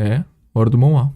É, hora do Moá.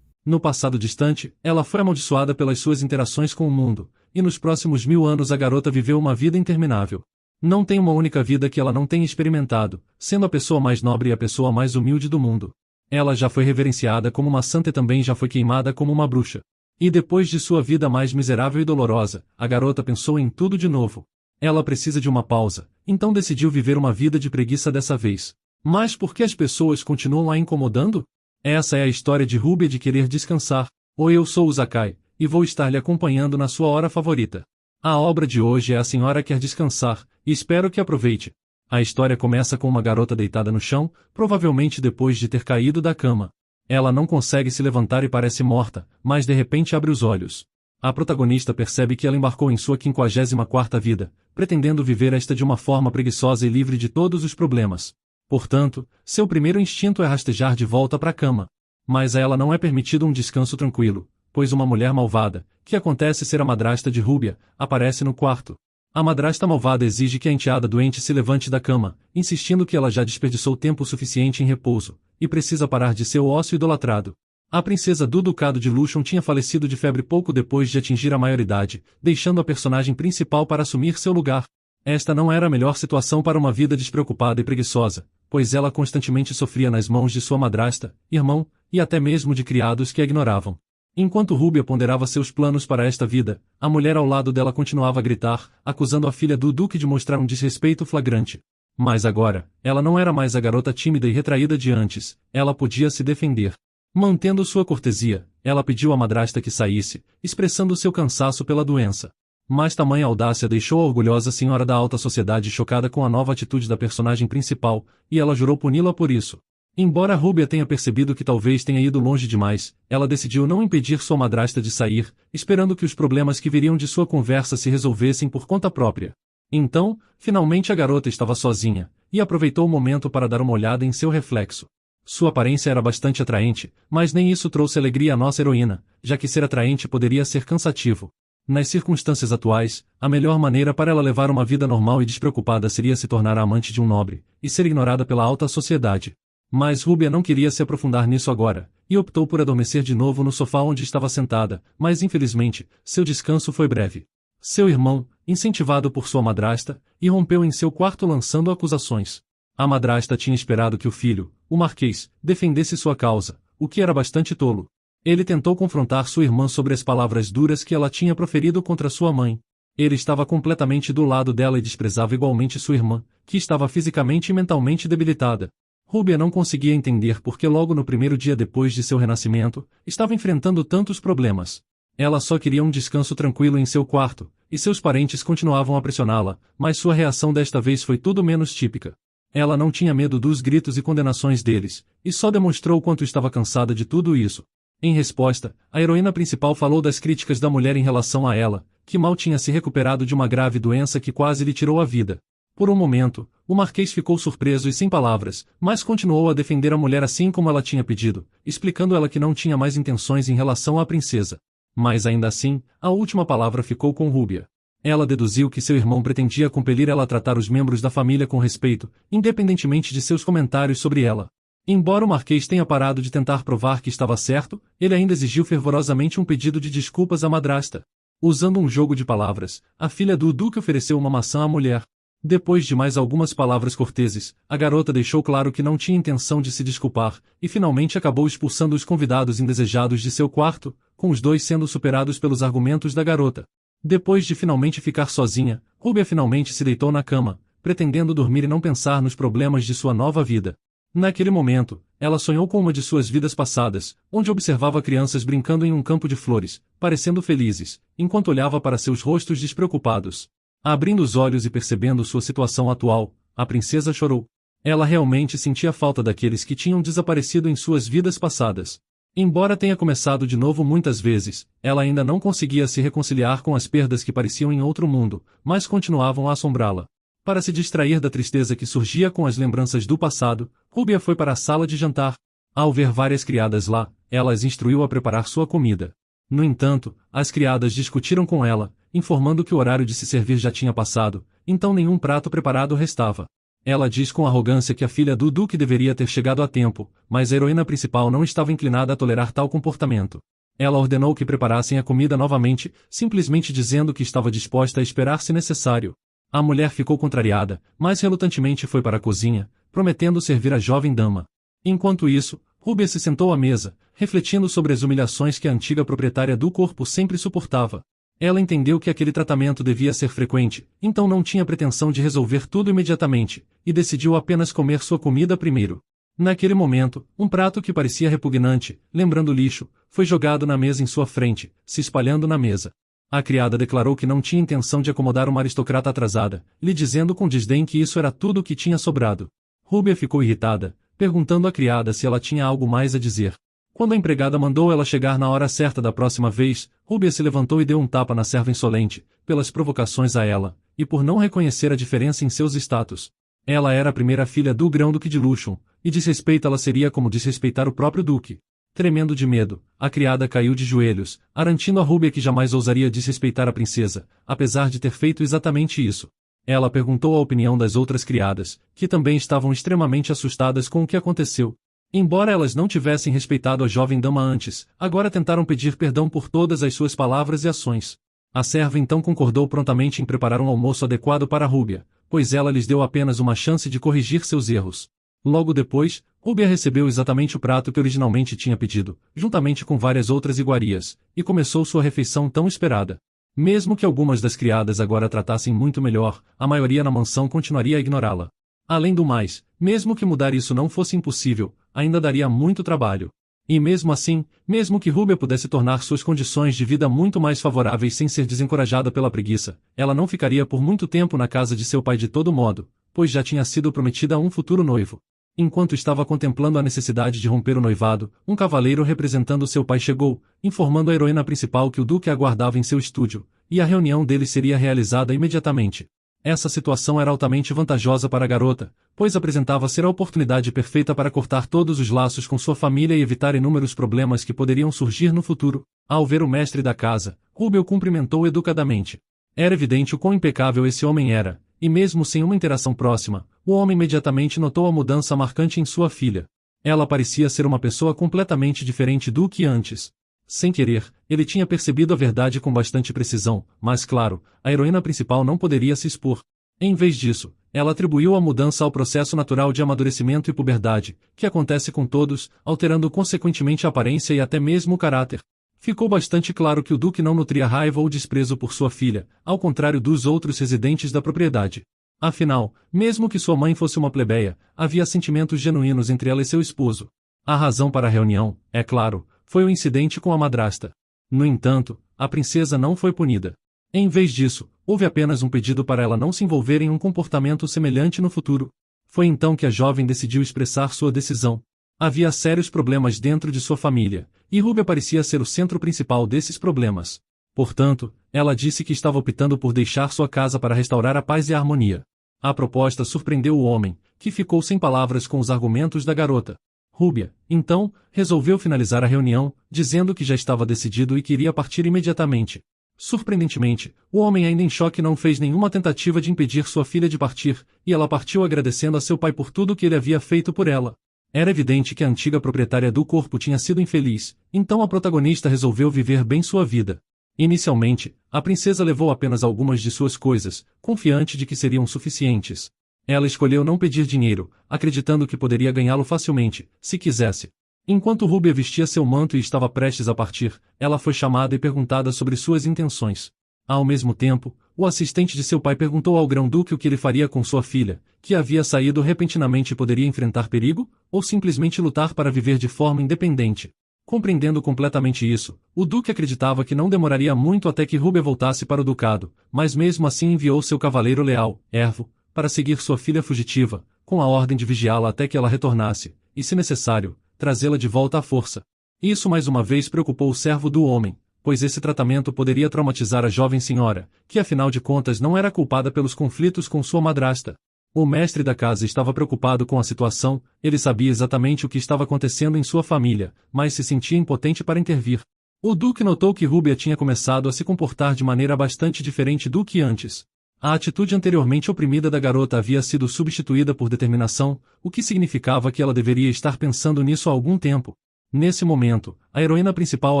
No passado distante, ela foi amaldiçoada pelas suas interações com o mundo, e nos próximos 1000 anos a garota viveu uma vida interminável. Não tem uma única vida que ela não tenha experimentado, sendo a pessoa mais nobre e a pessoa mais humilde do mundo. Ela já foi reverenciada como uma santa e também já foi queimada como uma bruxa. E depois de sua vida mais miserável e dolorosa, a garota pensou em tudo de novo. Ela precisa de uma pausa, então decidiu viver uma vida de preguiça dessa vez. Mas por que as pessoas continuam a incomodando? Essa é a história de Rúbia de querer descansar. Oi, eu sou o Zakai, e vou estar lhe acompanhando na sua hora favorita. A obra de hoje é A Senhora Quer Descansar, e espero que aproveite. A história começa com uma garota deitada no chão, provavelmente depois de ter caído da cama. Ela não consegue se levantar e parece morta, mas de repente abre os olhos. A protagonista percebe que ela embarcou em sua 54ª vida, pretendendo viver esta de uma forma preguiçosa e livre de todos os problemas. Portanto, seu primeiro instinto é rastejar de volta para a cama. Mas a ela não é permitido um descanso tranquilo, pois uma mulher malvada, que acontece ser a madrasta de Rúbia, aparece no quarto. A madrasta malvada exige que a enteada doente se levante da cama, insistindo que ela já desperdiçou tempo suficiente em repouso, e precisa parar de seu ócio idolatrado. A princesa do Ducado de Lushon tinha falecido de febre pouco depois de atingir a maioridade, deixando a personagem principal para assumir seu lugar. Esta não era a melhor situação para uma vida despreocupada e preguiçosa, pois ela constantemente sofria nas mãos de sua madrasta, irmão, e até mesmo de criados que a ignoravam. Enquanto Rúbia ponderava seus planos para esta vida, a mulher ao lado dela continuava a gritar, acusando a filha do duque de mostrar um desrespeito flagrante. Mas agora, ela não era mais a garota tímida e retraída de antes, ela podia se defender. Mantendo sua cortesia, ela pediu à madrasta que saísse, expressando seu cansaço pela doença. Mas tamanha audácia deixou a orgulhosa senhora da alta sociedade chocada com a nova atitude da personagem principal, e ela jurou puni-la por isso. Embora Rúbia tenha percebido que talvez tenha ido longe demais, ela decidiu não impedir sua madrasta de sair, esperando que os problemas que viriam de sua conversa se resolvessem por conta própria. Então, finalmente a garota estava sozinha, e aproveitou o momento para dar uma olhada em seu reflexo. Sua aparência era bastante atraente, mas nem isso trouxe alegria à nossa heroína, já que ser atraente poderia ser cansativo. Nas circunstâncias atuais, a melhor maneira para ela levar uma vida normal e despreocupada seria se tornar a amante de um nobre, e ser ignorada pela alta sociedade. Mas Rúbia não queria se aprofundar nisso agora, e optou por adormecer de novo no sofá onde estava sentada, mas infelizmente, seu descanso foi breve. Seu irmão, incentivado por sua madrasta, irrompeu em seu quarto lançando acusações. A madrasta tinha esperado que o filho, o Marquês, defendesse sua causa, o que era bastante tolo. Ele tentou confrontar sua irmã sobre as palavras duras que ela tinha proferido contra sua mãe. Ele estava completamente do lado dela e desprezava igualmente sua irmã, que estava fisicamente e mentalmente debilitada. Rúbia não conseguia entender por que logo no primeiro dia depois de seu renascimento, estava enfrentando tantos problemas. Ela só queria um descanso tranquilo em seu quarto, e seus parentes continuavam a pressioná-la, mas sua reação desta vez foi tudo menos típica. Ela não tinha medo dos gritos e condenações deles, e só demonstrou o quanto estava cansada de tudo isso. Em resposta, a heroína principal falou das críticas da mulher em relação a ela, que mal tinha se recuperado de uma grave doença que quase lhe tirou a vida. Por um momento, o Marquês ficou surpreso e sem palavras, mas continuou a defender a mulher assim como ela tinha pedido, explicando ela que não tinha mais intenções em relação à princesa. Mas ainda assim, a última palavra ficou com Rúbia. Ela deduziu que seu irmão pretendia compelir ela a tratar os membros da família com respeito, independentemente de seus comentários sobre ela. Embora o Marquês tenha parado de tentar provar que estava certo, ele ainda exigiu fervorosamente um pedido de desculpas à madrasta. Usando um jogo de palavras, a filha do duque ofereceu uma maçã à mulher. Depois de mais algumas palavras corteses, a garota deixou claro que não tinha intenção de se desculpar, e finalmente acabou expulsando os convidados indesejados de seu quarto, com os dois sendo superados pelos argumentos da garota. Depois de finalmente ficar sozinha, Rúbia finalmente se deitou na cama, pretendendo dormir e não pensar nos problemas de sua nova vida. Naquele momento, ela sonhou com uma de suas vidas passadas, onde observava crianças brincando em um campo de flores, parecendo felizes, enquanto olhava para seus rostos despreocupados. Abrindo os olhos e percebendo sua situação atual, a princesa chorou. Ela realmente sentia falta daqueles que tinham desaparecido em suas vidas passadas. Embora tenha começado de novo muitas vezes, ela ainda não conseguia se reconciliar com as perdas que pareciam em outro mundo, mas continuavam a assombrá-la. Para se distrair da tristeza que surgia com as lembranças do passado, Rúbia foi para a sala de jantar. Ao ver várias criadas lá, ela as instruiu a preparar sua comida. No entanto, as criadas discutiram com ela, informando que o horário de se servir já tinha passado, então nenhum prato preparado restava. Ela diz com arrogância que a filha do Duque deveria ter chegado a tempo, mas a heroína principal não estava inclinada a tolerar tal comportamento. Ela ordenou que preparassem a comida novamente, simplesmente dizendo que estava disposta a esperar se necessário. A mulher ficou contrariada, mas relutantemente foi para a cozinha, prometendo servir a jovem dama. Enquanto isso, Rúbia se sentou à mesa, refletindo sobre as humilhações que a antiga proprietária do corpo sempre suportava. Ela entendeu que aquele tratamento devia ser frequente, então não tinha pretensão de resolver tudo imediatamente, e decidiu apenas comer sua comida primeiro. Naquele momento, um prato que parecia repugnante, lembrando lixo, foi jogado na mesa em sua frente, se espalhando na mesa. A criada declarou que não tinha intenção de acomodar uma aristocrata atrasada, lhe dizendo com desdém que isso era tudo o que tinha sobrado. Rúbia ficou irritada, perguntando à criada se ela tinha algo mais a dizer. Quando a empregada mandou ela chegar na hora certa da próxima vez, Rúbia se levantou e deu um tapa na serva insolente, pelas provocações a ela, e por não reconhecer a diferença em seus status. Ela era a primeira filha do grão-duque de Lushon, e desrespeitá-la seria como desrespeitar o próprio duque. Tremendo de medo, a criada caiu de joelhos, garantindo a Rúbia que jamais ousaria desrespeitar a princesa, apesar de ter feito exatamente isso. Ela perguntou a opinião das outras criadas, que também estavam extremamente assustadas com o que aconteceu. Embora elas não tivessem respeitado a jovem dama antes, agora tentaram pedir perdão por todas as suas palavras e ações. A serva então concordou prontamente em preparar um almoço adequado para Rúbia, pois ela lhes deu apenas uma chance de corrigir seus erros. Logo depois, Rúbia recebeu exatamente o prato que originalmente tinha pedido, juntamente com várias outras iguarias, e começou sua refeição tão esperada. Mesmo que algumas das criadas agora tratassem muito melhor, a maioria na mansão continuaria a ignorá-la. Além do mais, mesmo que mudar isso não fosse impossível, ainda daria muito trabalho. E mesmo assim, mesmo que Rúbia pudesse tornar suas condições de vida muito mais favoráveis sem ser desencorajada pela preguiça, ela não ficaria por muito tempo na casa de seu pai de todo modo, pois já tinha sido prometida a um futuro noivo. Enquanto estava contemplando a necessidade de romper o noivado, um cavaleiro representando seu pai chegou, informando a heroína principal que o duque aguardava em seu estúdio, e a reunião deles seria realizada imediatamente. Essa situação era altamente vantajosa para a garota, pois apresentava ser a oportunidade perfeita para cortar todos os laços com sua família e evitar inúmeros problemas que poderiam surgir no futuro. Ao ver o mestre da casa, Rúbia o cumprimentou educadamente. Era evidente o quão impecável esse homem era, e mesmo sem uma interação próxima, o homem imediatamente notou a mudança marcante em sua filha. Ela parecia ser uma pessoa completamente diferente do que antes. Sem querer, ele tinha percebido a verdade com bastante precisão, mas claro, a heroína principal não poderia se expor. Em vez disso, ela atribuiu a mudança ao processo natural de amadurecimento e puberdade, que acontece com todos, alterando consequentemente a aparência e até mesmo o caráter. Ficou bastante claro que o duque não nutria raiva ou desprezo por sua filha, ao contrário dos outros residentes da propriedade. Afinal, mesmo que sua mãe fosse uma plebeia, havia sentimentos genuínos entre ela e seu esposo. A razão para a reunião, é claro, foi o incidente com a madrasta. No entanto, a princesa não foi punida. Em vez disso, houve apenas um pedido para ela não se envolver em um comportamento semelhante no futuro. Foi então que a jovem decidiu expressar sua decisão. Havia sérios problemas dentro de sua família, e Rúbia parecia ser o centro principal desses problemas. Portanto, ela disse que estava optando por deixar sua casa para restaurar a paz e a harmonia. A proposta surpreendeu o homem, que ficou sem palavras com os argumentos da garota. Rúbia, então, resolveu finalizar a reunião, dizendo que já estava decidido e queria partir imediatamente. Surpreendentemente, o homem ainda em choque não fez nenhuma tentativa de impedir sua filha de partir, e ela partiu agradecendo a seu pai por tudo que ele havia feito por ela. Era evidente que a antiga proprietária do corpo tinha sido infeliz, então a protagonista resolveu viver bem sua vida. Inicialmente, a princesa levou apenas algumas de suas coisas, confiante de que seriam suficientes. Ela escolheu não pedir dinheiro, acreditando que poderia ganhá-lo facilmente, se quisesse. Enquanto Rúbia vestia seu manto e estava prestes a partir, ela foi chamada e perguntada sobre suas intenções. Ao mesmo tempo, o assistente de seu pai perguntou ao grão-duque o que ele faria com sua filha, que havia saído repentinamente e poderia enfrentar perigo, ou simplesmente lutar para viver de forma independente. Compreendendo completamente isso, o duque acreditava que não demoraria muito até que Rúbia voltasse para o ducado, mas mesmo assim enviou seu cavaleiro leal, Ervo, para seguir sua filha fugitiva, com a ordem de vigiá-la até que ela retornasse, e se necessário, trazê-la de volta à força. Isso mais uma vez preocupou o servo do homem, pois esse tratamento poderia traumatizar a jovem senhora, que afinal de contas não era culpada pelos conflitos com sua madrasta. O mestre da casa estava preocupado com a situação, ele sabia exatamente o que estava acontecendo em sua família, mas se sentia impotente para intervir. O duque notou que Rúbia tinha começado a se comportar de maneira bastante diferente do que antes. A atitude anteriormente oprimida da garota havia sido substituída por determinação, o que significava que ela deveria estar pensando nisso há algum tempo. Nesse momento, a heroína principal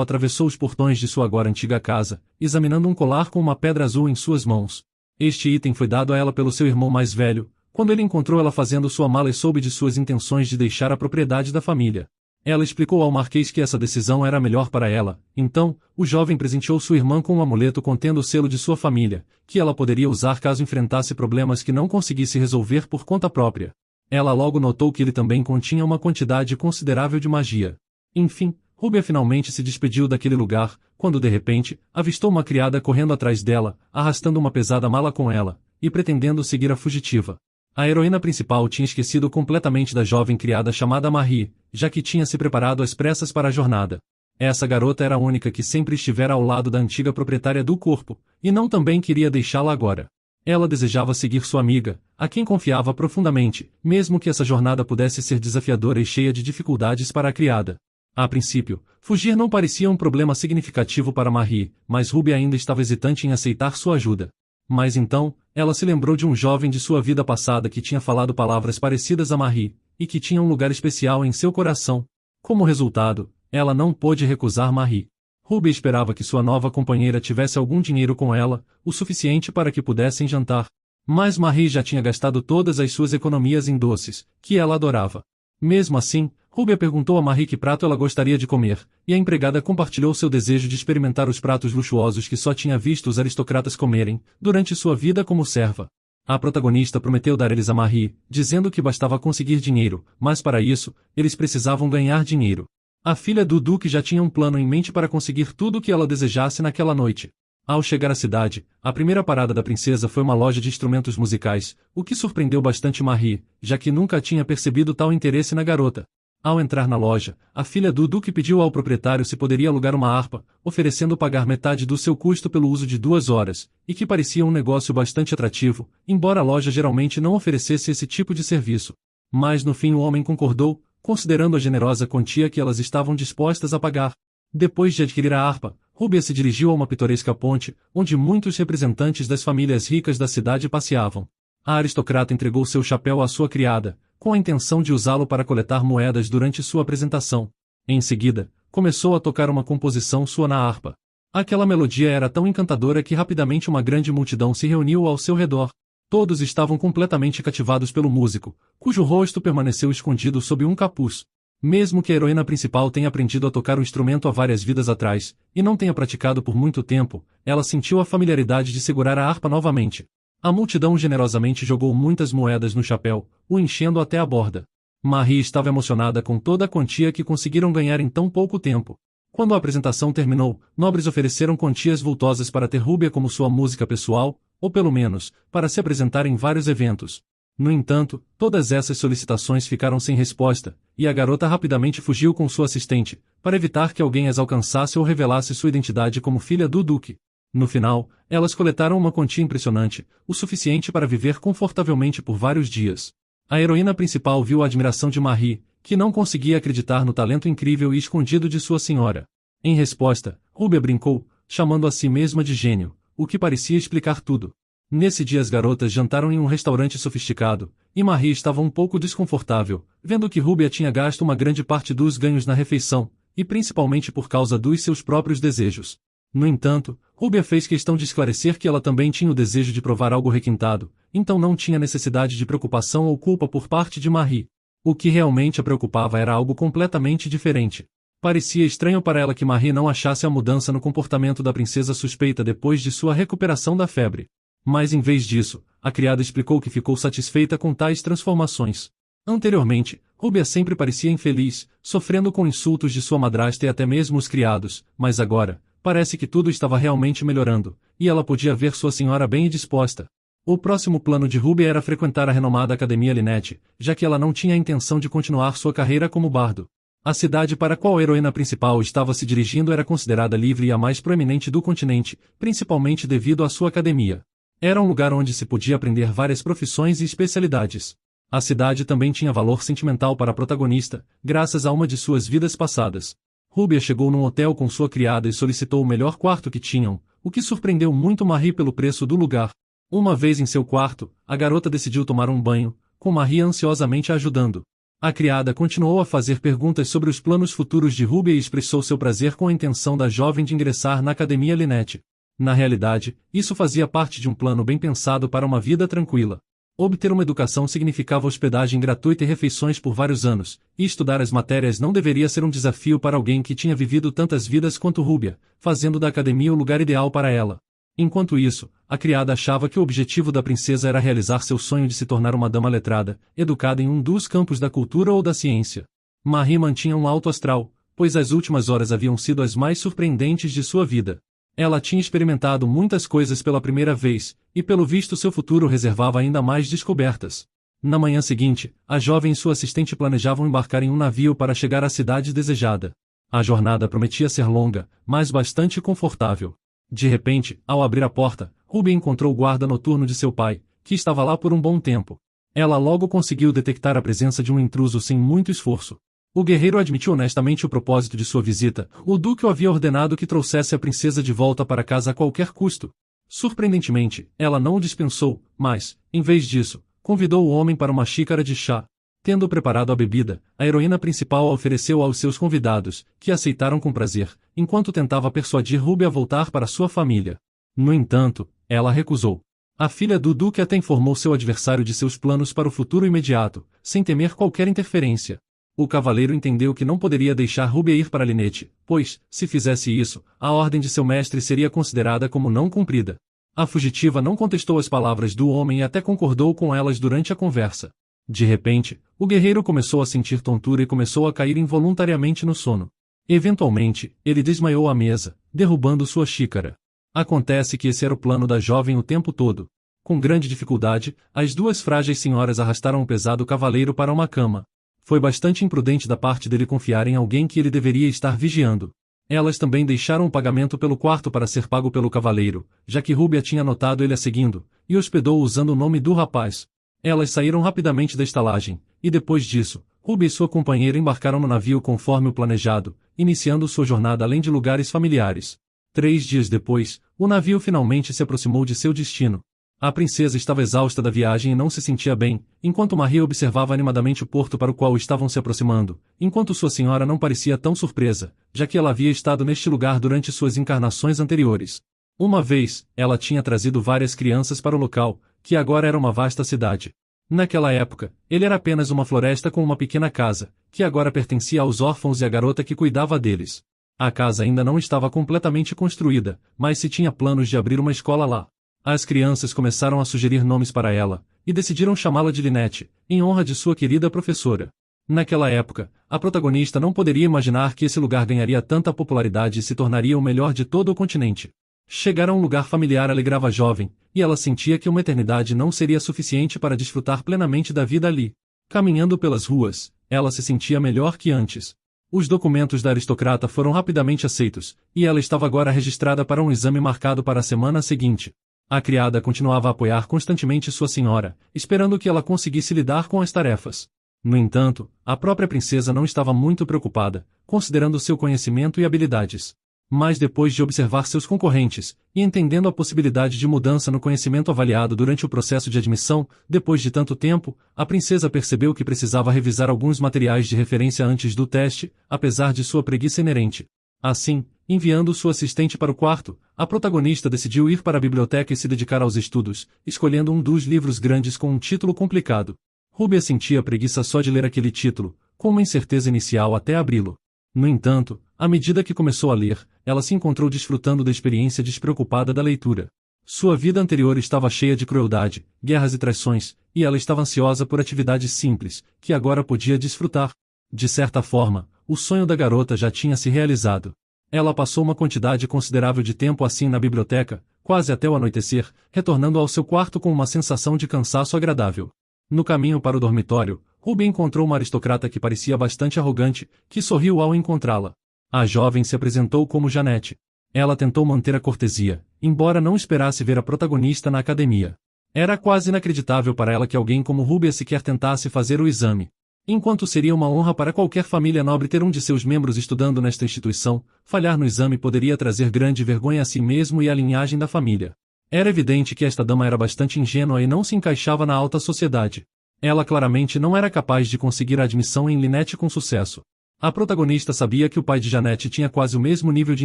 atravessou os portões de sua agora antiga casa, examinando um colar com uma pedra azul em suas mãos. Este item foi dado a ela pelo seu irmão mais velho, quando ele encontrou ela fazendo sua mala e soube de suas intenções de deixar a propriedade da família. Ela explicou ao marquês que essa decisão era a melhor para ela, então, o jovem presenteou sua irmã com um amuleto contendo o selo de sua família, que ela poderia usar caso enfrentasse problemas que não conseguisse resolver por conta própria. Ela logo notou que ele também continha uma quantidade considerável de magia. Enfim, Rúbia finalmente se despediu daquele lugar, quando de repente, avistou uma criada correndo atrás dela, arrastando uma pesada mala com ela, e pretendendo seguir a fugitiva. A heroína principal tinha esquecido completamente da jovem criada chamada Marie, já que tinha se preparado às pressas para a jornada. Essa garota era a única que sempre estivera ao lado da antiga proprietária do corpo, e não também queria deixá-la agora. Ela desejava seguir sua amiga, a quem confiava profundamente, mesmo que essa jornada pudesse ser desafiadora e cheia de dificuldades para a criada. A princípio, fugir não parecia um problema significativo para Marie, mas Ruby ainda estava hesitante em aceitar sua ajuda. Mas então, ela se lembrou de um jovem de sua vida passada que tinha falado palavras parecidas a Marie, e que tinha um lugar especial em seu coração. Como resultado, ela não pôde recusar Marie. Ruby esperava que sua nova companheira tivesse algum dinheiro com ela, o suficiente para que pudessem jantar. Mas Marie já tinha gastado todas as suas economias em doces, que ela adorava. Mesmo assim, Ruby perguntou a Marie que prato ela gostaria de comer, e a empregada compartilhou seu desejo de experimentar os pratos luxuosos que só tinha visto os aristocratas comerem, durante sua vida como serva. A protagonista prometeu dar eles a Marie, dizendo que bastava conseguir dinheiro, mas para isso, eles precisavam ganhar dinheiro. A filha do Duque já tinha um plano em mente para conseguir tudo o que ela desejasse naquela noite. Ao chegar à cidade, a primeira parada da princesa foi uma loja de instrumentos musicais, o que surpreendeu bastante Marie, já que nunca tinha percebido tal interesse na garota. Ao entrar na loja, a filha do Duque pediu ao proprietário se poderia alugar uma harpa, oferecendo pagar metade do seu custo pelo uso de 2 horas, e que parecia um negócio bastante atrativo, embora a loja geralmente não oferecesse esse tipo de serviço. Mas no fim o homem concordou, considerando a generosa quantia que elas estavam dispostas a pagar. Depois de adquirir a harpa, Rúbia se dirigiu a uma pitoresca ponte, onde muitos representantes das famílias ricas da cidade passeavam. A aristocrata entregou seu chapéu à sua criada, com a intenção de usá-lo para coletar moedas durante sua apresentação. Em seguida, começou a tocar uma composição sua na harpa. Aquela melodia era tão encantadora que rapidamente uma grande multidão se reuniu ao seu redor. Todos estavam completamente cativados pelo músico, cujo rosto permaneceu escondido sob um capuz. Mesmo que a heroína principal tenha aprendido a tocar o instrumento há várias vidas atrás, e não tenha praticado por muito tempo, ela sentiu a familiaridade de segurar a harpa novamente. A multidão generosamente jogou muitas moedas no chapéu, o enchendo até a borda. Marie estava emocionada com toda a quantia que conseguiram ganhar em tão pouco tempo. Quando a apresentação terminou, nobres ofereceram quantias vultosas para ter Rúbia como sua música pessoal, ou pelo menos, para se apresentar em vários eventos. No entanto, todas essas solicitações ficaram sem resposta, e a garota rapidamente fugiu com sua assistente, para evitar que alguém as alcançasse ou revelasse sua identidade como filha do Duque. No final, elas coletaram uma quantia impressionante, o suficiente para viver confortavelmente por vários dias. A heroína principal viu a admiração de Marie, que não conseguia acreditar no talento incrível e escondido de sua senhora. Em resposta, Rúbia brincou, chamando a si mesma de gênio, o que parecia explicar tudo. Nesse dia as garotas jantaram em um restaurante sofisticado, e Marie estava um pouco desconfortável, vendo que Rúbia tinha gasto uma grande parte dos ganhos na refeição, e principalmente por causa dos seus próprios desejos. No entanto, Rúbia fez questão de esclarecer que ela também tinha o desejo de provar algo requintado, então não tinha necessidade de preocupação ou culpa por parte de Marie. O que realmente a preocupava era algo completamente diferente. Parecia estranho para ela que Marie não achasse a mudança no comportamento da princesa suspeita depois de sua recuperação da febre. Mas em vez disso, a criada explicou que ficou satisfeita com tais transformações. Anteriormente, Rúbia sempre parecia infeliz, sofrendo com insultos de sua madrasta e até mesmo os criados, mas agora, parece que tudo estava realmente melhorando, e ela podia ver sua senhora bem disposta. O próximo plano de Rúbia era frequentar a renomada Academia Lynette, já que ela não tinha a intenção de continuar sua carreira como bardo. A cidade para a qual a heroína principal estava se dirigindo era considerada livre e a mais proeminente do continente, principalmente devido à sua academia. Era um lugar onde se podia aprender várias profissões e especialidades. A cidade também tinha valor sentimental para a protagonista, graças a uma de suas vidas passadas. Rúbia chegou num hotel com sua criada e solicitou o melhor quarto que tinham, o que surpreendeu muito Marie pelo preço do lugar. Uma vez em seu quarto, a garota decidiu tomar um banho, com Maria ansiosamente a ajudando. A criada continuou a fazer perguntas sobre os planos futuros de Ruby e expressou seu prazer com a intenção da jovem de ingressar na Academia Lynette. Na realidade, isso fazia parte de um plano bem pensado para uma vida tranquila. Obter uma educação significava hospedagem gratuita e refeições por vários anos, e estudar as matérias não deveria ser um desafio para alguém que tinha vivido tantas vidas quanto Rúbia, fazendo da academia o lugar ideal para ela. Enquanto isso, a criada achava que o objetivo da princesa era realizar seu sonho de se tornar uma dama letrada, educada em um dos campos da cultura ou da ciência. Marie mantinha um alto astral, pois as últimas horas haviam sido as mais surpreendentes de sua vida. Ela tinha experimentado muitas coisas pela primeira vez, e pelo visto seu futuro reservava ainda mais descobertas. Na manhã seguinte, a jovem e sua assistente planejavam embarcar em um navio para chegar à cidade desejada. A jornada prometia ser longa, mas bastante confortável. De repente, ao abrir a porta, Ruby encontrou o guarda noturno de seu pai, que estava lá por um bom tempo. Ela logo conseguiu detectar a presença de um intruso sem muito esforço. O guerreiro admitiu honestamente o propósito de sua visita. O duque o havia ordenado que trouxesse a princesa de volta para casa a qualquer custo. Surpreendentemente, ela não o dispensou, mas, em vez disso, convidou o homem para uma xícara de chá. Tendo preparado a bebida, a heroína principal a ofereceu aos seus convidados, que aceitaram com prazer, enquanto tentava persuadir Ruby a voltar para sua família. No entanto, ela recusou. A filha do duque até informou seu adversário de seus planos para o futuro imediato, sem temer qualquer interferência. O cavaleiro entendeu que não poderia deixar Ruby ir para Lynette, pois, se fizesse isso, a ordem de seu mestre seria considerada como não cumprida. A fugitiva não contestou as palavras do homem e até concordou com elas durante a conversa. De repente, o guerreiro começou a sentir tontura e começou a cair involuntariamente no sono. Eventualmente, ele desmaiou à mesa, derrubando sua xícara. Acontece que esse era o plano da jovem o tempo todo. Com grande dificuldade, as duas frágeis senhoras arrastaram o pesado cavaleiro para uma cama. Foi bastante imprudente da parte dele confiar em alguém que ele deveria estar vigiando. Elas também deixaram o pagamento pelo quarto para ser pago pelo cavaleiro, já que Ruby tinha notado ele a seguindo, e hospedou usando o nome do rapaz. Elas saíram rapidamente da estalagem, e depois disso, Ruby e sua companheira embarcaram no navio conforme o planejado, iniciando sua jornada além de lugares familiares. 3 dias depois, o navio finalmente se aproximou de seu destino. A princesa estava exausta da viagem e não se sentia bem, enquanto Maria observava animadamente o porto para o qual estavam se aproximando, enquanto sua senhora não parecia tão surpresa, já que ela havia estado neste lugar durante suas encarnações anteriores. Uma vez, ela tinha trazido várias crianças para o local, que agora era uma vasta cidade. Naquela época, ele era apenas uma floresta com uma pequena casa, que agora pertencia aos órfãos e à garota que cuidava deles. A casa ainda não estava completamente construída, mas se tinha planos de abrir uma escola lá. As crianças começaram a sugerir nomes para ela, e decidiram chamá-la de Lynette, em honra de sua querida professora. Naquela época, a protagonista não poderia imaginar que esse lugar ganharia tanta popularidade e se tornaria o melhor de todo o continente. Chegar a um lugar familiar alegrava a jovem, e ela sentia que uma eternidade não seria suficiente para desfrutar plenamente da vida ali. Caminhando pelas ruas, ela se sentia melhor que antes. Os documentos da aristocrata foram rapidamente aceitos, e ela estava agora registrada para um exame marcado para a semana seguinte. A criada continuava a apoiar constantemente sua senhora, esperando que ela conseguisse lidar com as tarefas. No entanto, a própria princesa não estava muito preocupada, considerando seu conhecimento e habilidades. Mas depois de observar seus concorrentes, e entendendo a possibilidade de mudança no conhecimento avaliado durante o processo de admissão, depois de tanto tempo, a princesa percebeu que precisava revisar alguns materiais de referência antes do teste, apesar de sua preguiça inerente. Assim, enviando sua assistente para o quarto, a protagonista decidiu ir para a biblioteca e se dedicar aos estudos, escolhendo um dos livros grandes com um título complicado. Ruby sentia preguiça só de ler aquele título, com uma incerteza inicial até abri-lo. No entanto, à medida que começou a ler, ela se encontrou desfrutando da experiência despreocupada da leitura. Sua vida anterior estava cheia de crueldade, guerras e traições, e ela estava ansiosa por atividades simples, que agora podia desfrutar. De certa forma, o sonho da garota já tinha se realizado. Ela passou uma quantidade considerável de tempo assim na biblioteca, quase até o anoitecer, retornando ao seu quarto com uma sensação de cansaço agradável. No caminho para o dormitório, Ruby encontrou uma aristocrata que parecia bastante arrogante, que sorriu ao encontrá-la. A jovem se apresentou como Janete. Ela tentou manter a cortesia, embora não esperasse ver a protagonista na academia. Era quase inacreditável para ela que alguém como Ruby sequer tentasse fazer o exame. Enquanto seria uma honra para qualquer família nobre ter um de seus membros estudando nesta instituição, falhar no exame poderia trazer grande vergonha a si mesmo e à linhagem da família. Era evidente que esta dama era bastante ingênua e não se encaixava na alta sociedade. Ela claramente não era capaz de conseguir a admissão em Lynette com sucesso. A protagonista sabia que o pai de Jeanette tinha quase o mesmo nível de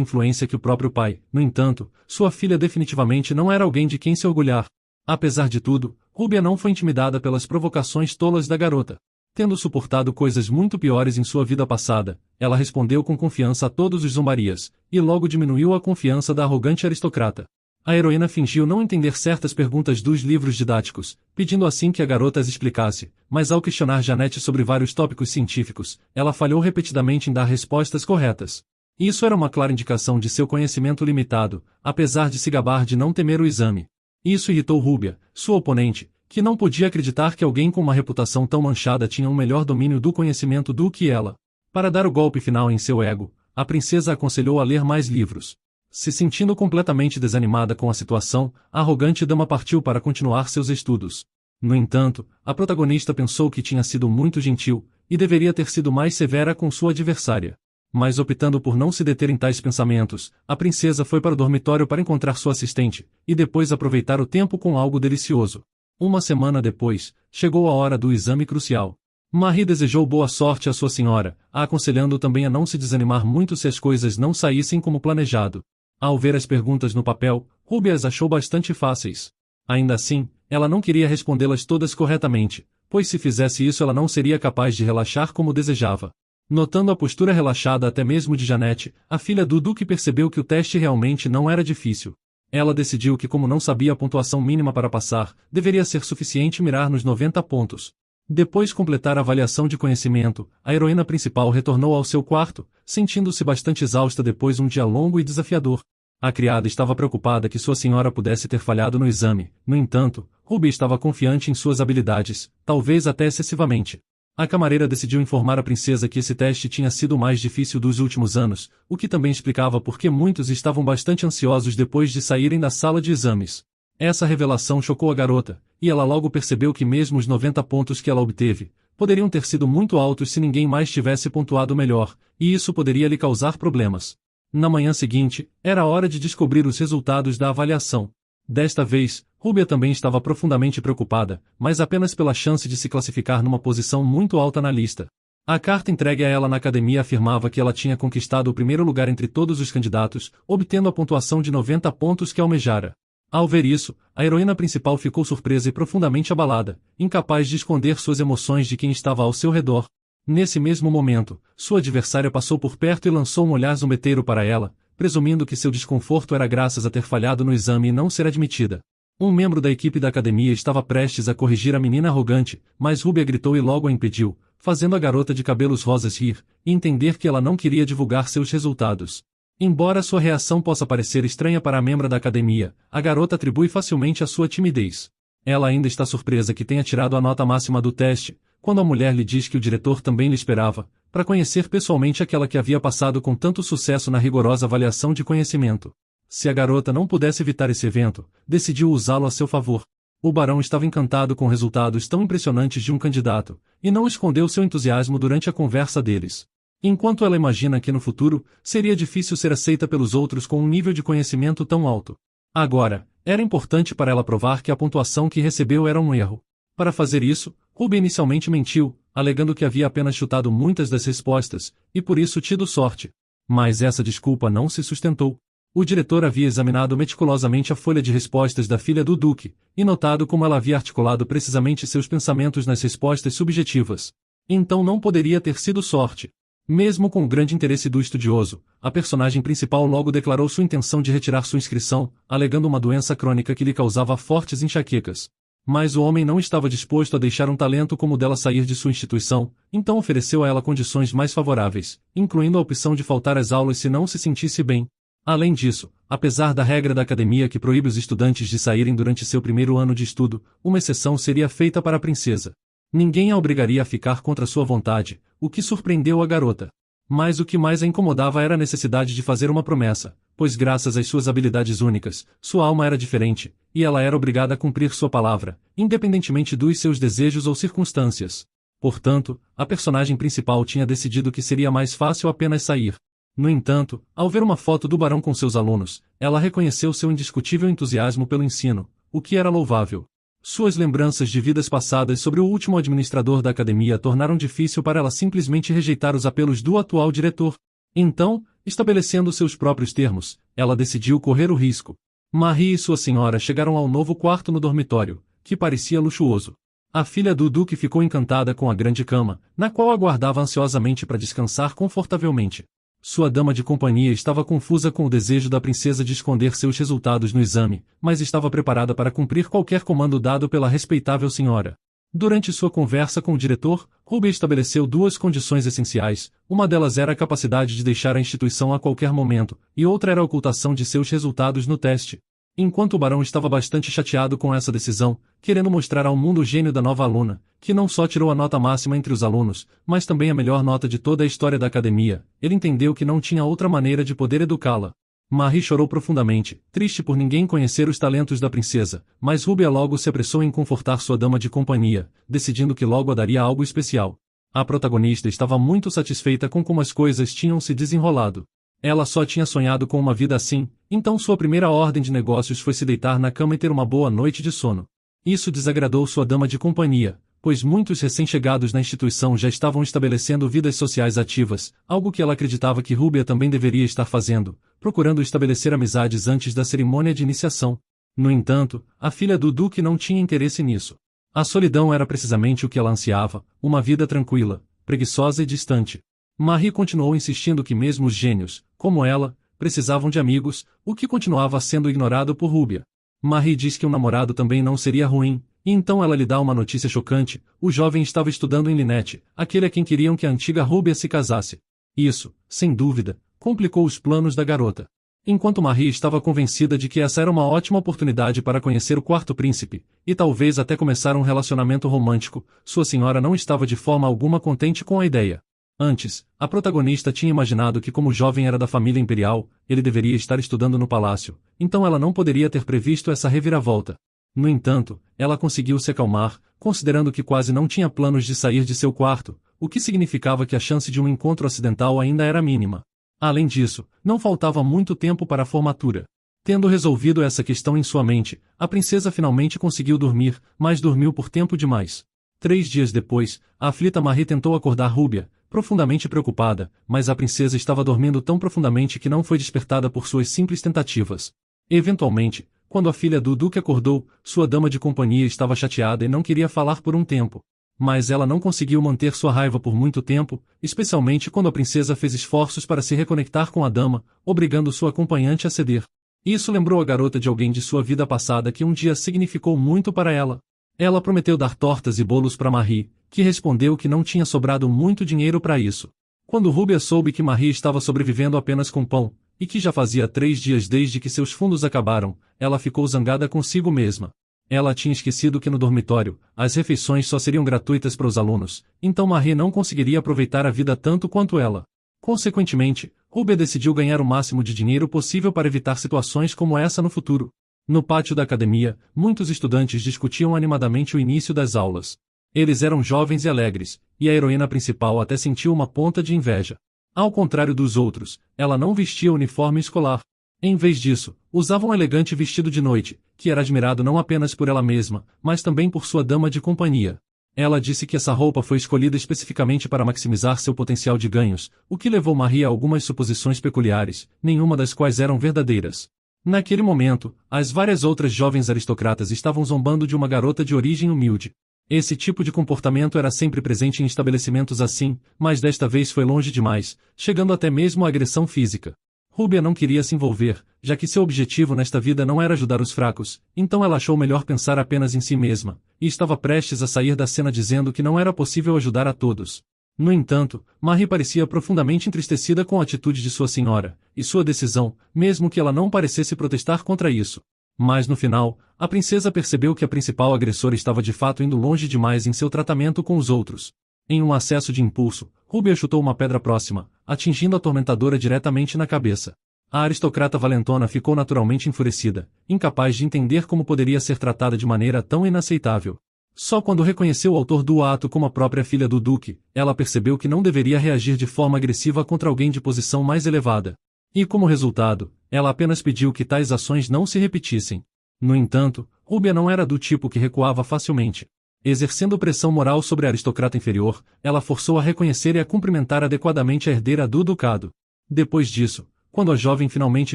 influência que o próprio pai, no entanto, sua filha definitivamente não era alguém de quem se orgulhar. Apesar de tudo, Rúbia não foi intimidada pelas provocações tolas da garota. Tendo suportado coisas muito piores em sua vida passada, ela respondeu com confiança a todos os zombarias, e logo diminuiu a confiança da arrogante aristocrata. A heroína fingiu não entender certas perguntas dos livros didáticos, pedindo assim que a garota as explicasse, mas ao questionar Jeanette sobre vários tópicos científicos, ela falhou repetidamente em dar respostas corretas. Isso era uma clara indicação de seu conhecimento limitado, apesar de se gabar de não temer o exame. Isso irritou Rúbia, sua oponente, que não podia acreditar que alguém com uma reputação tão manchada tinha um melhor domínio do conhecimento do que ela. Para dar o golpe final em seu ego, a princesa aconselhou a ler mais livros. Se sentindo completamente desanimada com a situação, a arrogante dama partiu para continuar seus estudos. No entanto, a protagonista pensou que tinha sido muito gentil, e deveria ter sido mais severa com sua adversária. Mas optando por não se deter em tais pensamentos, a princesa foi para o dormitório para encontrar sua assistente, e depois aproveitar o tempo com algo delicioso. Uma semana depois, chegou a hora do exame crucial. Marie desejou boa sorte à sua senhora, aconselhando também a não se desanimar muito se as coisas não saíssem como planejado. Ao ver as perguntas no papel, Rúbia as achou bastante fáceis. Ainda assim, ela não queria respondê-las todas corretamente, pois se fizesse isso ela não seria capaz de relaxar como desejava. Notando a postura relaxada até mesmo de Jeanette, a filha do Duque percebeu que o teste realmente não era difícil. Ela decidiu que, como não sabia a pontuação mínima para passar, deveria ser suficiente mirar nos 90 pontos. Depois de completar a avaliação de conhecimento, a heroína principal retornou ao seu quarto, sentindo-se bastante exausta depois de um dia longo e desafiador. A criada estava preocupada que sua senhora pudesse ter falhado no exame, no entanto, Ruby estava confiante em suas habilidades, talvez até excessivamente. A camareira decidiu informar a princesa que esse teste tinha sido o mais difícil dos últimos anos, o que também explicava por que muitos estavam bastante ansiosos depois de saírem da sala de exames. Essa revelação chocou a garota, e ela logo percebeu que mesmo os 90 pontos que ela obteve, poderiam ter sido muito altos se ninguém mais tivesse pontuado melhor, e isso poderia lhe causar problemas. Na manhã seguinte, era hora de descobrir os resultados da avaliação. Desta vez, Rúbia também estava profundamente preocupada, mas apenas pela chance de se classificar numa posição muito alta na lista. A carta entregue a ela na academia afirmava que ela tinha conquistado o primeiro lugar entre todos os candidatos, obtendo a pontuação de 90 pontos que almejara. Ao ver isso, a heroína principal ficou surpresa e profundamente abalada, incapaz de esconder suas emoções de quem estava ao seu redor. Nesse mesmo momento, sua adversária passou por perto e lançou um olhar zombeteiro para ela, presumindo que seu desconforto era graças a ter falhado no exame e não ser admitida. Um membro da equipe da academia estava prestes a corrigir a menina arrogante, mas Rúbia gritou e logo a impediu, fazendo a garota de cabelos rosas rir, e entender que ela não queria divulgar seus resultados. Embora sua reação possa parecer estranha para a membra da academia, a garota atribui facilmente a sua timidez. Ela ainda está surpresa que tenha tirado a nota máxima do teste, quando a mulher lhe diz que o diretor também lhe esperava, para conhecer pessoalmente aquela que havia passado com tanto sucesso na rigorosa avaliação de conhecimento. Se a garota não pudesse evitar esse evento, decidiu usá-lo a seu favor. O barão estava encantado com resultados tão impressionantes de um candidato, e não escondeu seu entusiasmo durante a conversa deles. Enquanto ela imagina que no futuro, seria difícil ser aceita pelos outros com um nível de conhecimento tão alto. Agora, era importante para ela provar que a pontuação que recebeu era um erro. Para fazer isso, Ruby inicialmente mentiu, alegando que havia apenas chutado muitas das respostas, e por isso tido sorte. Mas essa desculpa não se sustentou. O diretor havia examinado meticulosamente a folha de respostas da filha do Duque, e notado como ela havia articulado precisamente seus pensamentos nas respostas subjetivas. Então não poderia ter sido sorte. Mesmo com o grande interesse do estudioso, a personagem principal logo declarou sua intenção de retirar sua inscrição, alegando uma doença crônica que lhe causava fortes enxaquecas. Mas o homem não estava disposto a deixar um talento como o dela sair de sua instituição, então ofereceu a ela condições mais favoráveis, incluindo a opção de faltar às aulas se não se sentisse bem. Além disso, apesar da regra da academia que proíbe os estudantes de saírem durante seu primeiro ano de estudo, uma exceção seria feita para a princesa. Ninguém a obrigaria a ficar contra sua vontade, o que surpreendeu a garota. Mas o que mais a incomodava era a necessidade de fazer uma promessa, pois graças às suas habilidades únicas, sua alma era diferente, e ela era obrigada a cumprir sua palavra, independentemente dos seus desejos ou circunstâncias. Portanto, a personagem principal tinha decidido que seria mais fácil apenas sair. No entanto, ao ver uma foto do barão com seus alunos, ela reconheceu seu indiscutível entusiasmo pelo ensino, o que era louvável. Suas lembranças de vidas passadas sobre o último administrador da academia tornaram difícil para ela simplesmente rejeitar os apelos do atual diretor. Então, estabelecendo seus próprios termos, ela decidiu correr o risco. Marie e sua senhora chegaram ao novo quarto no dormitório, que parecia luxuoso. A filha do duque ficou encantada com a grande cama, na qual aguardava ansiosamente para descansar confortavelmente. Sua dama de companhia estava confusa com o desejo da princesa de esconder seus resultados no exame, mas estava preparada para cumprir qualquer comando dado pela respeitável senhora. Durante sua conversa com o diretor, Ruby estabeleceu duas condições essenciais, uma delas era a capacidade de deixar a instituição a qualquer momento, e outra era a ocultação de seus resultados no teste. Enquanto o barão estava bastante chateado com essa decisão, querendo mostrar ao mundo o gênio da nova aluna, que não só tirou a nota máxima entre os alunos, mas também a melhor nota de toda a história da academia, ele entendeu que não tinha outra maneira de poder educá-la. Marie chorou profundamente, triste por ninguém conhecer os talentos da princesa, mas Rubia logo se apressou em confortar sua dama de companhia, decidindo que logo a daria algo especial. A protagonista estava muito satisfeita com como as coisas tinham se desenrolado. Ela só tinha sonhado com uma vida assim, então sua primeira ordem de negócios foi se deitar na cama e ter uma boa noite de sono. Isso desagradou sua dama de companhia, pois muitos recém-chegados na instituição já estavam estabelecendo vidas sociais ativas, algo que ela acreditava que Rubia também deveria estar fazendo, procurando estabelecer amizades antes da cerimônia de iniciação. No entanto, a filha do duque não tinha interesse nisso. A solidão era precisamente o que ela ansiava, uma vida tranquila, preguiçosa e distante. Marie continuou insistindo que mesmo os gênios, como ela, precisavam de amigos, o que continuava sendo ignorado por Rubia. Marie diz que um namorado também não seria ruim, e então ela lhe dá uma notícia chocante: o jovem estava estudando em Linette, aquele a quem queriam que a antiga Rubia se casasse. Isso, sem dúvida, complicou os planos da garota. Enquanto Marie estava convencida de que essa era uma ótima oportunidade para conhecer o quarto príncipe, e talvez até começar um relacionamento romântico, sua senhora não estava de forma alguma contente com a ideia. Antes, a protagonista tinha imaginado que como o jovem era da família imperial, ele deveria estar estudando no palácio, então ela não poderia ter previsto essa reviravolta. No entanto, ela conseguiu se acalmar, considerando que quase não tinha planos de sair de seu quarto, o que significava que a chance de um encontro acidental ainda era mínima. Além disso, não faltava muito tempo para a formatura. Tendo resolvido essa questão em sua mente, a princesa finalmente conseguiu dormir, mas dormiu por tempo demais. 3 dias depois, a aflita Marie tentou acordar Rubia, profundamente preocupada, mas a princesa estava dormindo tão profundamente que não foi despertada por suas simples tentativas. Eventualmente, quando a filha do duque acordou, sua dama de companhia estava chateada e não queria falar por um tempo. Mas ela não conseguiu manter sua raiva por muito tempo, especialmente quando a princesa fez esforços para se reconectar com a dama, obrigando sua acompanhante a ceder. Isso lembrou a garota de alguém de sua vida passada que um dia significou muito para ela. Ela prometeu dar tortas e bolos para Marie, que respondeu que não tinha sobrado muito dinheiro para isso. Quando Rubia soube que Marie estava sobrevivendo apenas com pão, e que já fazia 3 dias desde que seus fundos acabaram, ela ficou zangada consigo mesma. Ela tinha esquecido que no dormitório, as refeições só seriam gratuitas para os alunos, então Marie não conseguiria aproveitar a vida tanto quanto ela. Consequentemente, Rubia decidiu ganhar o máximo de dinheiro possível para evitar situações como essa no futuro. No pátio da academia, muitos estudantes discutiam animadamente o início das aulas. Eles eram jovens e alegres, e a heroína principal até sentiu uma ponta de inveja. Ao contrário dos outros, ela não vestia uniforme escolar. Em vez disso, usava um elegante vestido de noite, que era admirado não apenas por ela mesma, mas também por sua dama de companhia. Ela disse que essa roupa foi escolhida especificamente para maximizar seu potencial de ganhos, o que levou Marie a algumas suposições peculiares, nenhuma das quais eram verdadeiras. Naquele momento, as várias outras jovens aristocratas estavam zombando de uma garota de origem humilde. Esse tipo de comportamento era sempre presente em estabelecimentos assim, mas desta vez foi longe demais, chegando até mesmo à agressão física. Rubia não queria se envolver, já que seu objetivo nesta vida não era ajudar os fracos, então ela achou melhor pensar apenas em si mesma, e estava prestes a sair da cena dizendo que não era possível ajudar a todos. No entanto, Marie parecia profundamente entristecida com a atitude de sua senhora, e sua decisão, mesmo que ela não parecesse protestar contra isso. Mas no final, a princesa percebeu que a principal agressora estava de fato indo longe demais em seu tratamento com os outros. Em um acesso de impulso, Rubia chutou uma pedra próxima, atingindo a tormentadora diretamente na cabeça. A aristocrata valentona ficou naturalmente enfurecida, incapaz de entender como poderia ser tratada de maneira tão inaceitável. Só quando reconheceu o autor do ato como a própria filha do duque, ela percebeu que não deveria reagir de forma agressiva contra alguém de posição mais elevada. E como resultado, ela apenas pediu que tais ações não se repetissem. No entanto, Rúbia não era do tipo que recuava facilmente. Exercendo pressão moral sobre a aristocrata inferior, ela forçou a reconhecer e a cumprimentar adequadamente a herdeira do ducado. Depois disso, quando a jovem finalmente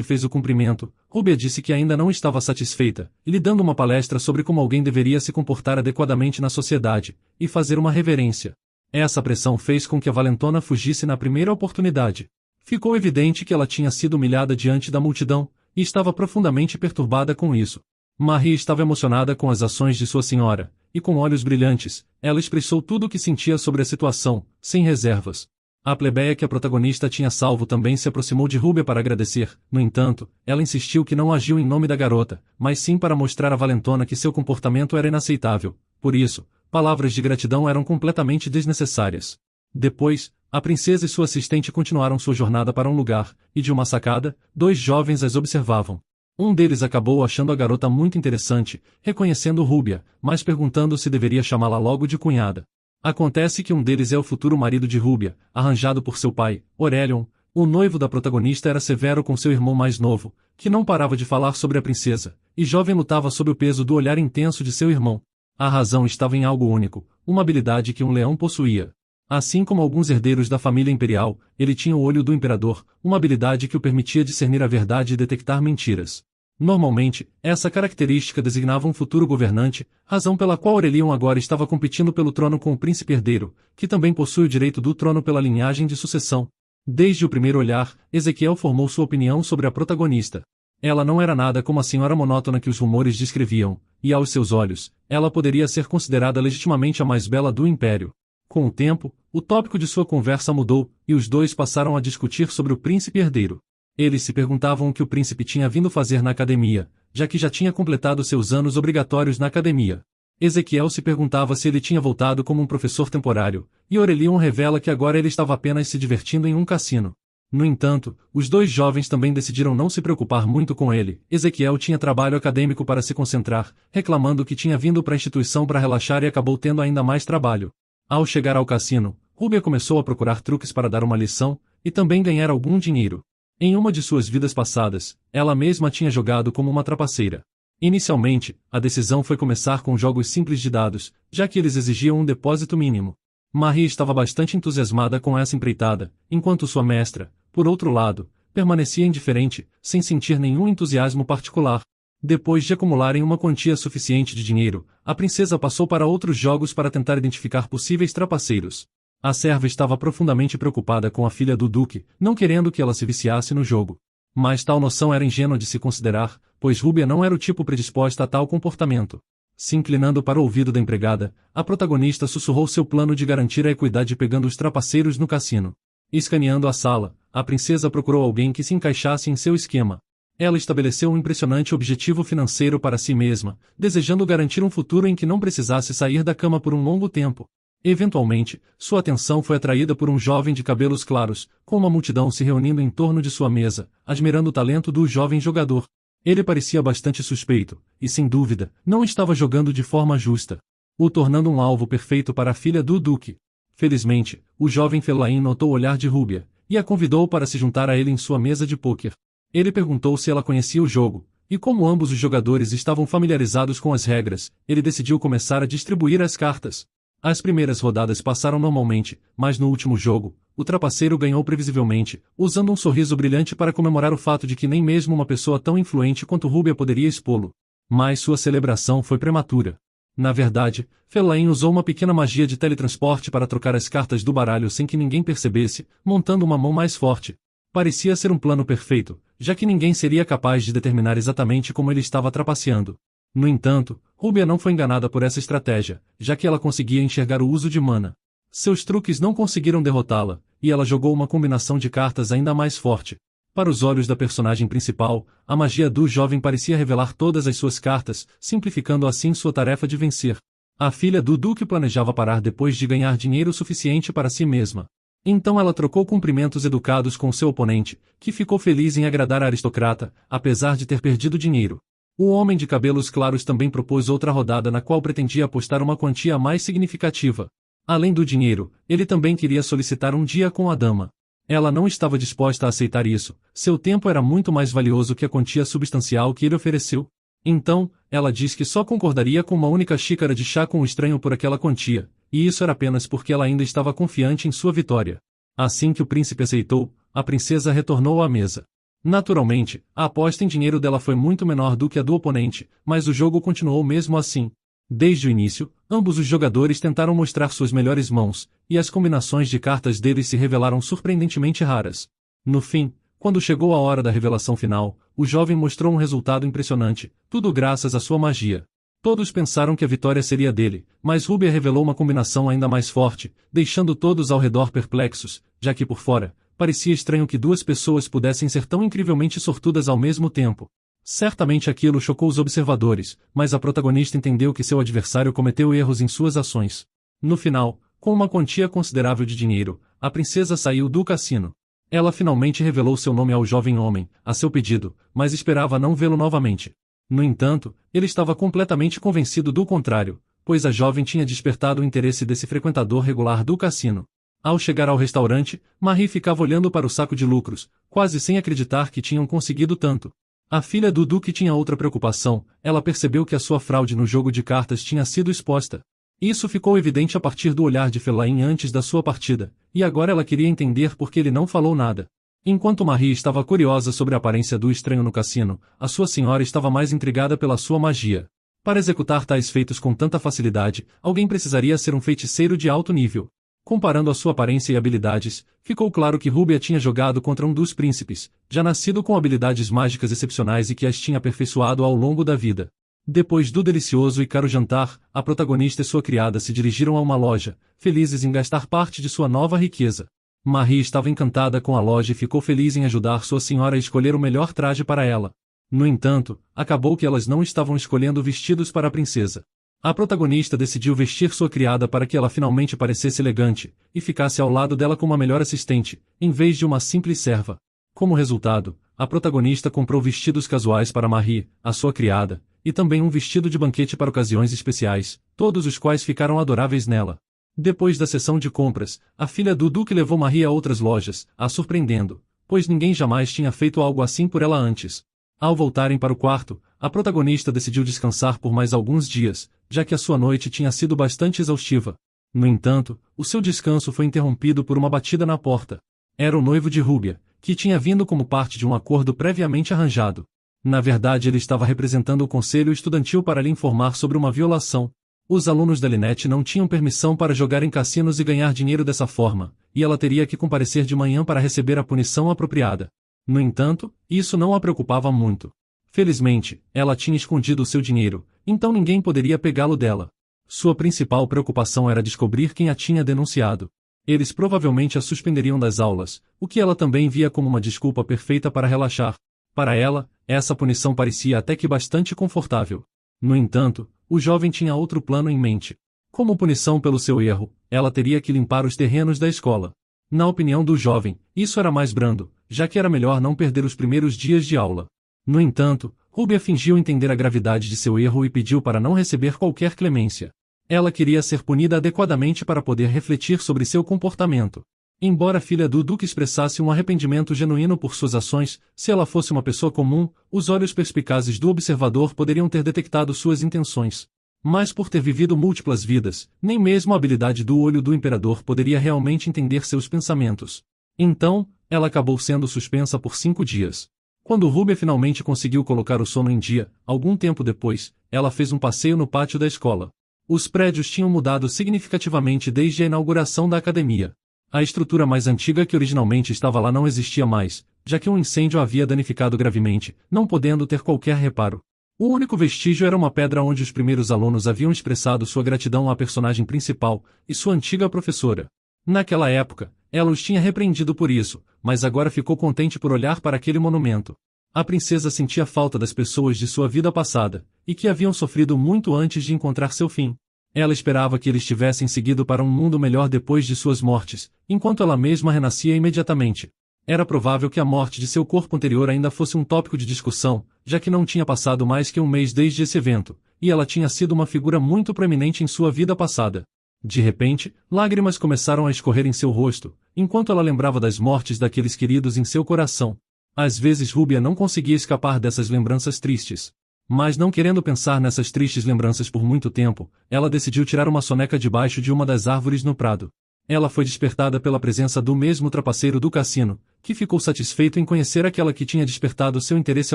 fez o cumprimento, Rúbia disse que ainda não estava satisfeita, lhe dando uma palestra sobre como alguém deveria se comportar adequadamente na sociedade, e fazer uma reverência. Essa pressão fez com que a valentona fugisse na primeira oportunidade. Ficou evidente que ela tinha sido humilhada diante da multidão, e estava profundamente perturbada com isso. Marie estava emocionada com as ações de sua senhora, e com olhos brilhantes, ela expressou tudo o que sentia sobre a situação, sem reservas. A plebeia que a protagonista tinha salvo também se aproximou de Rúbia para agradecer. No entanto, ela insistiu que não agiu em nome da garota, mas sim para mostrar à valentona que seu comportamento era inaceitável. Por isso, palavras de gratidão eram completamente desnecessárias. Depois, a princesa e sua assistente continuaram sua jornada para um lugar, e de uma sacada, dois jovens as observavam. Um deles acabou achando a garota muito interessante, reconhecendo Rúbia, mas perguntando se deveria chamá-la logo de cunhada. Acontece que um deles é o futuro marido de Rúbia, arranjado por seu pai, Aurelion. O noivo da protagonista era severo com seu irmão mais novo, que não parava de falar sobre a princesa, e jovem lutava sob o peso do olhar intenso de seu irmão. A razão estava em algo único, uma habilidade que um leão possuía. Assim como alguns herdeiros da família imperial, ele tinha o olho do imperador, uma habilidade que o permitia discernir a verdade e detectar mentiras. Normalmente, essa característica designava um futuro governante, razão pela qual Aurelion agora estava competindo pelo trono com o príncipe herdeiro, que também possui o direito do trono pela linhagem de sucessão. Desde o primeiro olhar, Ezequiel formou sua opinião sobre a protagonista. Ela não era nada como a senhora monótona que os rumores descreviam, e aos seus olhos, ela poderia ser considerada legitimamente a mais bela do império. Com o tempo, o tópico de sua conversa mudou, e os dois passaram a discutir sobre o príncipe herdeiro. Eles se perguntavam o que o príncipe tinha vindo fazer na academia, já que já tinha completado seus anos obrigatórios na academia. Ezequiel se perguntava se ele tinha voltado como um professor temporário, e Aurelion revela que agora ele estava apenas se divertindo em um cassino. No entanto, os dois jovens também decidiram não se preocupar muito com ele. Ezequiel tinha trabalho acadêmico para se concentrar, reclamando que tinha vindo para a instituição para relaxar e acabou tendo ainda mais trabalho. Ao chegar ao cassino, Rúbia começou a procurar truques para dar uma lição, e também ganhar algum dinheiro. Em uma de suas vidas passadas, ela mesma tinha jogado como uma trapaceira. Inicialmente, a decisão foi começar com jogos simples de dados, já que eles exigiam um depósito mínimo. Marie estava bastante entusiasmada com essa empreitada, enquanto sua mestra, por outro lado, permanecia indiferente, sem sentir nenhum entusiasmo particular. Depois de acumularem uma quantia suficiente de dinheiro, a princesa passou para outros jogos para tentar identificar possíveis trapaceiros. A serva estava profundamente preocupada com a filha do duque, não querendo que ela se viciasse no jogo. Mas tal noção era ingênua de se considerar, pois Rúbia não era o tipo predisposta a tal comportamento. Se inclinando para o ouvido da empregada, a protagonista sussurrou seu plano de garantir a equidade pegando os trapaceiros no cassino. Escaneando a sala, a princesa procurou alguém que se encaixasse em seu esquema. Ela estabeleceu um impressionante objetivo financeiro para si mesma, desejando garantir um futuro em que não precisasse sair da cama por um longo tempo. Eventualmente, sua atenção foi atraída por um jovem de cabelos claros, com uma multidão se reunindo em torno de sua mesa, admirando o talento do jovem jogador. Ele parecia bastante suspeito, e sem dúvida, não estava jogando de forma justa, o tornando um alvo perfeito para a filha do duque. Felizmente, o jovem Fellain notou o olhar de Rúbia, e a convidou para se juntar a ele em sua mesa de pôquer. Ele perguntou se ela conhecia o jogo, e como ambos os jogadores estavam familiarizados com as regras, ele decidiu começar a distribuir as cartas. As primeiras rodadas passaram normalmente, mas no último jogo, o trapaceiro ganhou previsivelmente, usando um sorriso brilhante para comemorar o fato de que nem mesmo uma pessoa tão influente quanto Rúbia poderia expô-lo. Mas sua celebração foi prematura. Na verdade, Fellain usou uma pequena magia de teletransporte para trocar as cartas do baralho sem que ninguém percebesse, montando uma mão mais forte. Parecia ser um plano perfeito, já que ninguém seria capaz de determinar exatamente como ele estava trapaceando. No entanto, Rúbia não foi enganada por essa estratégia, já que ela conseguia enxergar o uso de mana. Seus truques não conseguiram derrotá-la, e ela jogou uma combinação de cartas ainda mais forte. Para os olhos da personagem principal, a magia do jovem parecia revelar todas as suas cartas, simplificando assim sua tarefa de vencer. A filha do duque planejava parar depois de ganhar dinheiro suficiente para si mesma. Então ela trocou cumprimentos educados com seu oponente, que ficou feliz em agradar a aristocrata, apesar de ter perdido dinheiro. O homem de cabelos claros também propôs outra rodada na qual pretendia apostar uma quantia mais significativa. Além do dinheiro, ele também queria solicitar um dia com a dama. Ela não estava disposta a aceitar isso, seu tempo era muito mais valioso que a quantia substancial que ele ofereceu. Então, ela disse que só concordaria com uma única xícara de chá com o estranho por aquela quantia, e isso era apenas porque ela ainda estava confiante em sua vitória. Assim que o príncipe aceitou, a princesa retornou à mesa. Naturalmente, a aposta em dinheiro dela foi muito menor do que a do oponente, mas o jogo continuou mesmo assim. Desde o início, ambos os jogadores tentaram mostrar suas melhores mãos, e as combinações de cartas deles se revelaram surpreendentemente raras. No fim, quando chegou a hora da revelação final, o jovem mostrou um resultado impressionante, tudo graças à sua magia. Todos pensaram que a vitória seria dele, mas Rúbia revelou uma combinação ainda mais forte, deixando todos ao redor perplexos, já que por fora, parecia estranho que duas pessoas pudessem ser tão incrivelmente sortudas ao mesmo tempo. Certamente aquilo chocou os observadores, mas a protagonista entendeu que seu adversário cometeu erros em suas ações. No final, com uma quantia considerável de dinheiro, a princesa saiu do cassino. Ela finalmente revelou seu nome ao jovem homem, a seu pedido, mas esperava não vê-lo novamente. No entanto, ele estava completamente convencido do contrário, pois a jovem tinha despertado o interesse desse frequentador regular do cassino. Ao chegar ao restaurante, Marie ficava olhando para o saco de lucros, quase sem acreditar que tinham conseguido tanto. A filha do duque tinha outra preocupação, ela percebeu que a sua fraude no jogo de cartas tinha sido exposta. Isso ficou evidente a partir do olhar de Fellain antes da sua partida, e agora ela queria entender por que ele não falou nada. Enquanto Marie estava curiosa sobre a aparência do estranho no cassino, a sua senhora estava mais intrigada pela sua magia. Para executar tais feitos com tanta facilidade, alguém precisaria ser um feiticeiro de alto nível. Comparando a sua aparência e habilidades, ficou claro que Rúbia tinha jogado contra um dos príncipes, já nascido com habilidades mágicas excepcionais e que as tinha aperfeiçoado ao longo da vida. Depois do delicioso e caro jantar, a protagonista e sua criada se dirigiram a uma loja, felizes em gastar parte de sua nova riqueza. Marie estava encantada com a loja e ficou feliz em ajudar sua senhora a escolher o melhor traje para ela. No entanto, acabou que elas não estavam escolhendo vestidos para a princesa. A protagonista decidiu vestir sua criada para que ela finalmente parecesse elegante, e ficasse ao lado dela como a melhor assistente, em vez de uma simples serva. Como resultado, a protagonista comprou vestidos casuais para Marie, a sua criada, e também um vestido de banquete para ocasiões especiais, todos os quais ficaram adoráveis nela. Depois da sessão de compras, a filha do duque levou Marie a outras lojas, a surpreendendo, pois ninguém jamais tinha feito algo assim por ela antes. Ao voltarem para o quarto, a protagonista decidiu descansar por mais alguns dias, já que a sua noite tinha sido bastante exaustiva. No entanto, o seu descanso foi interrompido por uma batida na porta. Era o noivo de Rúbia, que tinha vindo como parte de um acordo previamente arranjado. Na verdade, ele estava representando o conselho estudantil para lhe informar sobre uma violação. Os alunos da Lynette não tinham permissão para jogar em cassinos e ganhar dinheiro dessa forma, e ela teria que comparecer de manhã para receber a punição apropriada. No entanto, isso não a preocupava muito. Felizmente, ela tinha escondido o seu dinheiro, então ninguém poderia pegá-lo dela. Sua principal preocupação era descobrir quem a tinha denunciado. Eles provavelmente a suspenderiam das aulas, o que ela também via como uma desculpa perfeita para relaxar. Para ela, essa punição parecia até que bastante confortável. No entanto, o jovem tinha outro plano em mente. Como punição pelo seu erro, ela teria que limpar os terrenos da escola. Na opinião do jovem, isso era mais brando, já que era melhor não perder os primeiros dias de aula. No entanto, Rúbia fingiu entender a gravidade de seu erro e pediu para não receber qualquer clemência. Ela queria ser punida adequadamente para poder refletir sobre seu comportamento. Embora a filha do duque expressasse um arrependimento genuíno por suas ações, se ela fosse uma pessoa comum, os olhos perspicazes do observador poderiam ter detectado suas intenções. Mas por ter vivido múltiplas vidas, nem mesmo a habilidade do olho do imperador poderia realmente entender seus pensamentos. Então, ela acabou sendo suspensa por 5 dias. Quando Rúbia finalmente conseguiu colocar o sono em dia, algum tempo depois, ela fez um passeio no pátio da escola. Os prédios tinham mudado significativamente desde a inauguração da academia. A estrutura mais antiga que originalmente estava lá não existia mais, já que um incêndio a havia danificado gravemente, não podendo ter qualquer reparo. O único vestígio era uma pedra onde os primeiros alunos haviam expressado sua gratidão à personagem principal e sua antiga professora. Naquela época, ela os tinha repreendido por isso, mas agora ficou contente por olhar para aquele monumento. A princesa sentia falta das pessoas de sua vida passada, e que haviam sofrido muito antes de encontrar seu fim. Ela esperava que eles tivessem seguido para um mundo melhor depois de suas mortes, enquanto ela mesma renascia imediatamente. Era provável que a morte de seu corpo anterior ainda fosse um tópico de discussão, já que não tinha passado mais que um mês desde esse evento, e ela tinha sido uma figura muito proeminente em sua vida passada. De repente, lágrimas começaram a escorrer em seu rosto, enquanto ela lembrava das mortes daqueles queridos em seu coração. Às vezes Rúbia não conseguia escapar dessas lembranças tristes. Mas não querendo pensar nessas tristes lembranças por muito tempo, ela decidiu tirar uma soneca debaixo de uma das árvores no prado. Ela foi despertada pela presença do mesmo trapaceiro do cassino, que ficou satisfeito em conhecer aquela que tinha despertado seu interesse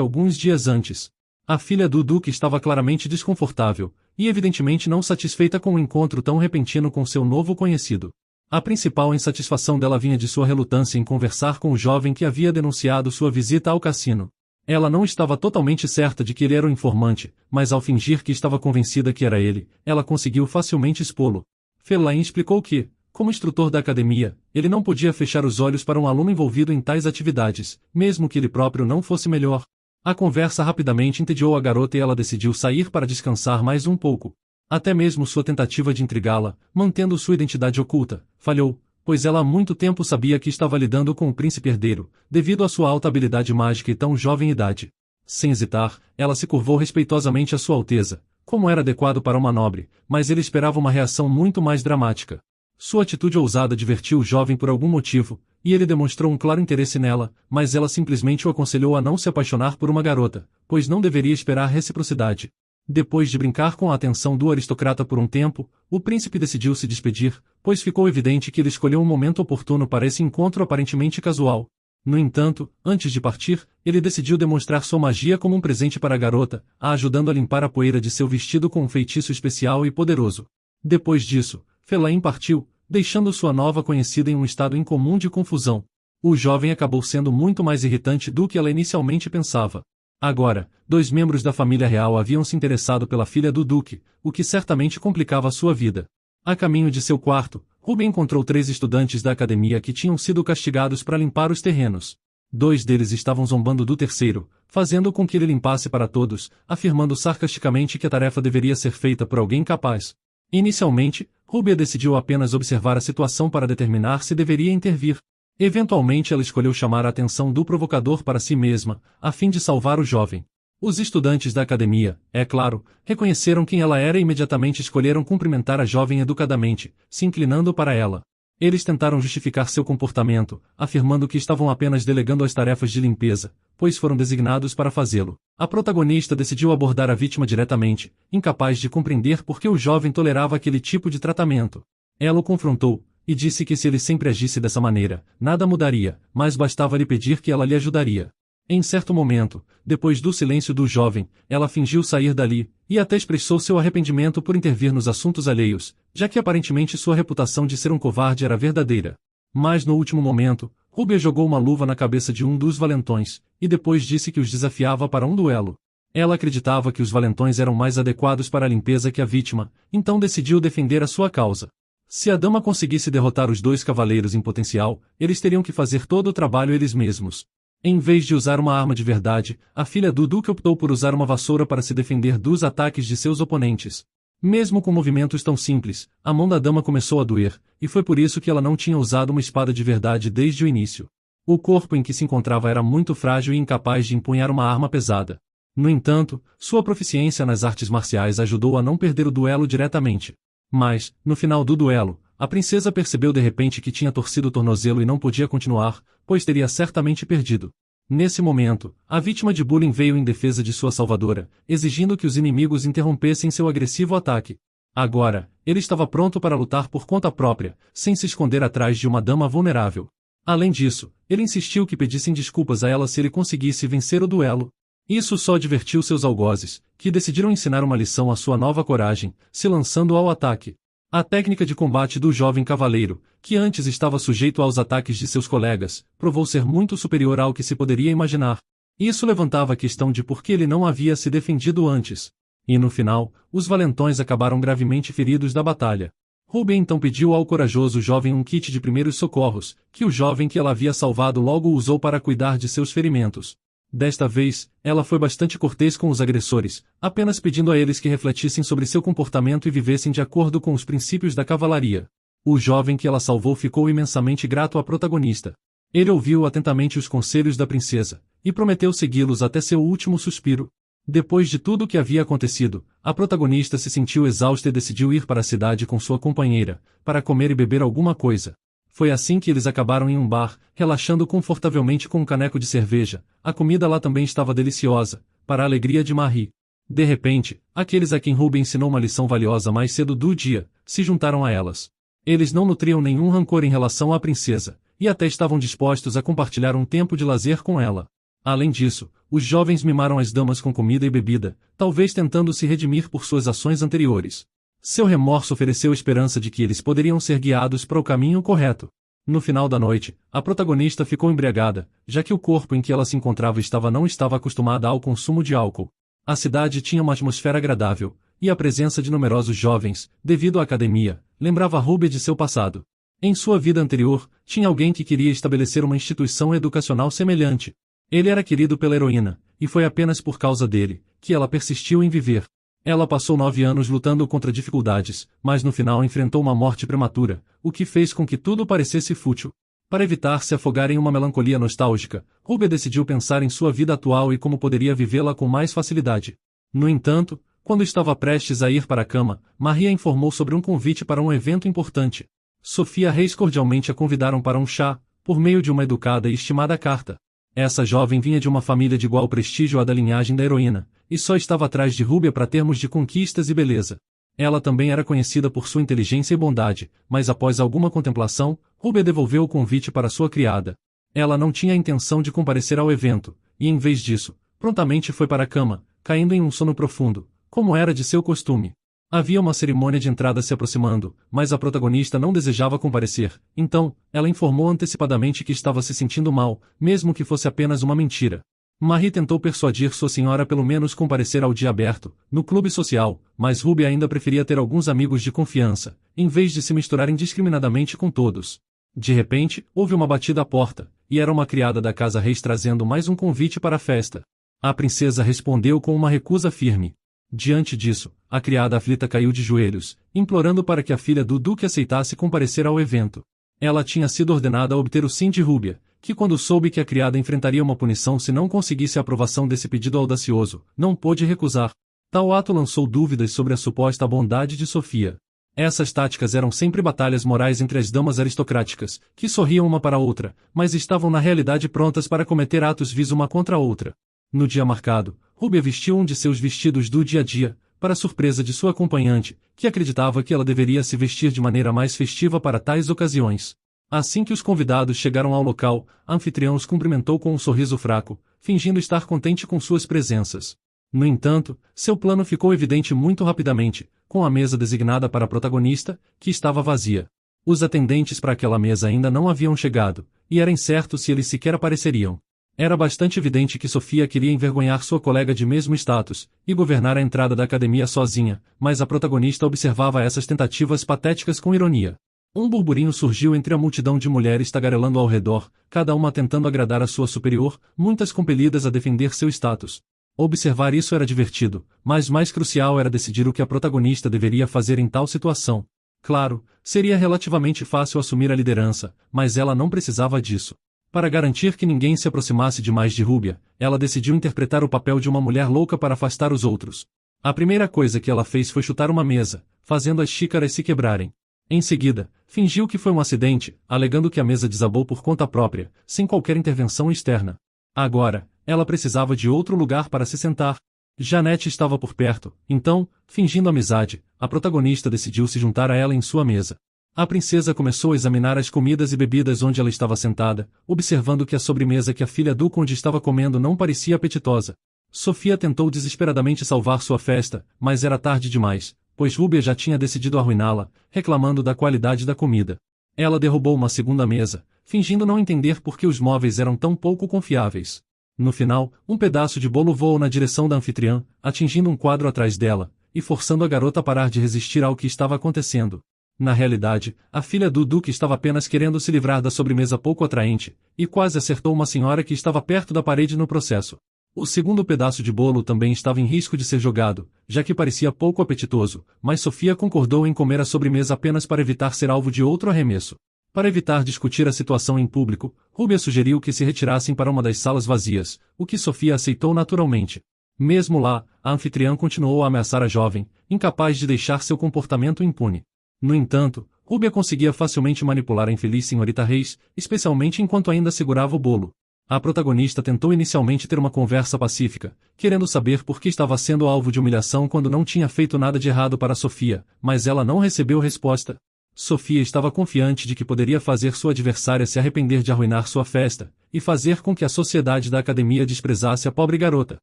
alguns dias antes. A filha do Duque estava claramente desconfortável, e evidentemente não satisfeita com um encontro tão repentino com seu novo conhecido. A principal insatisfação dela vinha de sua relutância em conversar com o jovem que havia denunciado sua visita ao cassino. Ela não estava totalmente certa de que ele era o informante, mas ao fingir que estava convencida que era ele, ela conseguiu facilmente expô-lo. Fellain explicou que, como instrutor da academia, ele não podia fechar os olhos para um aluno envolvido em tais atividades, mesmo que ele próprio não fosse melhor. A conversa rapidamente entediou a garota e ela decidiu sair para descansar mais um pouco. Até mesmo sua tentativa de intrigá-la, mantendo sua identidade oculta, falhou, pois ela há muito tempo sabia que estava lidando com o príncipe herdeiro, devido à sua alta habilidade mágica e tão jovem idade. Sem hesitar, ela se curvou respeitosamente à sua alteza, como era adequado para uma nobre, mas ele esperava uma reação muito mais dramática. Sua atitude ousada divertiu o jovem por algum motivo, e ele demonstrou um claro interesse nela, mas ela simplesmente o aconselhou a não se apaixonar por uma garota, pois não deveria esperar reciprocidade. Depois de brincar com a atenção do aristocrata por um tempo, o príncipe decidiu se despedir, pois ficou evidente que ele escolheu um momento oportuno para esse encontro aparentemente casual. No entanto, antes de partir, ele decidiu demonstrar sua magia como um presente para a garota, a ajudando a limpar a poeira de seu vestido com um feitiço especial e poderoso. Depois disso, Fellain partiu, deixando sua nova conhecida em um estado incomum de confusão. O jovem acabou sendo muito mais irritante do que ela inicialmente pensava. Agora, 2 membros da família real haviam se interessado pela filha do duque, o que certamente complicava sua vida. A caminho de seu quarto, Ruby encontrou 3 estudantes da academia que tinham sido castigados para limpar os terrenos. 2 deles estavam zombando do terceiro, fazendo com que ele limpasse para todos, afirmando sarcasticamente que a tarefa deveria ser feita por alguém capaz. Inicialmente, Rúbia decidiu apenas observar a situação para determinar se deveria intervir. Eventualmente ela escolheu chamar a atenção do provocador para si mesma, a fim de salvar o jovem. Os estudantes da academia, é claro, reconheceram quem ela era e imediatamente escolheram cumprimentar a jovem educadamente, se inclinando para ela. Eles tentaram justificar seu comportamento, afirmando que estavam apenas delegando as tarefas de limpeza, pois foram designados para fazê-lo. A protagonista decidiu abordar a vítima diretamente, incapaz de compreender por que o jovem tolerava aquele tipo de tratamento. Ela o confrontou, e disse que se ele sempre agisse dessa maneira, nada mudaria, mas bastava lhe pedir que ela lhe ajudaria. Em certo momento, depois do silêncio do jovem, ela fingiu sair dali, e até expressou seu arrependimento por intervir nos assuntos alheios, já que aparentemente sua reputação de ser um covarde era verdadeira. Mas no último momento, Rúbia jogou uma luva na cabeça de um dos valentões, e depois disse que os desafiava para um duelo. Ela acreditava que os valentões eram mais adequados para a limpeza que a vítima, então decidiu defender a sua causa. Se a dama conseguisse derrotar os 2 cavaleiros em potencial, eles teriam que fazer todo o trabalho eles mesmos. Em vez de usar uma arma de verdade, a filha do duque optou por usar uma vassoura para se defender dos ataques de seus oponentes. Mesmo com movimentos tão simples, a mão da dama começou a doer, e foi por isso que ela não tinha usado uma espada de verdade desde o início. O corpo em que se encontrava era muito frágil e incapaz de empunhar uma arma pesada. No entanto, sua proficiência nas artes marciais ajudou a não perder o duelo diretamente. Mas, no final do duelo, a princesa percebeu de repente que tinha torcido o tornozelo e não podia continuar, pois teria certamente perdido. Nesse momento, a vítima de bullying veio em defesa de sua salvadora, exigindo que os inimigos interrompessem seu agressivo ataque. Agora, ele estava pronto para lutar por conta própria, sem se esconder atrás de uma dama vulnerável. Além disso, ele insistiu que pedissem desculpas a ela se ele conseguisse vencer o duelo. Isso só divertiu seus algozes, que decidiram ensinar uma lição à sua nova coragem, se lançando ao ataque. A técnica de combate do jovem cavaleiro, que antes estava sujeito aos ataques de seus colegas, provou ser muito superior ao que se poderia imaginar. Isso levantava a questão de por que ele não havia se defendido antes. E no final, os valentões acabaram gravemente feridos da batalha. Rúbia então pediu ao corajoso jovem um kit de primeiros socorros, que o jovem que ela havia salvado logo usou para cuidar de seus ferimentos. Desta vez, ela foi bastante cortês com os agressores, apenas pedindo a eles que refletissem sobre seu comportamento e vivessem de acordo com os princípios da cavalaria. O jovem que ela salvou ficou imensamente grato à protagonista. Ele ouviu atentamente os conselhos da princesa, e prometeu segui-los até seu último suspiro. Depois de tudo o que havia acontecido, a protagonista se sentiu exausta e decidiu ir para a cidade com sua companheira, para comer e beber alguma coisa. Foi assim que eles acabaram em um bar, relaxando confortavelmente com um caneco de cerveja. A comida lá também estava deliciosa, para a alegria de Marie. De repente, aqueles a quem Ruby ensinou uma lição valiosa mais cedo do dia, se juntaram a elas. Eles não nutriam nenhum rancor em relação à princesa, e até estavam dispostos a compartilhar um tempo de lazer com ela. Além disso, os jovens mimaram as damas com comida e bebida, talvez tentando se redimir por suas ações anteriores. Seu remorso ofereceu esperança de que eles poderiam ser guiados para o caminho correto. No final da noite, a protagonista ficou embriagada, já que o corpo em que ela se encontrava não estava acostumada ao consumo de álcool. A cidade tinha uma atmosfera agradável, e a presença de numerosos jovens, devido à academia, lembrava Ruby de seu passado. Em sua vida anterior, tinha alguém que queria estabelecer uma instituição educacional semelhante. Ele era querido pela heroína, e foi apenas por causa dele que ela persistiu em viver. Ela passou 9 anos lutando contra dificuldades, mas no final enfrentou uma morte prematura, o que fez com que tudo parecesse fútil. Para evitar se afogar em uma melancolia nostálgica, Ruby decidiu pensar em sua vida atual e como poderia vivê-la com mais facilidade. No entanto, quando estava prestes a ir para a cama, Maria informou sobre um convite para um evento importante. Sofia Reis cordialmente a convidaram para um chá, por meio de uma educada e estimada carta. Essa jovem vinha de uma família de igual prestígio à da linhagem da heroína, e só estava atrás de Ruby para termos de conquistas e beleza. Ela também era conhecida por sua inteligência e bondade, mas após alguma contemplação, Ruby devolveu o convite para sua criada. Ela não tinha a intenção de comparecer ao evento, e em vez disso, prontamente foi para a cama, caindo em um sono profundo, como era de seu costume. Havia uma cerimônia de entrada se aproximando, mas a protagonista não desejava comparecer, então, ela informou antecipadamente que estava se sentindo mal, mesmo que fosse apenas uma mentira. Marie tentou persuadir sua senhora pelo menos comparecer ao dia aberto, no clube social, mas Ruby ainda preferia ter alguns amigos de confiança, em vez de se misturar indiscriminadamente com todos. De repente, houve uma batida à porta, e era uma criada da casa Reis trazendo mais um convite para a festa. A princesa respondeu com uma recusa firme. Diante disso, a criada aflita caiu de joelhos, implorando para que a filha do duque aceitasse comparecer ao evento. Ela tinha sido ordenada a obter o sim de Rúbia, que quando soube que a criada enfrentaria uma punição se não conseguisse a aprovação desse pedido audacioso, não pôde recusar. Tal ato lançou dúvidas sobre a suposta bondade de Sofia. Essas táticas eram sempre batalhas morais entre as damas aristocráticas, que sorriam uma para a outra, mas estavam na realidade prontas para cometer atos vis uma contra a outra. No dia marcado, Rúbia vestiu um de seus vestidos do dia a dia, para surpresa de sua acompanhante, que acreditava que ela deveria se vestir de maneira mais festiva para tais ocasiões. Assim que os convidados chegaram ao local, a anfitriã os cumprimentou com um sorriso fraco, fingindo estar contente com suas presenças. No entanto, seu plano ficou evidente muito rapidamente, com a mesa designada para a protagonista, que estava vazia. Os atendentes para aquela mesa ainda não haviam chegado, e era incerto se eles sequer apareceriam. Era bastante evidente que Sofia queria envergonhar sua colega de mesmo status, e governar a entrada da academia sozinha, mas a protagonista observava essas tentativas patéticas com ironia. Um burburinho surgiu entre a multidão de mulheres tagarelando ao redor, cada uma tentando agradar a sua superior, muitas compelidas a defender seu status. Observar isso era divertido, mas mais crucial era decidir o que a protagonista deveria fazer em tal situação. Claro, seria relativamente fácil assumir a liderança, mas ela não precisava disso. Para garantir que ninguém se aproximasse demais de Rúbia, ela decidiu interpretar o papel de uma mulher louca para afastar os outros. A primeira coisa que ela fez foi chutar uma mesa, fazendo as xícaras se quebrarem. Em seguida, fingiu que foi um acidente, alegando que a mesa desabou por conta própria, sem qualquer intervenção externa. Agora, ela precisava de outro lugar para se sentar. Janete estava por perto, então, fingindo amizade, a protagonista decidiu se juntar a ela em sua mesa. A princesa começou a examinar as comidas e bebidas onde ela estava sentada, observando que a sobremesa que a filha do conde estava comendo não parecia apetitosa. Sofia tentou desesperadamente salvar sua festa, mas era tarde demais, pois Rúbia já tinha decidido arruiná-la, reclamando da qualidade da comida. Ela derrubou uma segunda mesa, fingindo não entender por que os móveis eram tão pouco confiáveis. No final, um pedaço de bolo voou na direção da anfitriã, atingindo um quadro atrás dela, e forçando a garota a parar de resistir ao que estava acontecendo. Na realidade, a filha do duque estava apenas querendo se livrar da sobremesa pouco atraente, e quase acertou uma senhora que estava perto da parede no processo. O segundo pedaço de bolo também estava em risco de ser jogado, já que parecia pouco apetitoso, mas Sofia concordou em comer a sobremesa apenas para evitar ser alvo de outro arremesso. Para evitar discutir a situação em público, Rúbia sugeriu que se retirassem para uma das salas vazias, o que Sofia aceitou naturalmente. Mesmo lá, a anfitriã continuou a ameaçar a jovem, incapaz de deixar seu comportamento impune. No entanto, Rúbia conseguia facilmente manipular a infeliz senhorita Reis, especialmente enquanto ainda segurava o bolo. A protagonista tentou inicialmente ter uma conversa pacífica, querendo saber por que estava sendo alvo de humilhação quando não tinha feito nada de errado para Sofia, mas ela não recebeu resposta. Sofia estava confiante de que poderia fazer sua adversária se arrepender de arruinar sua festa, e fazer com que a sociedade da academia desprezasse a pobre garota.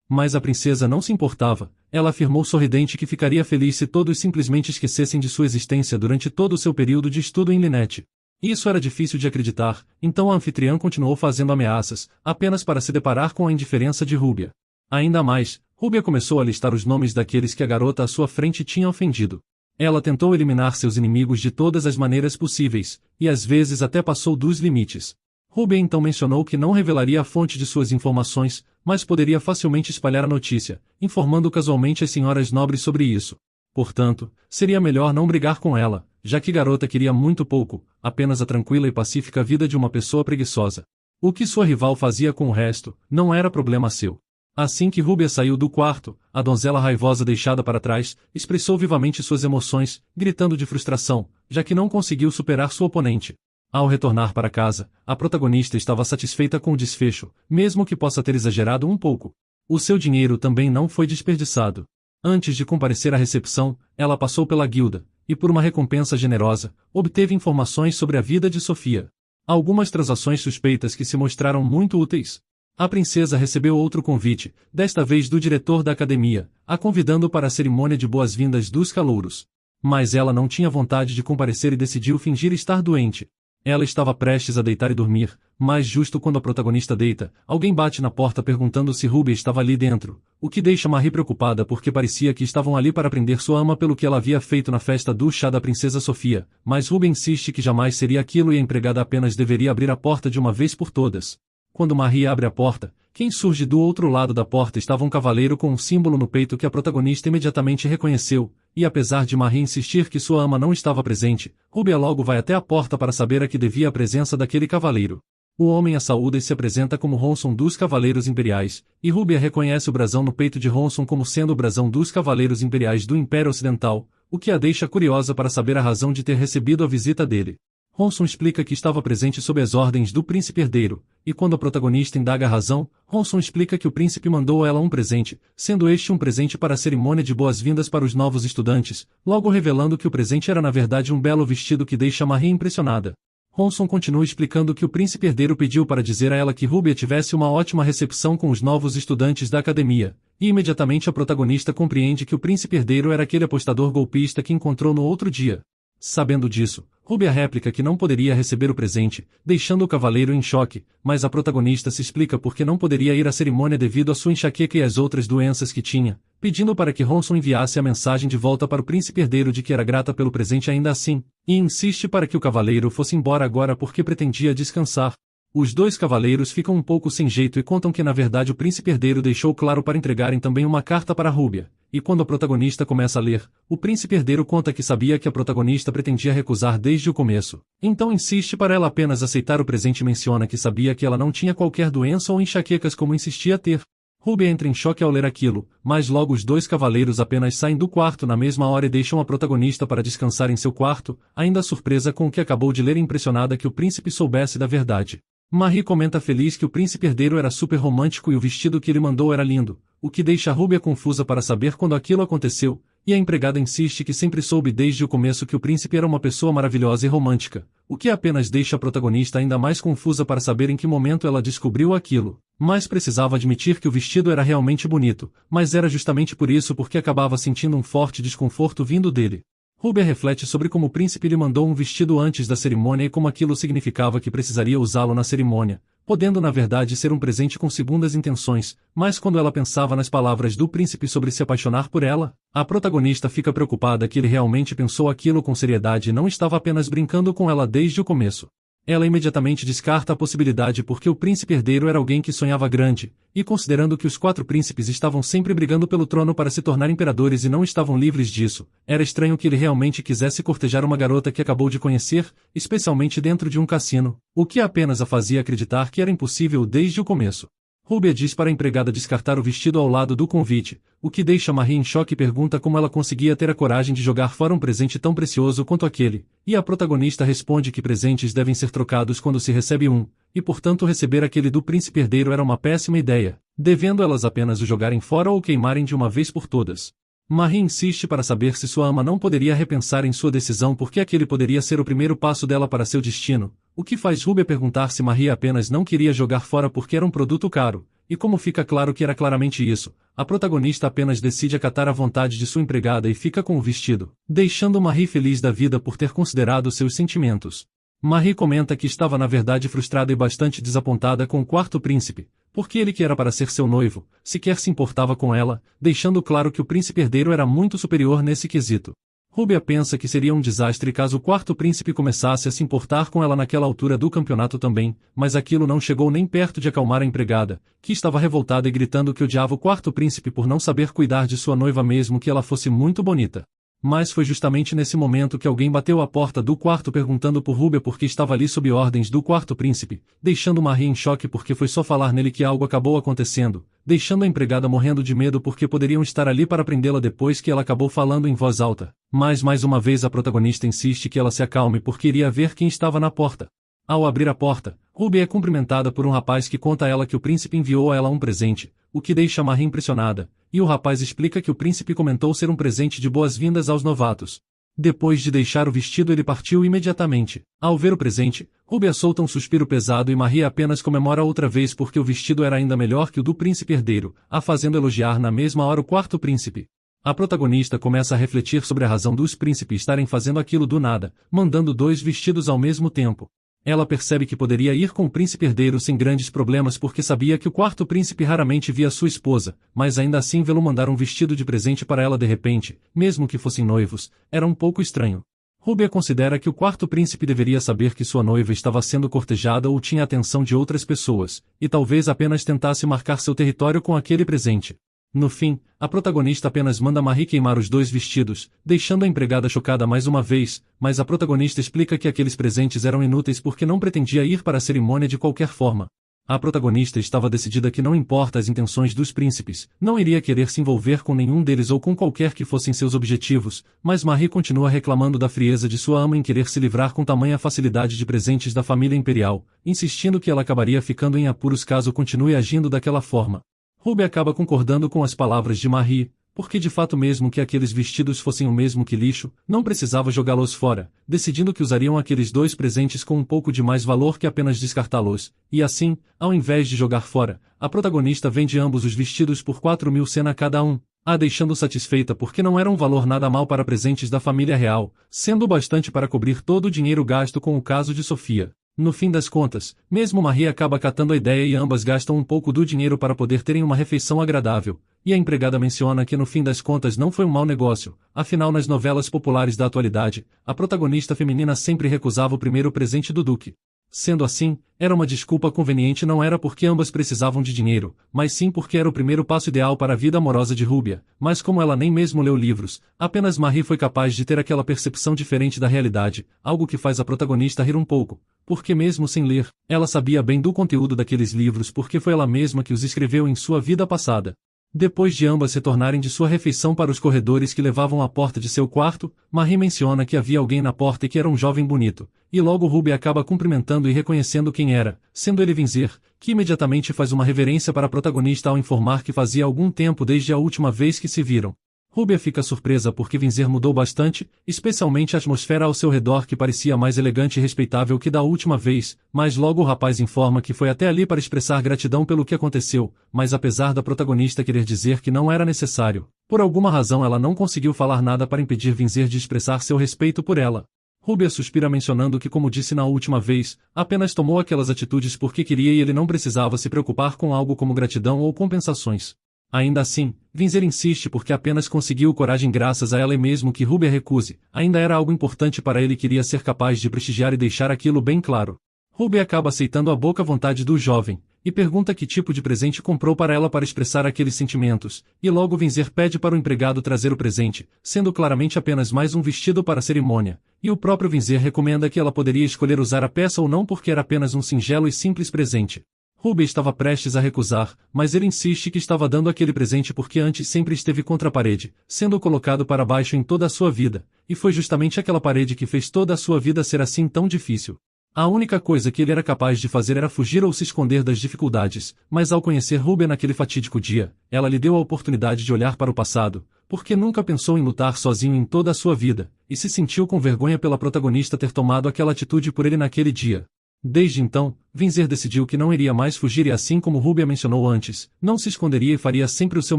Mas a princesa não se importava, ela afirmou sorridente que ficaria feliz se todos simplesmente esquecessem de sua existência durante todo o seu período de estudo em Lynette. Isso era difícil de acreditar, então a anfitriã continuou fazendo ameaças, apenas para se deparar com a indiferença de Rúbia. Ainda mais, Rúbia começou a listar os nomes daqueles que a garota à sua frente tinha ofendido. Ela tentou eliminar seus inimigos de todas as maneiras possíveis, e às vezes até passou dos limites. Rúbia então mencionou que não revelaria a fonte de suas informações, mas poderia facilmente espalhar a notícia, informando casualmente as senhoras nobres sobre isso. Portanto, seria melhor não brigar com ela, já que garota queria muito pouco, apenas a tranquila e pacífica vida de uma pessoa preguiçosa. O que sua rival fazia com o resto, não era problema seu. Assim que Rúbia saiu do quarto, a donzela raivosa deixada para trás, expressou vivamente suas emoções, gritando de frustração, já que não conseguiu superar sua oponente. Ao retornar para casa, a protagonista estava satisfeita com o desfecho, mesmo que possa ter exagerado um pouco. O seu dinheiro também não foi desperdiçado. Antes de comparecer à recepção, ela passou pela guilda, e por uma recompensa generosa, obteve informações sobre a vida de Sofia. Algumas transações suspeitas que se mostraram muito úteis. A princesa recebeu outro convite, desta vez do diretor da academia, a convidando para a cerimônia de boas-vindas dos calouros. Mas ela não tinha vontade de comparecer e decidiu fingir estar doente. Ela estava prestes a deitar e dormir, mas justo quando a protagonista deita, alguém bate na porta perguntando se Rúbia estava ali dentro, o que deixa Marie preocupada porque parecia que estavam ali para prender sua ama pelo que ela havia feito na festa do chá da princesa Sofia, mas Rúbia insiste que jamais seria aquilo e a empregada apenas deveria abrir a porta de uma vez por todas. Quando Marie abre a porta, quem surge do outro lado da porta estava um cavaleiro com um símbolo no peito que a protagonista imediatamente reconheceu, e apesar de Marie insistir que sua ama não estava presente, Rúbia logo vai até a porta para saber a que devia a presença daquele cavaleiro. O homem a saúda e se apresenta como Ronson dos Cavaleiros Imperiais, e Rúbia reconhece o brasão no peito de Ronson como sendo o brasão dos Cavaleiros Imperiais do Império Ocidental, o que a deixa curiosa para saber a razão de ter recebido a visita dele. Ronson explica que estava presente sob as ordens do príncipe herdeiro, e quando a protagonista indaga a razão, Ronson explica que o príncipe mandou a ela um presente, sendo este um presente para a cerimônia de boas-vindas para os novos estudantes, logo revelando que o presente era na verdade um belo vestido que deixa Marie impressionada. Ronson continua explicando que o príncipe herdeiro pediu para dizer a ela que Rúbia tivesse uma ótima recepção com os novos estudantes da academia, e imediatamente a protagonista compreende que o príncipe herdeiro era aquele apostador golpista que encontrou no outro dia. Sabendo disso, Rúbia réplica que não poderia receber o presente, deixando o cavaleiro em choque, mas a protagonista se explica por que não poderia ir à cerimônia devido à sua enxaqueca e às outras doenças que tinha, pedindo para que Ronson enviasse a mensagem de volta para o príncipe herdeiro de que era grata pelo presente ainda assim, e insiste para que o cavaleiro fosse embora agora porque pretendia descansar. Os dois cavaleiros ficam um pouco sem jeito e contam que na verdade o príncipe herdeiro deixou claro para entregarem também uma carta para Rúbia, e quando a protagonista começa a ler, o príncipe herdeiro conta que sabia que a protagonista pretendia recusar desde o começo. Então insiste para ela apenas aceitar o presente e menciona que sabia que ela não tinha qualquer doença ou enxaquecas como insistia ter. Rúbia entra em choque ao ler aquilo, mas logo os dois cavaleiros apenas saem do quarto na mesma hora e deixam a protagonista para descansar em seu quarto, ainda surpresa com o que acabou de ler e impressionada que o príncipe soubesse da verdade. Marie comenta feliz que o príncipe herdeiro era super romântico e o vestido que ele mandou era lindo, o que deixa Rúbia confusa para saber quando aquilo aconteceu, e a empregada insiste que sempre soube desde o começo que o príncipe era uma pessoa maravilhosa e romântica, o que apenas deixa a protagonista ainda mais confusa para saber em que momento ela descobriu aquilo, mas precisava admitir que o vestido era realmente bonito, mas era justamente por isso porque acabava sentindo um forte desconforto vindo dele. Rúbia reflete sobre como o príncipe lhe mandou um vestido antes da cerimônia e como aquilo significava que precisaria usá-lo na cerimônia, podendo na verdade ser um presente com segundas intenções, mas quando ela pensava nas palavras do príncipe sobre se apaixonar por ela, a protagonista fica preocupada que ele realmente pensou aquilo com seriedade e não estava apenas brincando com ela desde o começo. Ela imediatamente descarta a possibilidade porque o príncipe herdeiro era alguém que sonhava grande, e considerando que os 4 príncipes estavam sempre brigando pelo trono para se tornar imperadores e não estavam livres disso, era estranho que ele realmente quisesse cortejar uma garota que acabou de conhecer, especialmente dentro de um cassino, o que apenas a fazia acreditar que era impossível desde o começo. Rubia diz para a empregada descartar o vestido ao lado do convite, o que deixa Marie em choque e pergunta como ela conseguia ter a coragem de jogar fora um presente tão precioso quanto aquele, e a protagonista responde que presentes devem ser trocados quando se recebe um, e portanto receber aquele do príncipe herdeiro era uma péssima ideia, devendo elas apenas o jogarem fora ou queimarem de uma vez por todas. Marie insiste para saber se sua ama não poderia repensar em sua decisão porque aquele poderia ser o primeiro passo dela para seu destino, o que faz Rubia perguntar se Marie apenas não queria jogar fora porque era um produto caro, e como fica claro que era claramente isso, a protagonista apenas decide acatar a vontade de sua empregada e fica com o vestido, deixando Marie feliz da vida por ter considerado seus sentimentos. Marie comenta que estava na verdade frustrada e bastante desapontada com o 4º príncipe, porque ele que era para ser seu noivo, sequer se importava com ela, deixando claro que o príncipe herdeiro era muito superior nesse quesito. Rubia pensa que seria um desastre caso o 4º príncipe começasse a se importar com ela naquela altura do campeonato também, mas aquilo não chegou nem perto de acalmar a empregada, que estava revoltada e gritando que odiava o 4º príncipe por não saber cuidar de sua noiva mesmo que ela fosse muito bonita. Mas foi justamente nesse momento que alguém bateu à porta do quarto perguntando por Rubia porque estava ali sob ordens do 4º príncipe, deixando Marie em choque porque foi só falar nele que algo acabou acontecendo, deixando a empregada morrendo de medo porque poderiam estar ali para prendê-la depois que ela acabou falando em voz alta. Mas mais uma vez a protagonista insiste que ela se acalme porque iria ver quem estava na porta. Ao abrir a porta, Rubia é cumprimentada por um rapaz que conta a ela que o príncipe enviou a ela um presente, o que deixa Marie impressionada, e o rapaz explica que o príncipe comentou ser um presente de boas-vindas aos novatos. Depois de deixar o vestido ele partiu imediatamente. Ao ver o presente, Rubia solta um suspiro pesado e Marie apenas comemora outra vez porque o vestido era ainda melhor que o do príncipe herdeiro, a fazendo elogiar na mesma hora o 4º príncipe. A protagonista começa a refletir sobre a razão dos príncipes estarem fazendo aquilo do nada, mandando 2 vestidos ao mesmo tempo. Ela percebe que poderia ir com o príncipe herdeiro sem grandes problemas porque sabia que o 4º príncipe raramente via sua esposa, mas ainda assim vê-lo mandar um vestido de presente para ela de repente, mesmo que fossem noivos, era um pouco estranho. Rubia considera que o 4º príncipe deveria saber que sua noiva estava sendo cortejada ou tinha a atenção de outras pessoas, e talvez apenas tentasse marcar seu território com aquele presente. No fim, a protagonista apenas manda Marie queimar os 2 vestidos, deixando a empregada chocada mais uma vez, mas a protagonista explica que aqueles presentes eram inúteis porque não pretendia ir para a cerimônia de qualquer forma. A protagonista estava decidida que não importa as intenções dos príncipes, não iria querer se envolver com nenhum deles ou com qualquer que fossem seus objetivos, mas Marie continua reclamando da frieza de sua ama em querer se livrar com tamanha facilidade de presentes da família imperial, insistindo que ela acabaria ficando em apuros caso continue agindo daquela forma. Rubia acaba concordando com as palavras de Marie, porque de fato mesmo que aqueles vestidos fossem o mesmo que lixo, não precisava jogá-los fora, decidindo que usariam aqueles 2 presentes com um pouco de mais valor que apenas descartá-los, e assim, ao invés de jogar fora, a protagonista vende ambos os vestidos por 4.000 sena cada um, a deixando satisfeita porque não era um valor nada mal para presentes da família real, sendo bastante para cobrir todo o dinheiro gasto com o caso de Sofia. No fim das contas, mesmo Marie acaba catando a ideia e ambas gastam um pouco do dinheiro para poder terem uma refeição agradável, e a empregada menciona que no fim das contas não foi um mau negócio, afinal nas novelas populares da atualidade, a protagonista feminina sempre recusava o primeiro presente do duque. Sendo assim, era uma desculpa conveniente não era porque ambas precisavam de dinheiro, mas sim porque era o primeiro passo ideal para a vida amorosa de Rubia, mas como ela nem mesmo leu livros, apenas Marie foi capaz de ter aquela percepção diferente da realidade, algo que faz a protagonista rir um pouco, porque mesmo sem ler, ela sabia bem do conteúdo daqueles livros porque foi ela mesma que os escreveu em sua vida passada. Depois de ambas retornarem de sua refeição para os corredores que levavam à porta de seu quarto, Marie menciona que havia alguém na porta e que era um jovem bonito, e logo Rubia acaba cumprimentando e reconhecendo quem era, sendo ele Vinzer, que imediatamente faz uma reverência para a protagonista ao informar que fazia algum tempo desde a última vez que se viram. Rubia fica surpresa porque Vinzer mudou bastante, especialmente a atmosfera ao seu redor que parecia mais elegante e respeitável que da última vez, mas logo o rapaz informa que foi até ali para expressar gratidão pelo que aconteceu, mas apesar da protagonista querer dizer que não era necessário, por alguma razão ela não conseguiu falar nada para impedir Vinzer de expressar seu respeito por ela. Rubia suspira mencionando que como disse na última vez, apenas tomou aquelas atitudes porque queria e ele não precisava se preocupar com algo como gratidão ou compensações. Ainda assim, Vinzer insiste porque apenas conseguiu coragem graças a ela e mesmo que Rubia recuse, ainda era algo importante para ele e queria ser capaz de prestigiar e deixar aquilo bem claro. Ruby acaba aceitando a boa vontade do jovem, e pergunta que tipo de presente comprou para ela para expressar aqueles sentimentos, e logo Vinzer pede para o empregado trazer o presente, sendo claramente apenas mais um vestido para a cerimônia, e o próprio Vinzer recomenda que ela poderia escolher usar a peça ou não porque era apenas um singelo e simples presente. Ruby estava prestes a recusar, mas ele insiste que estava dando aquele presente porque antes sempre esteve contra a parede, sendo colocado para baixo em toda a sua vida, e foi justamente aquela parede que fez toda a sua vida ser assim tão difícil. A única coisa que ele era capaz de fazer era fugir ou se esconder das dificuldades, mas ao conhecer Ruby naquele fatídico dia, ela lhe deu a oportunidade de olhar para o passado, porque nunca pensou em lutar sozinho em toda a sua vida, e se sentiu com vergonha pela protagonista ter tomado aquela atitude por ele naquele dia. Desde então, Vinzer decidiu que não iria mais fugir e assim como Ruby mencionou antes, não se esconderia e faria sempre o seu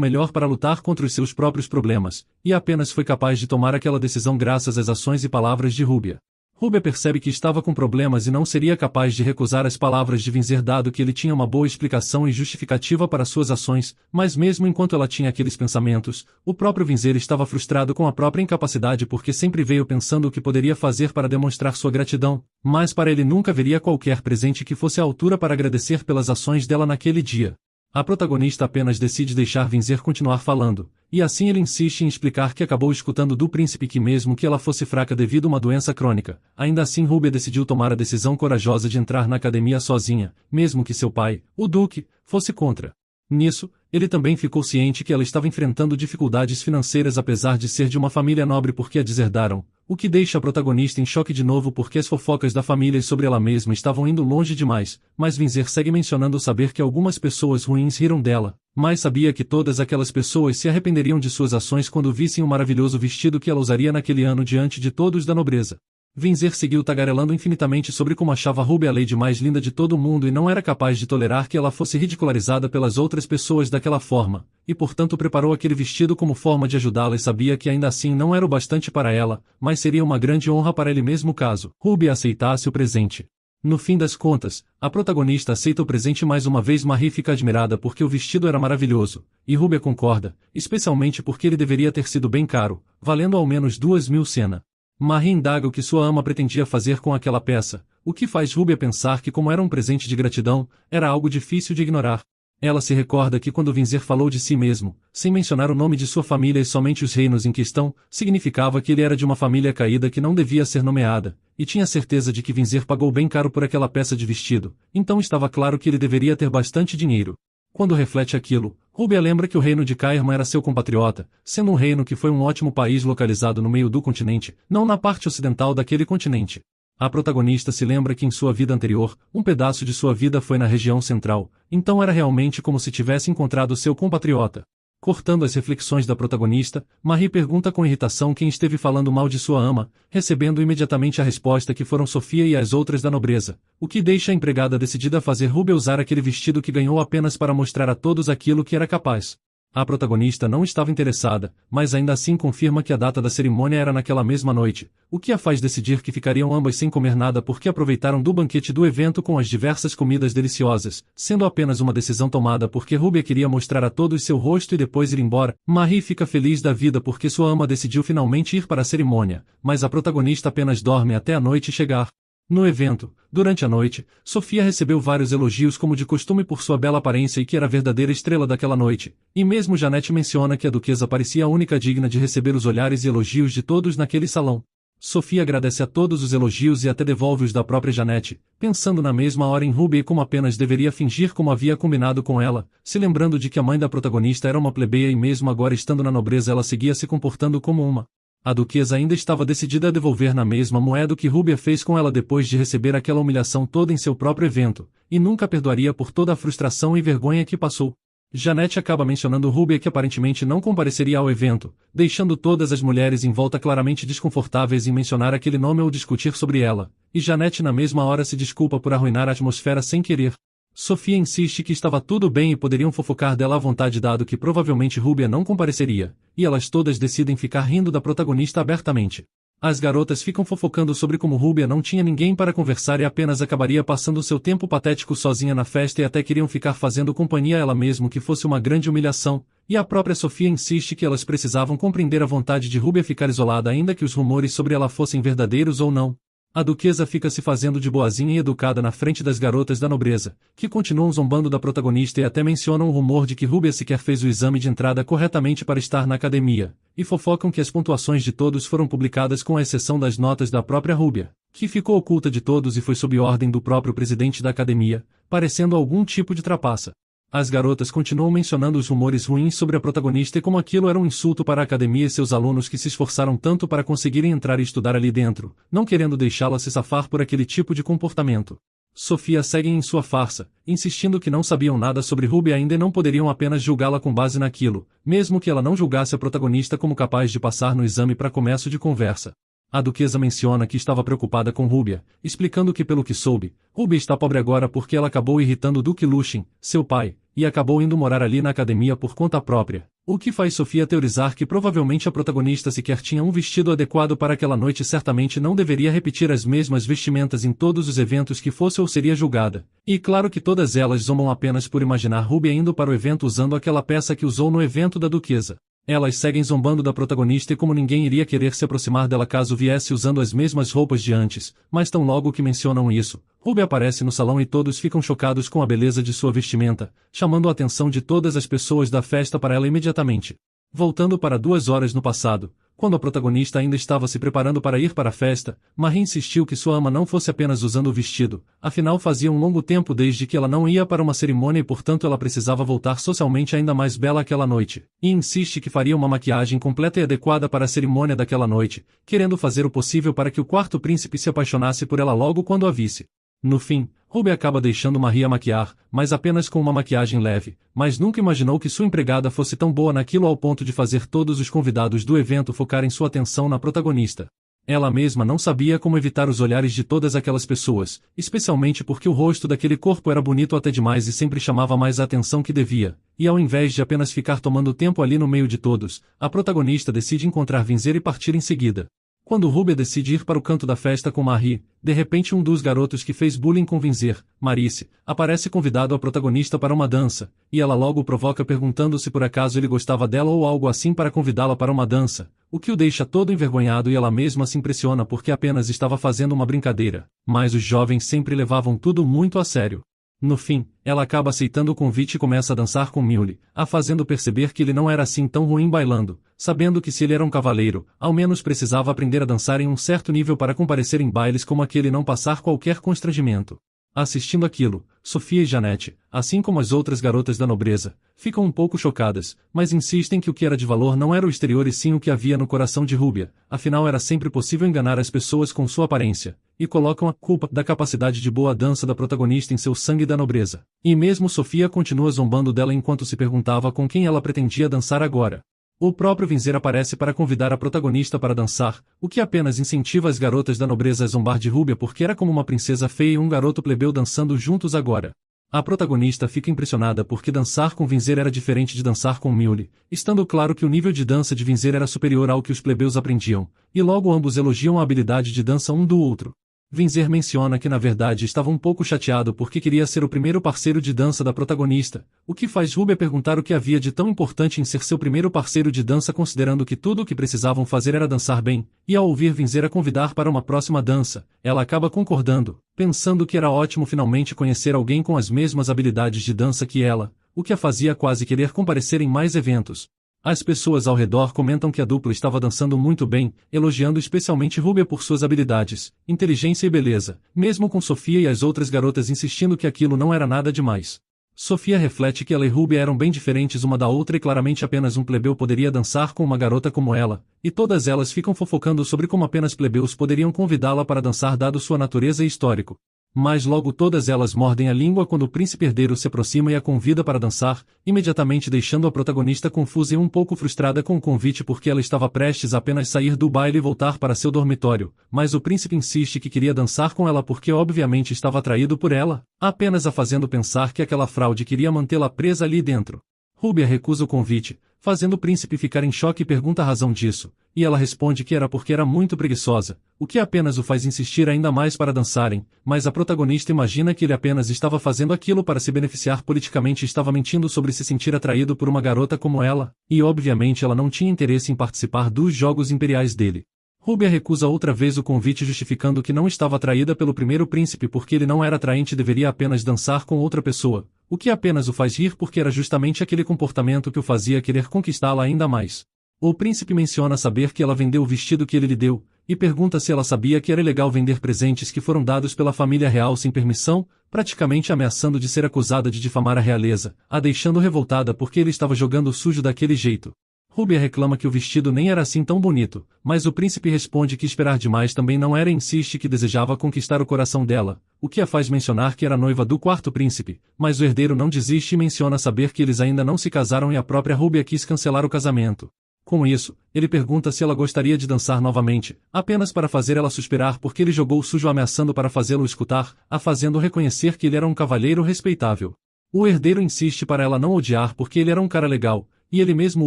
melhor para lutar contra os seus próprios problemas, e apenas foi capaz de tomar aquela decisão graças às ações e palavras de Ruby. Ruby percebe que estava com problemas e não seria capaz de recusar as palavras de Vinzer dado que ele tinha uma boa explicação e justificativa para suas ações, mas mesmo enquanto ela tinha aqueles pensamentos, o próprio Vinzer estava frustrado com a própria incapacidade porque sempre veio pensando o que poderia fazer para demonstrar sua gratidão, mas para ele nunca haveria qualquer presente que fosse à altura para agradecer pelas ações dela naquele dia. A protagonista apenas decide deixar Vinzer continuar falando, e assim ele insiste em explicar que acabou escutando do príncipe que mesmo que ela fosse fraca devido a uma doença crônica, ainda assim Ruby decidiu tomar a decisão corajosa de entrar na academia sozinha, mesmo que seu pai, o Duque, fosse contra. Nisso, ele também ficou ciente que ela estava enfrentando dificuldades financeiras apesar de ser de uma família nobre porque a deserdaram, o que deixa a protagonista em choque de novo porque as fofocas da família e sobre ela mesma estavam indo longe demais, mas Vinzer segue mencionando saber que algumas pessoas ruins riram dela, mas sabia que todas aquelas pessoas se arrependeriam de suas ações quando vissem o maravilhoso vestido que ela usaria naquele ano diante de todos da nobreza. Vinzer seguiu tagarelando infinitamente sobre como achava Ruby a lady mais linda de todo o mundo e não era capaz de tolerar que ela fosse ridicularizada pelas outras pessoas daquela forma, e portanto preparou aquele vestido como forma de ajudá-la e sabia que ainda assim não era o bastante para ela, mas seria uma grande honra para ele mesmo caso Ruby aceitasse o presente. No fim das contas, a protagonista aceita o presente mais uma vez. Marie fica admirada porque o vestido era maravilhoso, e Ruby concorda, especialmente porque ele deveria ter sido bem caro, valendo ao menos 2.000 sena. Marie indaga o que sua ama pretendia fazer com aquela peça, o que faz Ruby pensar que como era um presente de gratidão, era algo difícil de ignorar. Ela se recorda que quando Vinzer falou de si mesmo, sem mencionar o nome de sua família e somente os reinos em questão, significava que ele era de uma família caída que não devia ser nomeada, e tinha certeza de que Vinzer pagou bem caro por aquela peça de vestido, então estava claro que ele deveria ter bastante dinheiro. Quando reflete aquilo, Ruby lembra que o reino de Caerma era seu compatriota, sendo um reino que foi um ótimo país localizado no meio do continente, não na parte ocidental daquele continente. A protagonista se lembra que em sua vida anterior, um pedaço de sua vida foi na região central, então era realmente como se tivesse encontrado seu compatriota. Cortando as reflexões da protagonista, Marie pergunta com irritação quem esteve falando mal de sua ama, recebendo imediatamente a resposta que foram Sofia e as outras da nobreza, o que deixa a empregada decidida a fazer Ruby usar aquele vestido que ganhou apenas para mostrar a todos aquilo que era capaz. A protagonista não estava interessada, mas ainda assim confirma que a data da cerimônia era naquela mesma noite, o que a faz decidir que ficariam ambas sem comer nada porque aproveitaram do banquete do evento com as diversas comidas deliciosas, sendo apenas uma decisão tomada porque Ruby queria mostrar a todos seu rosto e depois ir embora. Marie fica feliz da vida porque sua ama decidiu finalmente ir para a cerimônia, mas a protagonista apenas dorme até a noite chegar. No evento, durante a noite, Sofia recebeu vários elogios como de costume por sua bela aparência e que era a verdadeira estrela daquela noite, e mesmo Janete menciona que a duquesa parecia a única digna de receber os olhares e elogios de todos naquele salão. Sofia agradece a todos os elogios e até devolve-os da própria Janete, pensando na mesma hora em Ruby e como apenas deveria fingir como havia combinado com ela, se lembrando de que a mãe da protagonista era uma plebeia e mesmo agora estando na nobreza ela seguia se comportando como uma. A duquesa ainda estava decidida a devolver na mesma moeda o que Ruby fez com ela depois de receber aquela humilhação toda em seu próprio evento, e nunca perdoaria por toda a frustração e vergonha que passou. Janete acaba mencionando Ruby que aparentemente não compareceria ao evento, deixando todas as mulheres em volta claramente desconfortáveis em mencionar aquele nome ou discutir sobre ela, e Janete na mesma hora se desculpa por arruinar a atmosfera sem querer. Sofia insiste que estava tudo bem e poderiam fofocar dela à vontade dado que provavelmente Ruby não compareceria, e elas todas decidem ficar rindo da protagonista abertamente. As garotas ficam fofocando sobre como Ruby não tinha ninguém para conversar e apenas acabaria passando seu tempo patético sozinha na festa e até queriam ficar fazendo companhia a ela mesmo que fosse uma grande humilhação, e a própria Sofia insiste que elas precisavam compreender a vontade de Ruby a ficar isolada ainda que os rumores sobre ela fossem verdadeiros ou não. A duquesa fica se fazendo de boazinha e educada na frente das garotas da nobreza, que continuam zombando da protagonista e até mencionam o rumor de que Rúbia sequer fez o exame de entrada corretamente para estar na academia, e fofocam que as pontuações de todos foram publicadas com a exceção das notas da própria Rúbia, que ficou oculta de todos e foi sob ordem do próprio presidente da academia, parecendo algum tipo de trapaça. As garotas continuam mencionando os rumores ruins sobre a protagonista e como aquilo era um insulto para a academia e seus alunos que se esforçaram tanto para conseguirem entrar e estudar ali dentro, não querendo deixá-la se safar por aquele tipo de comportamento. Sofia segue em sua farsa, insistindo que não sabiam nada sobre Rúbia ainda e não poderiam apenas julgá-la com base naquilo, mesmo que ela não julgasse a protagonista como capaz de passar no exame para começo de conversa. A duquesa menciona que estava preocupada com Rúbia, explicando que pelo que soube, Rúbia está pobre agora porque ela acabou irritando o Duque Luchin, seu pai, e acabou indo morar ali na academia por conta própria, o que faz Sofia teorizar que provavelmente a protagonista sequer tinha um vestido adequado para aquela noite e certamente não deveria repetir as mesmas vestimentas em todos os eventos que fosse ou seria julgada. E claro que todas elas zombam apenas por imaginar Rúbia indo para o evento usando aquela peça que usou no evento da duquesa. Elas seguem zombando da protagonista e como ninguém iria querer se aproximar dela caso viesse usando as mesmas roupas de antes, mas tão logo que mencionam isso, Rúbia aparece no salão e todos ficam chocados com a beleza de sua vestimenta, chamando a atenção de todas as pessoas da festa para ela imediatamente. Voltando para 2 horas no passado, quando a protagonista ainda estava se preparando para ir para a festa, Marie insistiu que sua ama não fosse apenas usando o vestido, afinal fazia um longo tempo desde que ela não ia para uma cerimônia e portanto ela precisava voltar socialmente ainda mais bela aquela noite, e insiste que faria uma maquiagem completa e adequada para a cerimônia daquela noite, querendo fazer o possível para que o quarto príncipe se apaixonasse por ela logo quando a visse. No fim, Rúbia acaba deixando Marie a maquiar, mas apenas com uma maquiagem leve, mas nunca imaginou que sua empregada fosse tão boa naquilo ao ponto de fazer todos os convidados do evento focarem sua atenção na protagonista. Ela mesma não sabia como evitar os olhares de todas aquelas pessoas, especialmente porque o rosto daquele corpo era bonito até demais e sempre chamava mais a atenção que devia, e ao invés de apenas ficar tomando tempo ali no meio de todos, a protagonista decide encontrar Vinzer e partir em seguida. Quando Rúbia decide ir para o canto da festa com Marie, de repente um dos garotos que fez bullying com Vinzer, Marice, aparece convidado a protagonista para uma dança, e ela logo o provoca perguntando se por acaso ele gostava dela ou algo assim para convidá-la para uma dança, o que o deixa todo envergonhado e ela mesma se impressiona porque apenas estava fazendo uma brincadeira, mas os jovens sempre levavam tudo muito a sério. No fim, ela acaba aceitando o convite e começa a dançar com Mully, a fazendo perceber que ele não era assim tão ruim bailando, sabendo que se ele era um cavaleiro, ao menos precisava aprender a dançar em um certo nível para comparecer em bailes como aquele e não passar qualquer constrangimento. Assistindo aquilo, Sofia e Janete, assim como as outras garotas da nobreza, ficam um pouco chocadas, mas insistem que o que era de valor não era o exterior e sim o que havia no coração de Rúbia, afinal era sempre possível enganar as pessoas com sua aparência, e colocam a culpa da capacidade de boa dança da protagonista em seu sangue da nobreza. E mesmo Sofia continua zombando dela enquanto se perguntava com quem ela pretendia dançar agora. O próprio Vinzer aparece para convidar a protagonista para dançar, o que apenas incentiva as garotas da nobreza a zombar de Rúbia porque era como uma princesa feia e um garoto plebeu dançando juntos agora. A protagonista fica impressionada porque dançar com Vinzer era diferente de dançar com Mully, estando claro que o nível de dança de Vinzer era superior ao que os plebeus aprendiam, e logo ambos elogiam a habilidade de dança um do outro. Vinzer menciona que na verdade estava um pouco chateado porque queria ser o primeiro parceiro de dança da protagonista, o que faz Rúbia perguntar o que havia de tão importante em ser seu primeiro parceiro de dança considerando que tudo o que precisavam fazer era dançar bem, e ao ouvir Vinzer a convidar para uma próxima dança, ela acaba concordando, pensando que era ótimo finalmente conhecer alguém com as mesmas habilidades de dança que ela, o que a fazia quase querer comparecer em mais eventos. As pessoas ao redor comentam que a dupla estava dançando muito bem, elogiando especialmente Rúbia por suas habilidades, inteligência e beleza, mesmo com Sofia e as outras garotas insistindo que aquilo não era nada demais. Sofia reflete que ela e Rúbia eram bem diferentes uma da outra e claramente apenas um plebeu poderia dançar com uma garota como ela, e todas elas ficam fofocando sobre como apenas plebeus poderiam convidá-la para dançar dado sua natureza e histórico. Mas logo todas elas mordem a língua quando o príncipe herdeiro se aproxima e a convida para dançar, imediatamente deixando a protagonista confusa e um pouco frustrada com o convite porque ela estava prestes a apenas sair do baile e voltar para seu dormitório, mas o príncipe insiste que queria dançar com ela porque obviamente estava atraído por ela, apenas a fazendo pensar que aquela fraude queria mantê-la presa ali dentro. Rúbia recusa o convite, fazendo o príncipe ficar em choque e pergunta a razão disso, e ela responde que era porque era muito preguiçosa, o que apenas o faz insistir ainda mais para dançarem, mas a protagonista imagina que ele apenas estava fazendo aquilo para se beneficiar politicamente e estava mentindo sobre se sentir atraído por uma garota como ela, e obviamente ela não tinha interesse em participar dos jogos imperiais dele. Rúbia recusa outra vez o convite justificando que não estava atraída pelo primeiro príncipe porque ele não era atraente e deveria apenas dançar com outra pessoa, o que apenas o faz rir porque era justamente aquele comportamento que o fazia querer conquistá-la ainda mais. O príncipe menciona saber que ela vendeu o vestido que ele lhe deu, e pergunta se ela sabia que era ilegal vender presentes que foram dados pela família real sem permissão, praticamente ameaçando de ser acusada de difamar a realeza, a deixando revoltada porque ele estava jogando sujo daquele jeito. Rúbia reclama que o vestido nem era assim tão bonito, mas o príncipe responde que esperar demais também não era e insiste que desejava conquistar o coração dela, o que a faz mencionar que era noiva do quarto príncipe, mas o herdeiro não desiste e menciona saber que eles ainda não se casaram e a própria Rúbia quis cancelar o casamento. Com isso, ele pergunta se ela gostaria de dançar novamente, apenas para fazer ela suspirar porque ele jogou sujo ameaçando para fazê-lo escutar, a fazendo reconhecer que ele era um cavalheiro respeitável. O herdeiro insiste para ela não odiar porque ele era um cara legal, e ele mesmo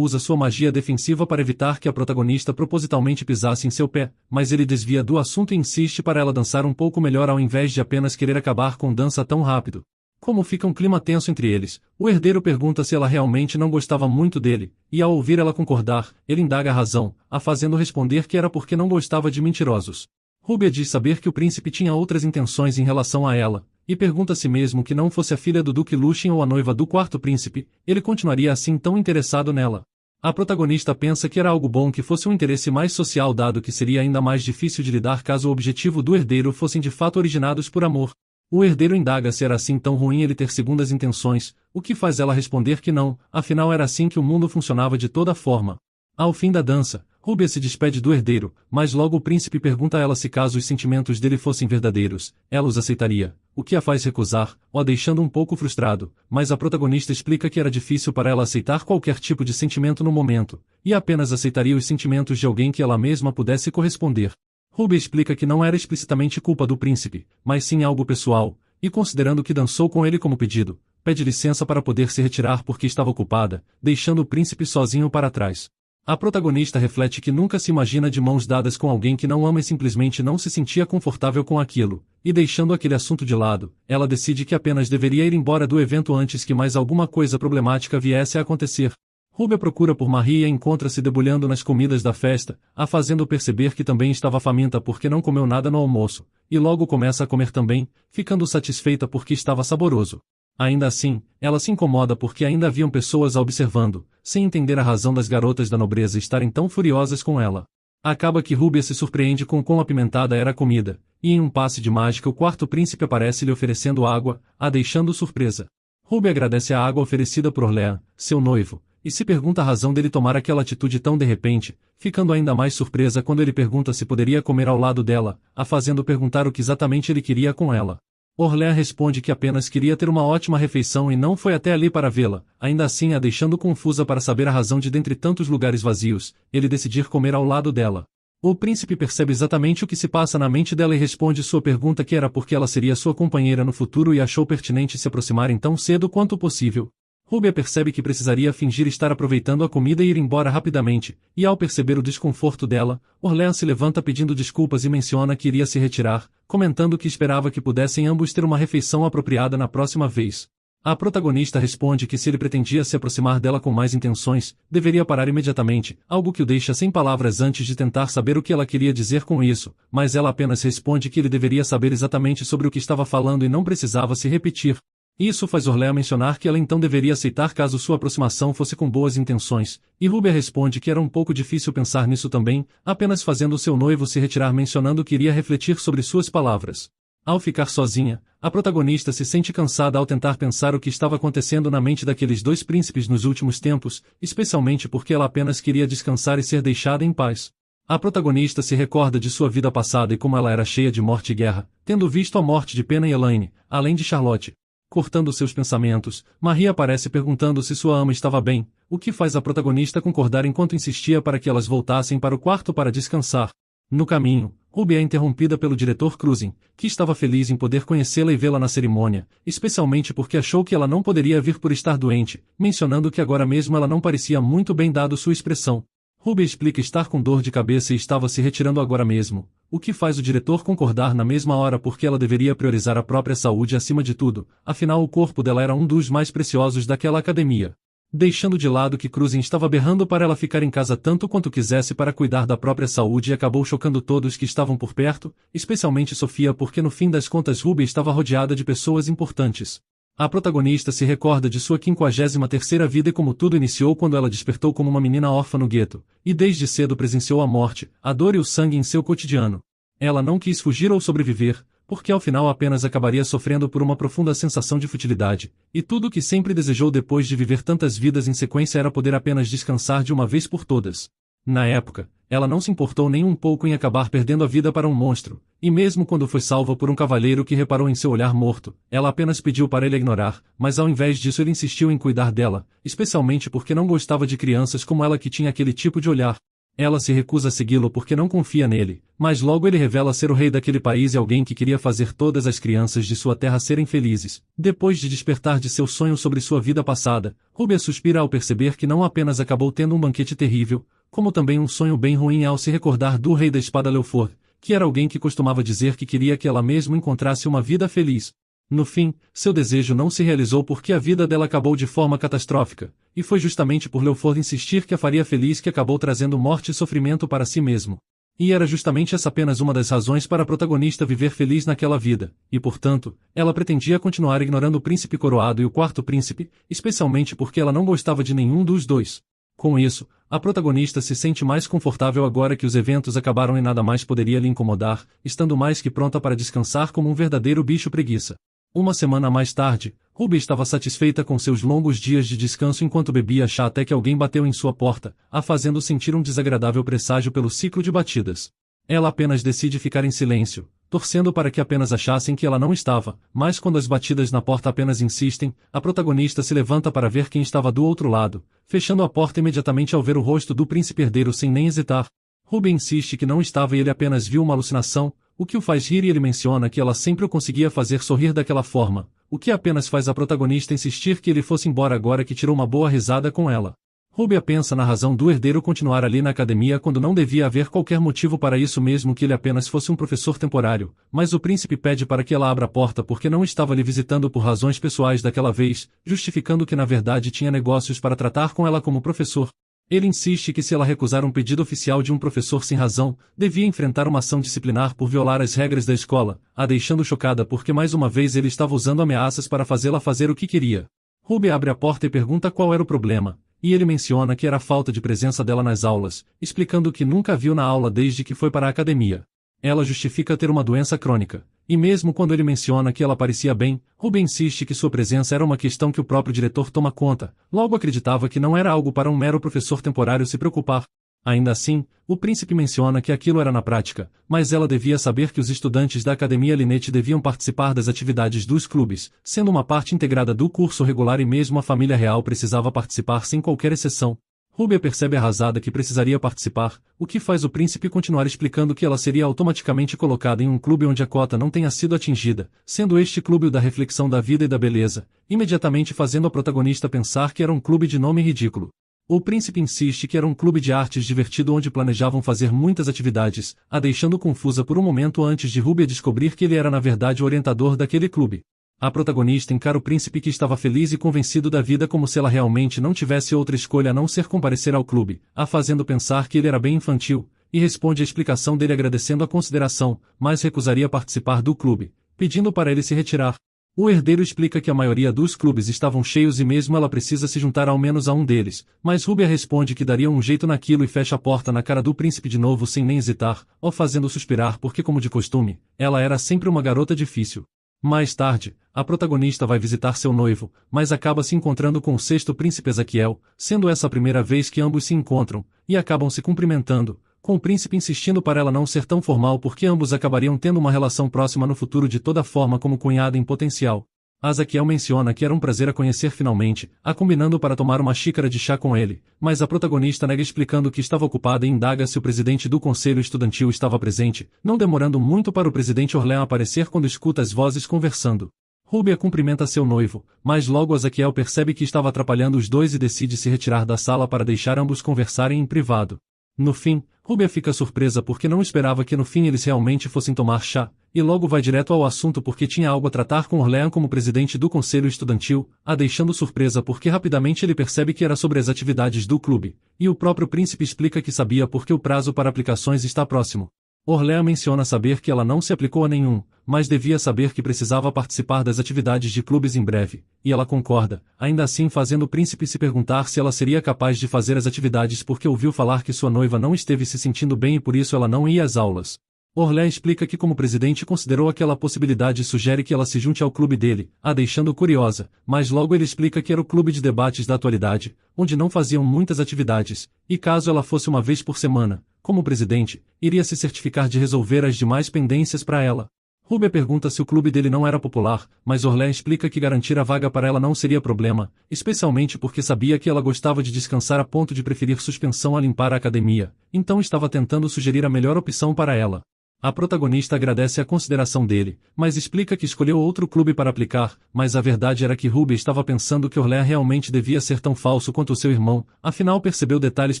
usa sua magia defensiva para evitar que a protagonista propositalmente pisasse em seu pé, mas ele desvia do assunto e insiste para ela dançar um pouco melhor ao invés de apenas querer acabar com dança tão rápido. Como fica um clima tenso entre eles, o herdeiro pergunta se ela realmente não gostava muito dele, e ao ouvir ela concordar, ele indaga a razão, a fazendo responder que era porque não gostava de mentirosos. Rúbia diz saber que o príncipe tinha outras intenções em relação a ela, e pergunta a si mesmo que não fosse a filha do Duque Lucien ou a noiva do quarto príncipe, ele continuaria assim tão interessado nela. A protagonista pensa que era algo bom que fosse um interesse mais social dado que seria ainda mais difícil de lidar caso o objetivo do herdeiro fossem de fato originados por amor. O herdeiro indaga se era assim tão ruim ele ter segundas intenções, o que faz ela responder que não, afinal era assim que o mundo funcionava de toda forma. Ao fim da dança, Rúbia se despede do herdeiro, mas logo o príncipe pergunta a ela se caso os sentimentos dele fossem verdadeiros, ela os aceitaria, o que a faz recusar, o deixando um pouco frustrado, mas a protagonista explica que era difícil para ela aceitar qualquer tipo de sentimento no momento, e apenas aceitaria os sentimentos de alguém que ela mesma pudesse corresponder. Rúbia explica que não era explicitamente culpa do príncipe, mas sim algo pessoal, e considerando que dançou com ele como pedido, pede licença para poder se retirar porque estava ocupada, deixando o príncipe sozinho para trás. A protagonista reflete que nunca se imagina de mãos dadas com alguém que não ama e simplesmente não se sentia confortável com aquilo, e deixando aquele assunto de lado, ela decide que apenas deveria ir embora do evento antes que mais alguma coisa problemática viesse a acontecer. Rúbia procura por Marie e encontra-se debulhando nas comidas da festa, a fazendo perceber que também estava faminta porque não comeu nada no almoço, e logo começa a comer também, ficando satisfeita porque estava saboroso. Ainda assim, ela se incomoda porque ainda haviam pessoas a observando, sem entender a razão das garotas da nobreza estarem tão furiosas com ela. Acaba que Rúbia se surpreende com quão apimentada era a comida, e em um passe de mágica o quarto príncipe aparece lhe oferecendo água, a deixando surpresa. Rúbia agradece a água oferecida por Orléans, seu noivo, e se pergunta a razão dele tomar aquela atitude tão de repente, ficando ainda mais surpresa quando ele pergunta se poderia comer ao lado dela, a fazendo perguntar o que exatamente ele queria com ela. Orléans responde que apenas queria ter uma ótima refeição e não foi até ali para vê-la, ainda assim a deixando confusa para saber a razão de dentre tantos lugares vazios, ele decidir comer ao lado dela. O príncipe percebe exatamente o que se passa na mente dela e responde sua pergunta que era porque ela seria sua companheira no futuro e achou pertinente se aproximarem tão cedo quanto possível. Rúbia percebe que precisaria fingir estar aproveitando a comida e ir embora rapidamente, e ao perceber o desconforto dela, Orléans se levanta pedindo desculpas e menciona que iria se retirar, comentando que esperava que pudessem ambos ter uma refeição apropriada na próxima vez. A protagonista responde que se ele pretendia se aproximar dela com mais intenções, deveria parar imediatamente, algo que o deixa sem palavras antes de tentar saber o que ela queria dizer com isso, mas ela apenas responde que ele deveria saber exatamente sobre o que estava falando e não precisava se repetir. Isso faz Orléans mencionar que ela então deveria aceitar caso sua aproximação fosse com boas intenções, e Rúbia responde que era um pouco difícil pensar nisso também, apenas fazendo seu noivo se retirar mencionando que iria refletir sobre suas palavras. Ao ficar sozinha, a protagonista se sente cansada ao tentar pensar o que estava acontecendo na mente daqueles dois príncipes nos últimos tempos, especialmente porque ela apenas queria descansar e ser deixada em paz. A protagonista se recorda de sua vida passada e como ela era cheia de morte e guerra, tendo visto a morte de Penna e Elaine, além de Charlotte. Cortando seus pensamentos, Marie aparece perguntando se sua ama estava bem, o que faz a protagonista concordar enquanto insistia para que elas voltassem para o quarto para descansar. No caminho, Rúbia é interrompida pelo diretor Cruzin, que estava feliz em poder conhecê-la e vê-la na cerimônia, especialmente porque achou que ela não poderia vir por estar doente, mencionando que agora mesmo ela não parecia muito bem dado sua expressão. Rúbia explica estar com dor de cabeça e estava se retirando agora mesmo, o que faz o diretor concordar na mesma hora porque ela deveria priorizar a própria saúde acima de tudo, afinal o corpo dela era um dos mais preciosos daquela academia. deixando de lado que Cruzen estava berrando para ela ficar em casa tanto quanto quisesse para cuidar da própria saúde e acabou chocando todos que estavam por perto, especialmente Sofia porque no fim das contas Ruby estava rodeada de pessoas importantes. A protagonista se recorda de sua 53ª vida e como tudo iniciou quando ela despertou como uma menina órfã no gueto, e desde cedo presenciou a morte, a dor e o sangue em seu cotidiano. Ela não quis fugir ou sobreviver, porque ao final apenas acabaria sofrendo por uma profunda sensação de futilidade, e tudo o que sempre desejou depois de viver tantas vidas em sequência era poder apenas descansar de uma vez por todas. Na época, ela não se importou nem um pouco em acabar perdendo a vida para um monstro, e mesmo quando foi salva por um cavalheiro que reparou em seu olhar morto, ela apenas pediu para ele ignorar, mas ao invés disso ele insistiu em cuidar dela, especialmente porque não gostava de crianças como ela que tinha aquele tipo de olhar. Ela se recusa a segui-lo porque não confia nele, mas logo ele revela ser o rei daquele país e alguém que queria fazer todas as crianças de sua terra serem felizes. Depois de despertar de seu sonho sobre sua vida passada, Rubia suspira ao perceber que não apenas acabou tendo um banquete terrível, como também um sonho bem ruim ao se recordar do rei da espada Leoford, que era alguém que costumava dizer que queria que ela mesma encontrasse uma vida feliz. No fim, seu desejo não se realizou porque a vida dela acabou de forma catastrófica, e foi justamente por Leoford insistir que a faria feliz que acabou trazendo morte e sofrimento para si mesmo. E era justamente essa apenas uma das razões para a protagonista viver feliz naquela vida, e portanto, ela pretendia continuar ignorando o príncipe coroado e o quarto príncipe, especialmente porque ela não gostava de nenhum dos dois. Com isso, a protagonista se sente mais confortável agora que os eventos acabaram e nada mais poderia lhe incomodar, estando mais que pronta para descansar como um verdadeiro bicho preguiça. Uma semana mais tarde, Ruby estava satisfeita com seus longos dias de descanso enquanto bebia chá até que alguém bateu em sua porta, a fazendo sentir um desagradável presságio pelo ciclo de batidas. Ela apenas decide ficar em silêncio, torcendo para que apenas achassem que ela não estava, mas quando as batidas na porta apenas insistem, a protagonista se levanta para ver quem estava do outro lado, fechando a porta imediatamente ao ver o rosto do príncipe herdeiro sem nem hesitar. Ruby insiste que não estava e ele apenas viu uma alucinação, o que o faz rir e ele menciona que ela sempre o conseguia fazer sorrir daquela forma, o que apenas faz a protagonista insistir que ele fosse embora agora que tirou uma boa risada com ela. Ruby pensa na razão do herdeiro continuar ali na academia quando não devia haver qualquer motivo para isso mesmo que ele apenas fosse um professor temporário, mas o príncipe pede para que ela abra a porta porque não estava lhe visitando por razões pessoais daquela vez, justificando que na verdade tinha negócios para tratar com ela como professor. Ele insiste que se ela recusar um pedido oficial de um professor sem razão, devia enfrentar uma ação disciplinar por violar as regras da escola, a deixando chocada porque mais uma vez ele estava usando ameaças para fazê-la fazer o que queria. Ruby abre a porta e pergunta qual era o problema, e ele menciona que era a falta de presença dela nas aulas, explicando que nunca a viu na aula desde que foi para a academia. Ela justifica ter uma doença crônica, e mesmo quando ele menciona que ela parecia bem, Ruby insiste que sua presença era uma questão que o próprio diretor toma conta, logo acreditava que não era algo para um mero professor temporário se preocupar. Ainda assim, o príncipe menciona que aquilo era na prática, mas ela devia saber que os estudantes da Academia Linete deviam participar das atividades dos clubes, sendo uma parte integrada do curso regular e mesmo a família real precisava participar sem qualquer exceção. Ruby percebe arrasada que precisaria participar, o que faz o príncipe continuar explicando que ela seria automaticamente colocada em um clube onde a cota não tenha sido atingida, sendo este clube o da reflexão da vida e da beleza, imediatamente fazendo a protagonista pensar que era um clube de nome ridículo. O príncipe insiste que era um clube de artes divertido onde planejavam fazer muitas atividades, a deixando confusa por um momento antes de Ruby descobrir que ele era na verdade o orientador daquele clube. A protagonista encara o príncipe que estava feliz e convencido da vida como se ela realmente não tivesse outra escolha a não ser comparecer ao clube, a fazendo pensar que ele era bem infantil, e responde à explicação dele agradecendo a consideração, mas recusaria participar do clube, pedindo para ele se retirar. O herdeiro explica que a maioria dos clubes estavam cheios e mesmo ela precisa se juntar ao menos a um deles, mas Rubia responde que daria um jeito naquilo e fecha a porta na cara do príncipe de novo sem nem hesitar, o fazendo suspirar porque como de costume, ela era sempre uma garota difícil. Mais tarde, a protagonista vai visitar seu noivo, mas acaba se encontrando com o sexto príncipe Ezaquiel, sendo essa a primeira vez que ambos se encontram, e acabam se cumprimentando, com o príncipe insistindo para ela não ser tão formal porque ambos acabariam tendo uma relação próxima no futuro de toda forma como cunhada em potencial. Ezaquiel menciona que era um prazer a conhecer finalmente, a combinando para tomar uma xícara de chá com ele, mas a protagonista nega explicando que estava ocupada e indaga se o presidente do conselho estudantil estava presente, não demorando muito para o presidente Orléans aparecer quando escuta as vozes conversando. Rubia cumprimenta seu noivo, mas logo Ezaquiel percebe que estava atrapalhando os dois e decide se retirar da sala para deixar ambos conversarem em privado. No fim, Rúbia fica surpresa porque não esperava que no fim eles realmente fossem tomar chá, e logo vai direto ao assunto porque tinha algo a tratar com Orléans como presidente do conselho estudantil, a deixando surpresa porque rapidamente ele percebe que era sobre as atividades do clube, e o próprio príncipe explica que sabia porque o prazo para aplicações está próximo. Orléans menciona saber que ela não se aplicou a nenhum, mas devia saber que precisava participar das atividades de clubes em breve, e ela concorda, ainda assim fazendo o príncipe se perguntar se ela seria capaz de fazer as atividades porque ouviu falar que sua noiva não esteve se sentindo bem e por isso ela não ia às aulas. Orléans explica que como presidente considerou aquela possibilidade e sugere que ela se junte ao clube dele, a deixando curiosa, mas logo ele explica que era o clube de debates da atualidade, onde não faziam muitas atividades, e caso ela fosse uma vez por semana, como presidente, iria se certificar de resolver as demais pendências para ela. Rúbia pergunta se o clube dele não era popular, mas Orléans explica que garantir a vaga para ela não seria problema, especialmente porque sabia que ela gostava de descansar a ponto de preferir suspensão a limpar a academia, então estava tentando sugerir a melhor opção para ela. A protagonista agradece a consideração dele, mas explica que escolheu outro clube para aplicar, mas a verdade era que Rúbia estava pensando que Orléans realmente devia ser tão falso quanto o seu irmão, afinal percebeu detalhes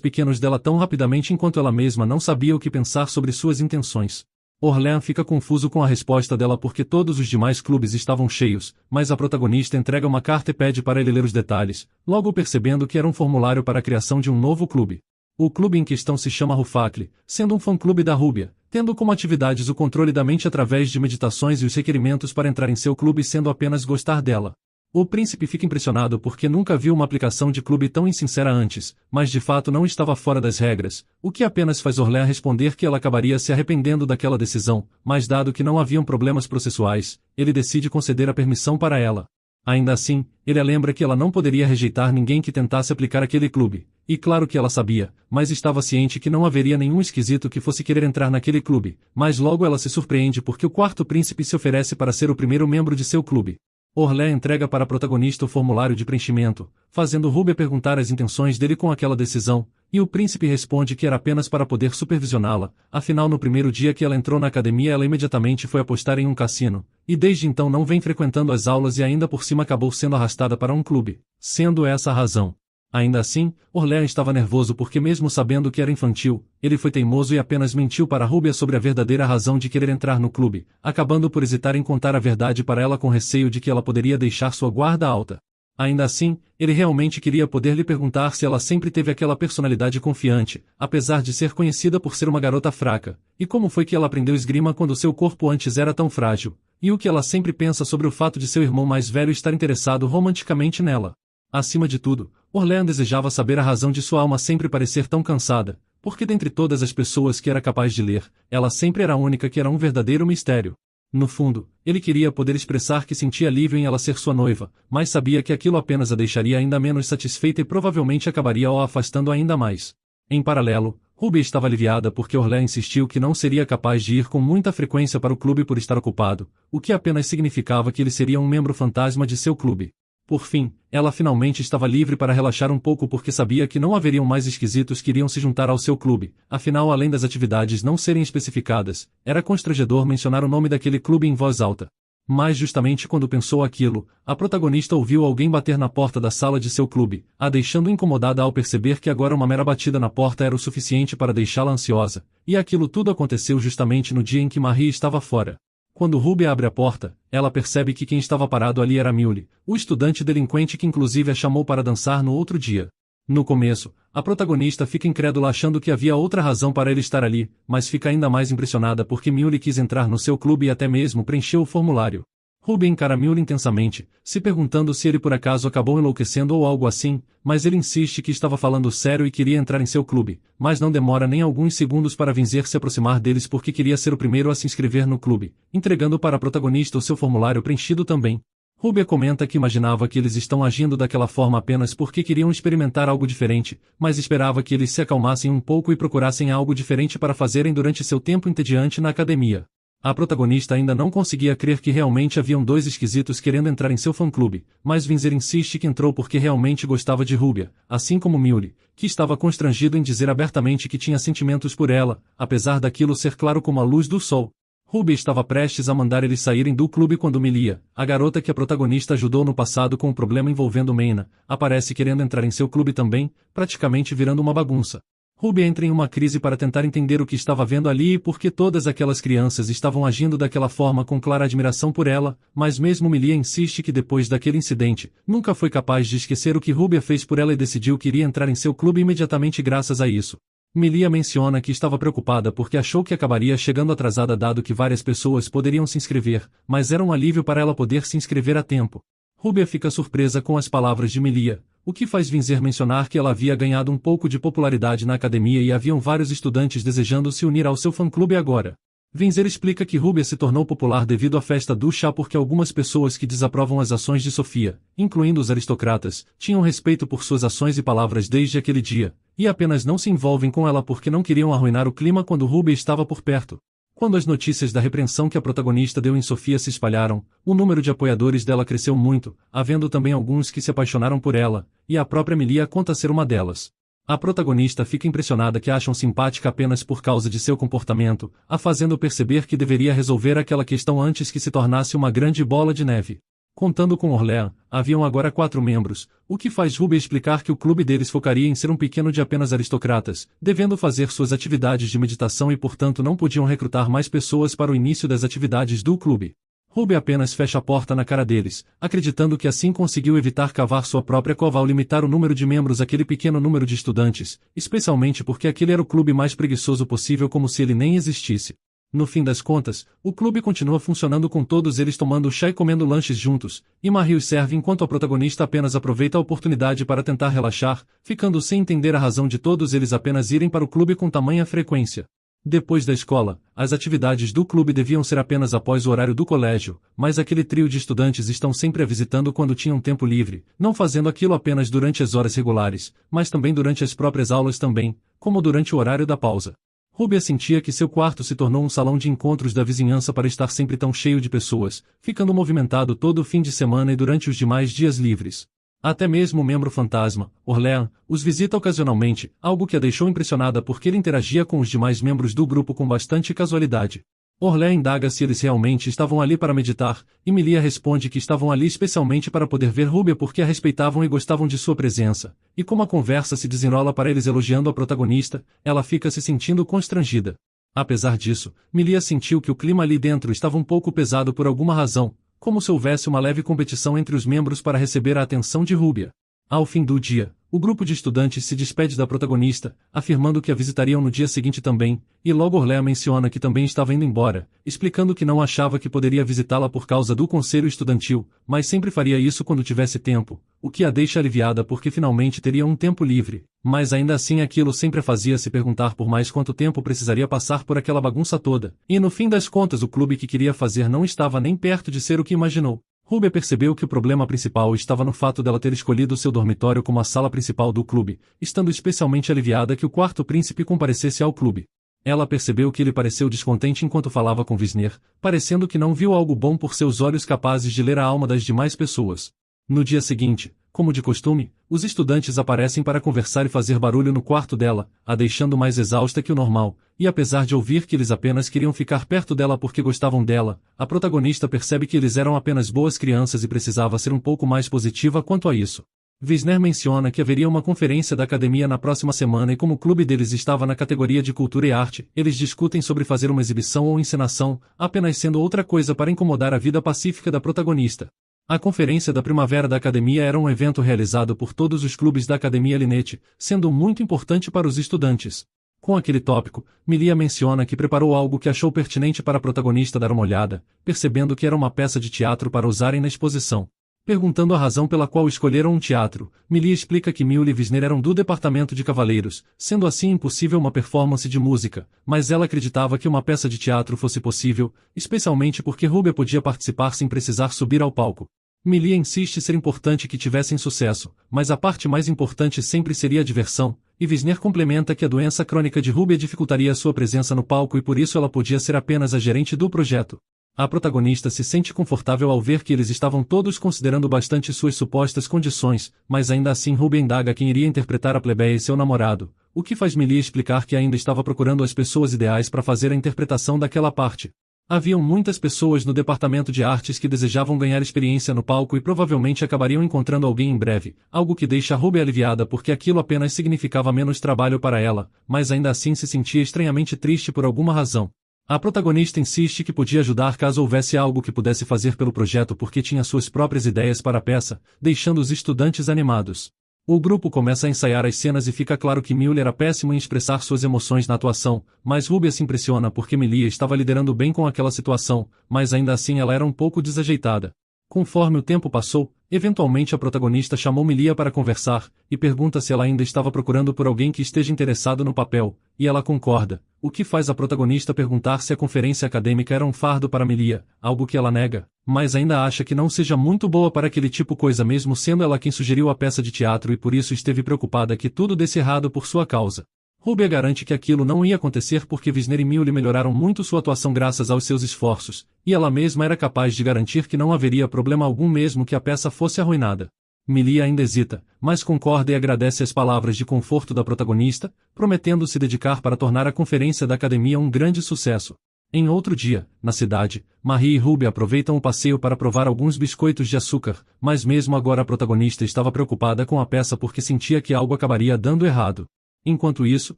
pequenos dela tão rapidamente enquanto ela mesma não sabia o que pensar sobre suas intenções. Orléans fica confuso com a resposta dela porque todos os demais clubes estavam cheios, mas a protagonista entrega uma carta e pede para ele ler os detalhes, logo percebendo que era um formulário para a criação de um novo clube. O clube em questão se chama Rufacle, sendo um fã-clube da Rúbia, tendo como atividades o controle da mente através de meditações e os requerimentos para entrar em seu clube sendo apenas gostar dela. O príncipe fica impressionado porque nunca viu uma aplicação de clube tão insincera antes, mas de fato não estava fora das regras, o que apenas faz Orléans responder que ela acabaria se arrependendo daquela decisão, mas dado que não haviam problemas processuais, ele decide conceder a permissão para ela. Ainda assim, ele a lembra que ela não poderia rejeitar ninguém que tentasse aplicar aquele clube, e claro que ela sabia, mas estava ciente que não haveria nenhum esquisito que fosse querer entrar naquele clube, mas logo ela se surpreende porque o quarto príncipe se oferece para ser o primeiro membro de seu clube. Orléans entrega para a protagonista o formulário de preenchimento, fazendo Rúbia perguntar as intenções dele com aquela decisão, e o príncipe responde que era apenas para poder supervisioná-la, afinal no primeiro dia que ela entrou na academia ela imediatamente foi apostar em um cassino, e desde então não vem frequentando as aulas e ainda por cima acabou sendo arrastada para um clube, sendo essa a razão. Ainda assim, Orléans estava nervoso porque mesmo sabendo que era infantil, ele foi teimoso e apenas mentiu para Rúbia sobre a verdadeira razão de querer entrar no clube, acabando por hesitar em contar a verdade para ela com receio de que ela poderia deixar sua guarda alta. Ainda assim, ele realmente queria poder lhe perguntar se ela sempre teve aquela personalidade confiante, apesar de ser conhecida por ser uma garota fraca, e como foi que ela aprendeu esgrima quando seu corpo antes era tão frágil, e o que ela sempre pensa sobre o fato de seu irmão mais velho estar interessado romanticamente nela. Acima de tudo, Orléans desejava saber a razão de sua alma sempre parecer tão cansada, porque dentre todas as pessoas que era capaz de ler, ela sempre era a única que era um verdadeiro mistério. No fundo, ele queria poder expressar que sentia alívio em ela ser sua noiva, mas sabia que aquilo apenas a deixaria ainda menos satisfeita e provavelmente acabaria a afastando ainda mais. Em paralelo, Rúbia estava aliviada porque Orléans insistiu que não seria capaz de ir com muita frequência para o clube por estar ocupado, o que apenas significava que ele seria um membro fantasma de seu clube. Por fim, ela finalmente estava livre para relaxar um pouco porque sabia que não haveriam mais esquisitos que iriam se juntar ao seu clube, afinal além das atividades não serem especificadas, era constrangedor mencionar o nome daquele clube em voz alta. Mas justamente quando pensou aquilo, a protagonista ouviu alguém bater na porta da sala de seu clube, a deixando incomodada ao perceber que agora uma mera batida na porta era o suficiente para deixá-la ansiosa, e aquilo tudo aconteceu justamente no dia em que Marie estava fora. Quando Rúbia abre a porta, ela percebe que quem estava parado ali era Mully, o estudante delinquente que inclusive a chamou para dançar no outro dia. No começo, a protagonista fica incrédula achando que havia outra razão para ele estar ali, mas fica ainda mais impressionada porque Mully quis entrar no seu clube e até mesmo preencheu o formulário. Rúbia encara Mully intensamente, se perguntando se ele por acaso acabou enlouquecendo ou algo assim, mas ele insiste que estava falando sério e queria entrar em seu clube, mas não demora nem alguns segundos para vencer se aproximar deles porque queria ser o primeiro a se inscrever no clube, entregando para a protagonista o seu formulário preenchido também. Rúbia comenta que imaginava que eles estão agindo daquela forma apenas porque queriam experimentar algo diferente, mas esperava que eles se acalmassem um pouco e procurassem algo diferente para fazerem durante seu tempo entediante na academia. A protagonista ainda não conseguia crer que realmente haviam dois esquisitos querendo entrar em seu fã-clube, mas Vinzer insiste que entrou porque realmente gostava de Rúbia, assim como Mully, que estava constrangido em dizer abertamente que tinha sentimentos por ela, apesar daquilo ser claro como a luz do sol. Rúbia estava prestes a mandar eles saírem do clube quando Melia, a garota que a protagonista ajudou no passado com o problema envolvendo Meina, aparece querendo entrar em seu clube também, praticamente virando uma bagunça. Ruby entra em uma crise para tentar entender o que estava vendo ali e por que todas aquelas crianças estavam agindo daquela forma com clara admiração por ela, mas mesmo Milia insiste que depois daquele incidente, nunca foi capaz de esquecer o que Ruby fez por ela e decidiu que iria entrar em seu clube imediatamente graças a isso. Milia menciona que estava preocupada porque achou que acabaria chegando atrasada dado que várias pessoas poderiam se inscrever, mas era um alívio para ela poder se inscrever a tempo. Ruby fica surpresa com as palavras de Milia, o que faz Vinzer mencionar que ela havia ganhado um pouco de popularidade na academia e haviam vários estudantes desejando se unir ao seu fã-clube agora. Vinzer explica que Ruby se tornou popular devido à festa do chá porque algumas pessoas que desaprovam as ações de Sofia, incluindo os aristocratas, tinham respeito por suas ações e palavras desde aquele dia, e apenas não se envolvem com ela porque não queriam arruinar o clima quando Ruby estava por perto. Quando as notícias da repreensão que a protagonista deu em Sofia se espalharam, o número de apoiadores dela cresceu muito, havendo também alguns que se apaixonaram por ela, e a própria Milia conta ser uma delas. A protagonista fica impressionada que a acham simpática apenas por causa de seu comportamento, a fazendo perceber que deveria resolver aquela questão antes que se tornasse uma grande bola de neve. Contando com Orléans, haviam agora 4 membros, o que faz Ruby explicar que o clube deles focaria em ser um pequeno de apenas aristocratas, devendo fazer suas atividades de meditação e portanto não podiam recrutar mais pessoas para o início das atividades do clube. Ruby apenas fecha a porta na cara deles, acreditando que assim conseguiu evitar cavar sua própria cova ao limitar o número de membros àquele pequeno número de estudantes, especialmente porque aquele era o clube mais preguiçoso possível como se ele nem existisse. No fim das contas, o clube continua funcionando com todos eles tomando chá e comendo lanches juntos, e Marie os serve enquanto a protagonista apenas aproveita a oportunidade para tentar relaxar, ficando sem entender a razão de todos eles apenas irem para o clube com tamanha frequência. Depois da escola, as atividades do clube deviam ser apenas após o horário do colégio, mas aquele trio de estudantes estão sempre a visitando quando tinham tempo livre, não fazendo aquilo apenas durante as horas regulares, mas também durante as próprias aulas também, como durante o horário da pausa. Ruby sentia que seu quarto se tornou um salão de encontros da vizinhança para estar sempre tão cheio de pessoas, ficando movimentado todo o fim de semana e durante os demais dias livres. Até mesmo o membro fantasma, Orléans, os visita ocasionalmente, algo que a deixou impressionada porque ele interagia com os demais membros do grupo com bastante casualidade. Orléans indaga se eles realmente estavam ali para meditar, e Milia responde que estavam ali especialmente para poder ver Ruby porque a respeitavam e gostavam de sua presença, e como a conversa se desenrola para eles elogiando a protagonista, ela fica se sentindo constrangida. Apesar disso, Milia sentiu que o clima ali dentro estava um pouco pesado por alguma razão, como se houvesse uma leve competição entre os membros para receber a atenção de Ruby. Ao fim do dia, o grupo de estudantes se despede da protagonista, afirmando que a visitariam no dia seguinte também, e logo Orléans menciona que também estava indo embora, explicando que não achava que poderia visitá-la por causa do conselho estudantil, mas sempre faria isso quando tivesse tempo, o que a deixa aliviada porque finalmente teria um tempo livre, mas ainda assim aquilo sempre a fazia se perguntar por mais quanto tempo precisaria passar por aquela bagunça toda, e no fim das contas o clube que queria fazer não estava nem perto de ser o que imaginou. Ruby percebeu que o problema principal estava no fato dela ter escolhido seu dormitório como a sala principal do clube, estando especialmente aliviada que o quarto príncipe comparecesse ao clube. Ela percebeu que ele pareceu descontente enquanto falava com Wisner, parecendo que não viu algo bom por seus olhos capazes de ler a alma das demais pessoas. No dia seguinte, como de costume, os estudantes aparecem para conversar e fazer barulho no quarto dela, a deixando mais exausta que o normal, e apesar de ouvir que eles apenas queriam ficar perto dela porque gostavam dela, a protagonista percebe que eles eram apenas boas crianças e precisava ser um pouco mais positiva quanto a isso. Wisner menciona que haveria uma conferência da academia na próxima semana e como o clube deles estava na categoria de cultura e arte, eles discutem sobre fazer uma exibição ou encenação, apenas sendo outra coisa para incomodar a vida pacífica da protagonista. A conferência da primavera da academia era um evento realizado por todos os clubes da Academia Linnet, sendo muito importante para os estudantes. Com aquele tópico, Milia menciona que preparou algo que achou pertinente para a protagonista dar uma olhada, percebendo que era uma peça de teatro para usarem na exposição. Perguntando a razão pela qual escolheram um teatro, Milia explica que Mule e Wisner eram do departamento de cavaleiros, sendo assim impossível uma performance de música, mas ela acreditava que uma peça de teatro fosse possível, especialmente porque Ruby podia participar sem precisar subir ao palco. Milia insiste ser importante que tivessem sucesso, mas a parte mais importante sempre seria a diversão, e Wisner complementa que a doença crônica de Ruby dificultaria sua presença no palco e por isso ela podia ser apenas a gerente do projeto. A protagonista se sente confortável ao ver que eles estavam todos considerando bastante suas supostas condições, mas ainda assim Ruby indaga quem iria interpretar a plebeia e seu namorado, o que faz Milia explicar que ainda estava procurando as pessoas ideais para fazer a interpretação daquela parte. Haviam muitas pessoas no departamento de artes que desejavam ganhar experiência no palco e provavelmente acabariam encontrando alguém em breve, algo que deixa Ruby aliviada porque aquilo apenas significava menos trabalho para ela, mas ainda assim se sentia estranhamente triste por alguma razão. A protagonista insiste que podia ajudar caso houvesse algo que pudesse fazer pelo projeto porque tinha suas próprias ideias para a peça, deixando os estudantes animados. O grupo começa a ensaiar as cenas e fica claro que Millie era péssimo em expressar suas emoções na atuação, mas Ruby se impressiona porque Melia estava liderando bem com aquela situação, mas ainda assim ela era um pouco desajeitada. Conforme o tempo passou, eventualmente a protagonista chamou Melia para conversar, e pergunta se ela ainda estava procurando por alguém que esteja interessado no papel, e ela concorda, o que faz a protagonista perguntar se a conferência acadêmica era um fardo para Melia, algo que ela nega, mas ainda acha que não seja muito boa para aquele tipo coisa mesmo sendo ela quem sugeriu a peça de teatro e por isso esteve preocupada que tudo desse errado por sua causa. Ruby garante que aquilo não ia acontecer porque Wisner e Millie melhoraram muito sua atuação graças aos seus esforços, e ela mesma era capaz de garantir que não haveria problema algum mesmo que a peça fosse arruinada. Millie ainda hesita, mas concorda e agradece as palavras de conforto da protagonista, prometendo se dedicar para tornar a conferência da academia um grande sucesso. Em outro dia, na cidade, Marie e Ruby aproveitam o passeio para provar alguns biscoitos de açúcar, mas mesmo agora a protagonista estava preocupada com a peça porque sentia que algo acabaria dando errado. Enquanto isso,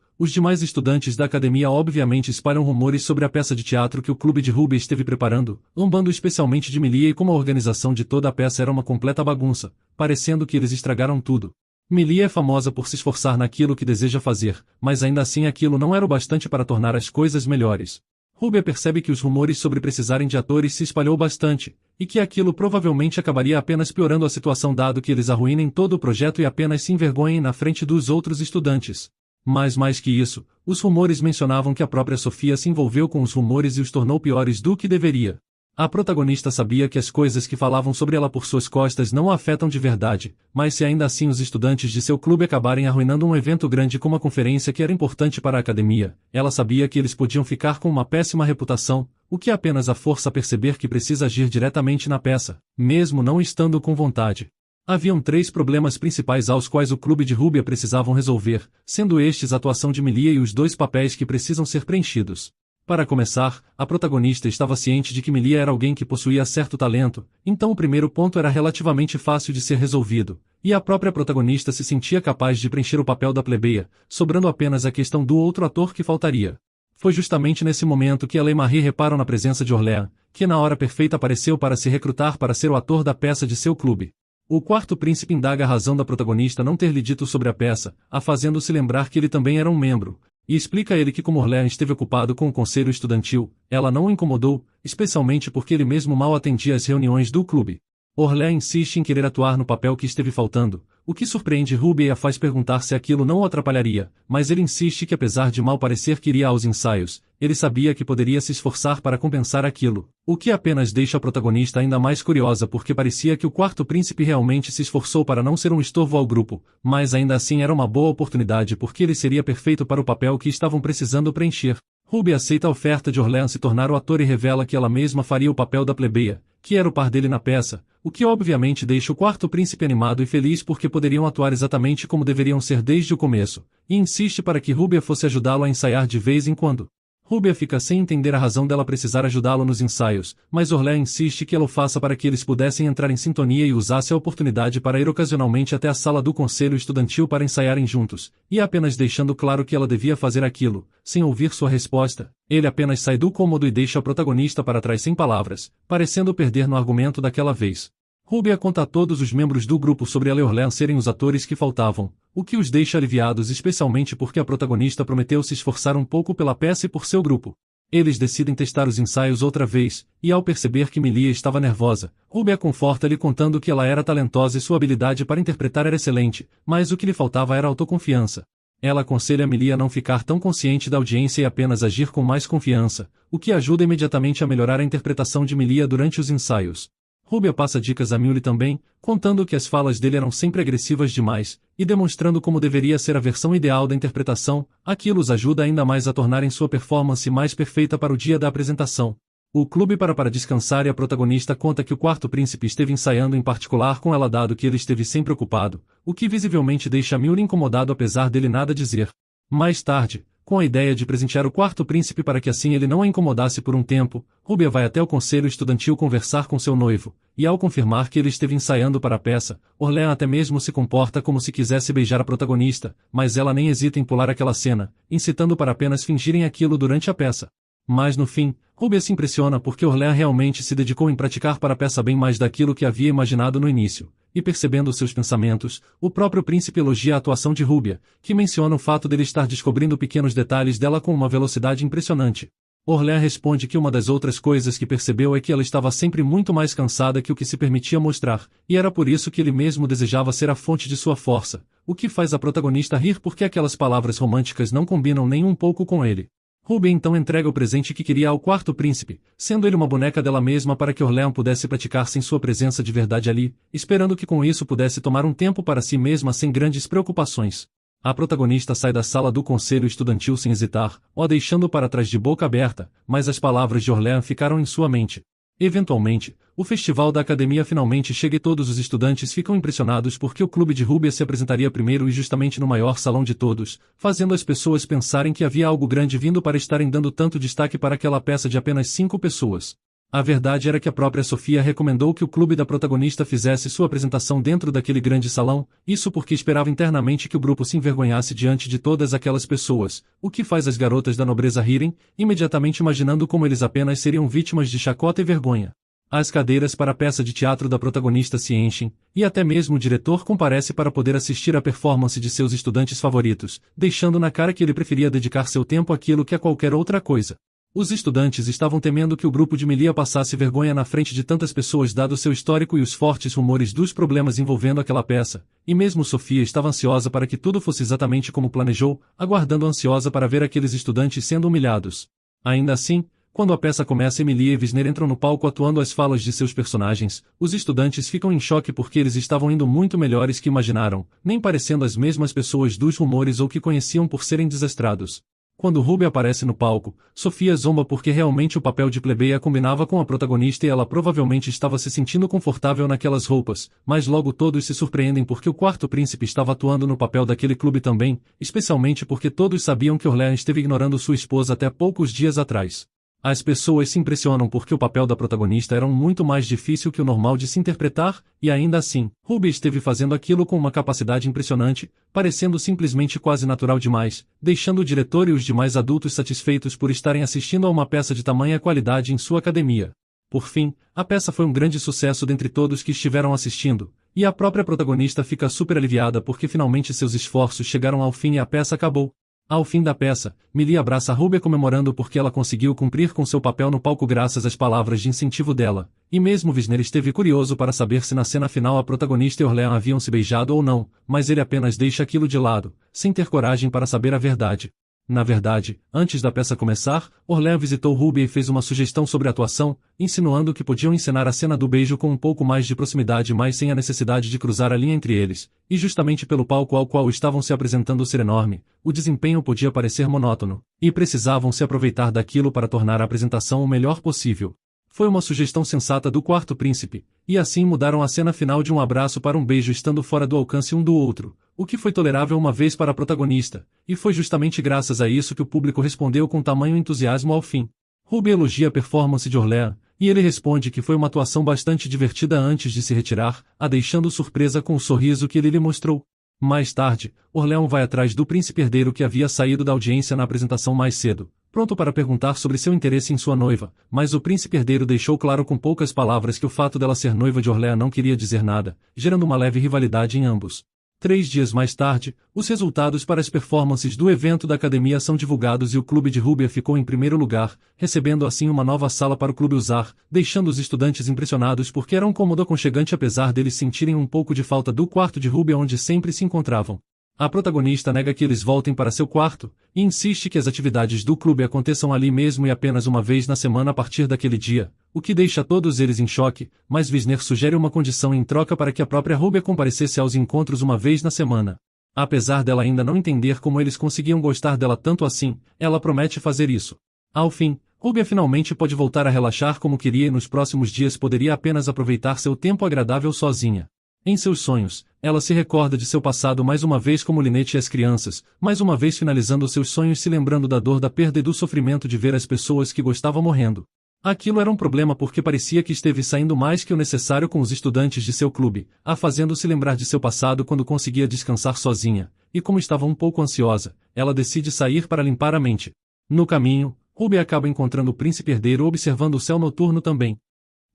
os demais estudantes da academia obviamente espalham rumores sobre a peça de teatro que o clube de Ruby esteve preparando, zombando especialmente de Melia e como a organização de toda a peça era uma completa bagunça, parecendo que eles estragaram tudo. Melia é famosa por se esforçar naquilo que deseja fazer, mas ainda assim aquilo não era o bastante para tornar as coisas melhores. Ruby percebe que os rumores sobre precisarem de atores se espalhou bastante, e que aquilo provavelmente acabaria apenas piorando a situação dado que eles arruinem todo o projeto e apenas se envergonhem na frente dos outros estudantes. Mas mais que isso, os rumores mencionavam que a própria Sofia se envolveu com os rumores e os tornou piores do que deveria. A protagonista sabia que as coisas que falavam sobre ela por suas costas não a afetam de verdade, mas se ainda assim os estudantes de seu clube acabarem arruinando um evento grande como a conferência que era importante para a academia, ela sabia que eles podiam ficar com uma péssima reputação, o que apenas a força a perceber que precisa agir diretamente na peça, mesmo não estando com vontade. Haviam 3 problemas principais aos quais o clube de Ruby precisavam resolver, sendo estes a atuação de Melia e os 2 papéis que precisam ser preenchidos. Para começar, a protagonista estava ciente de que Melia era alguém que possuía certo talento, então o primeiro ponto era relativamente fácil de ser resolvido, e a própria protagonista se sentia capaz de preencher o papel da plebeia, sobrando apenas a questão do outro ator que faltaria. Foi justamente nesse momento que ela e Marie reparam na presença de Orléans, que na hora perfeita apareceu para se recrutar para ser o ator da peça de seu clube. O quarto príncipe indaga a razão da protagonista não ter lhe dito sobre a peça, a fazendo-se lembrar que ele também era um membro, e explica a ele que como Orléans esteve ocupado com o conselho estudantil, ela não o incomodou, especialmente porque ele mesmo mal atendia às reuniões do clube. Orléans insiste em querer atuar no papel que esteve faltando, o que surpreende Ruby e a faz perguntar se aquilo não o atrapalharia, mas ele insiste que apesar de mal parecer que iria aos ensaios, ele sabia que poderia se esforçar para compensar aquilo, o que apenas deixa a protagonista ainda mais curiosa porque parecia que o quarto príncipe realmente se esforçou para não ser um estorvo ao grupo, mas ainda assim era uma boa oportunidade porque ele seria perfeito para o papel que estavam precisando preencher. Ruby aceita a oferta de Orléans se tornar o ator e revela que ela mesma faria o papel da plebeia, que era o par dele na peça, o que obviamente deixa o quarto príncipe animado e feliz porque poderiam atuar exatamente como deveriam ser desde o começo, e insiste para que Ruby fosse ajudá-lo a ensaiar de vez em quando. Ruby fica sem entender a razão dela precisar ajudá-lo nos ensaios, mas Orléans insiste que ela o faça para que eles pudessem entrar em sintonia e usasse a oportunidade para ir ocasionalmente até a sala do conselho estudantil para ensaiarem juntos, e apenas deixando claro que ela devia fazer aquilo, sem ouvir sua resposta, ele apenas sai do cômodo e deixa a protagonista para trás sem palavras, parecendo perder no argumento daquela vez. Ruby conta a todos os membros do grupo sobre ela e Orléans serem os atores que faltavam, o que os deixa aliviados especialmente porque a protagonista prometeu se esforçar um pouco pela peça e por seu grupo. Eles decidem testar os ensaios outra vez, e ao perceber que Melia estava nervosa, Ruby a conforta lhe contando que ela era talentosa e sua habilidade para interpretar era excelente, mas o que lhe faltava era autoconfiança. Ela aconselha Melia a não ficar tão consciente da audiência e apenas agir com mais confiança, o que ajuda imediatamente a melhorar a interpretação de Melia durante os ensaios. Ruby passa dicas a Millie também, contando que as falas dele eram sempre agressivas demais, e demonstrando como deveria ser a versão ideal da interpretação, aquilo os ajuda ainda mais a tornarem sua performance mais perfeita para o dia da apresentação. O clube para descansar e a protagonista conta que o quarto príncipe esteve ensaiando em particular com ela dado que ele esteve sempre ocupado, o que visivelmente deixa Millie incomodado apesar dele nada dizer. Mais tarde, Com a ideia de presentear o quarto príncipe para que assim ele não a incomodasse por um tempo, Rúbia vai até o conselho estudantil conversar com seu noivo, e ao confirmar que ele esteve ensaiando para a peça, Orléans até mesmo se comporta como se quisesse beijar a protagonista, mas ela nem hesita em pular aquela cena, incitando para apenas fingirem aquilo durante a peça. Mas no fim, Rúbia se impressiona porque Orléans realmente se dedicou em praticar para a peça bem mais daquilo que havia imaginado no início. E percebendo seus pensamentos, o próprio príncipe elogia a atuação de Rúbia, que menciona o fato dele estar descobrindo pequenos detalhes dela com uma velocidade impressionante. Orléans responde que uma das outras coisas que percebeu é que ela estava sempre muito mais cansada que o que se permitia mostrar, e era por isso que ele mesmo desejava ser a fonte de sua força, o que faz a protagonista rir porque aquelas palavras românticas não combinam nem um pouco com ele. Rúbia então entrega o presente que queria ao quarto príncipe, sendo ele uma boneca dela mesma para que Orléans pudesse praticar sem sua presença de verdade ali, esperando que com isso pudesse tomar um tempo para si mesma sem grandes preocupações. A protagonista sai da sala do conselho estudantil sem hesitar, o deixando para trás de boca aberta, mas as palavras de Orléans ficaram em sua mente. Eventualmente, o festival da academia finalmente chega e todos os estudantes ficam impressionados porque o clube de Rúbia se apresentaria primeiro e justamente no maior salão de todos, fazendo as pessoas pensarem que havia algo grande vindo para estarem dando tanto destaque para aquela peça de apenas 5 pessoas. A verdade era que a própria Sofia recomendou que o clube da protagonista fizesse sua apresentação dentro daquele grande salão, isso porque esperava internamente que o grupo se envergonhasse diante de todas aquelas pessoas, o que faz as garotas da nobreza rirem, imediatamente imaginando como eles apenas seriam vítimas de chacota e vergonha. As cadeiras para a peça de teatro da protagonista se enchem, e até mesmo o diretor comparece para poder assistir à performance de seus estudantes favoritos, deixando na cara que ele preferia dedicar seu tempo àquilo que a qualquer outra coisa. Os estudantes estavam temendo que o grupo de Melia passasse vergonha na frente de tantas pessoas dado seu histórico e os fortes rumores dos problemas envolvendo aquela peça, e mesmo Sofia estava ansiosa para que tudo fosse exatamente como planejou, aguardando ansiosa para ver aqueles estudantes sendo humilhados. Ainda assim, quando a peça começa e Melia e Wisner entram no palco atuando as falas de seus personagens, os estudantes ficam em choque porque eles estavam indo muito melhores que imaginaram, nem parecendo as mesmas pessoas dos rumores ou que conheciam por serem desastrados. Quando Rúbia aparece no palco, Sofia zomba porque realmente o papel de plebeia combinava com a protagonista e ela provavelmente estava se sentindo confortável naquelas roupas, mas logo todos se surpreendem porque o quarto príncipe estava atuando no papel daquele clube também, especialmente porque todos sabiam que Orléans esteve ignorando sua esposa até poucos dias atrás. As pessoas se impressionam porque o papel da protagonista era muito mais difícil que o normal de se interpretar, e ainda assim, Rúbia esteve fazendo aquilo com uma capacidade impressionante, parecendo simplesmente quase natural demais, deixando o diretor e os demais adultos satisfeitos por estarem assistindo a uma peça de tamanha qualidade em sua academia. Por fim, a peça foi um grande sucesso dentre todos que estiveram assistindo, e a própria protagonista fica super aliviada porque finalmente seus esforços chegaram ao fim e a peça acabou. Ao fim da peça, Melia abraça Rúbia comemorando porque ela conseguiu cumprir com seu papel no palco graças às palavras de incentivo dela, e mesmo Wisner esteve curioso para saber se na cena final a protagonista e Orléans haviam se beijado ou não, mas ele apenas deixa aquilo de lado, sem ter coragem para saber a verdade. Na verdade, antes da peça começar, Orléans visitou Rúbia e fez uma sugestão sobre a atuação, insinuando que podiam encenar a cena do beijo com um pouco mais de proximidade mas sem a necessidade de cruzar a linha entre eles, e justamente pelo palco ao qual estavam se apresentando ser enorme, o desempenho podia parecer monótono, e precisavam se aproveitar daquilo para tornar a apresentação o melhor possível. Foi uma sugestão sensata do quarto príncipe, e assim mudaram a cena final de um abraço para um beijo estando fora do alcance um do outro, o que foi tolerável uma vez para a protagonista, e foi justamente graças a isso que o público respondeu com tamanho entusiasmo ao fim. Rúbia elogia a performance de Orléans, e ele responde que foi uma atuação bastante divertida antes de se retirar, a deixando surpresa com o sorriso que ele lhe mostrou. Mais tarde, Orléans vai atrás do príncipe herdeiro que havia saído da audiência na apresentação mais cedo, pronto para perguntar sobre seu interesse em sua noiva, mas o príncipe herdeiro deixou claro com poucas palavras que o fato dela ser noiva de Orléans não queria dizer nada, gerando uma leve rivalidade em ambos. 3 dias mais tarde, os resultados para as performances do evento da academia são divulgados e o clube de Rúbia ficou em primeiro lugar, recebendo assim uma nova sala para o clube usar, deixando os estudantes impressionados porque era um cômodo aconchegante apesar deles sentirem um pouco de falta do quarto de Rúbia onde sempre se encontravam. A protagonista nega que eles voltem para seu quarto, e insiste que as atividades do clube aconteçam ali mesmo e apenas uma vez na semana a partir daquele dia, o que deixa todos eles em choque, mas Wisner sugere uma condição em troca para que a própria Rúbia comparecesse aos encontros uma vez na semana. Apesar dela ainda não entender como eles conseguiam gostar dela tanto assim, ela promete fazer isso. Ao fim, Rúbia finalmente pode voltar a relaxar como queria e nos próximos dias poderia apenas aproveitar seu tempo agradável sozinha. Em seus sonhos, ela se recorda de seu passado mais uma vez como Lynette e as crianças, mais uma vez finalizando seus sonhos se lembrando da dor da perda e do sofrimento de ver as pessoas que gostavam morrendo. Aquilo era um problema porque parecia que esteve saindo mais que o necessário com os estudantes de seu clube, a fazendo-se lembrar de seu passado quando conseguia descansar sozinha, e como estava um pouco ansiosa, ela decide sair para limpar a mente. No caminho, Ruby acaba encontrando o príncipe herdeiro observando o céu noturno também.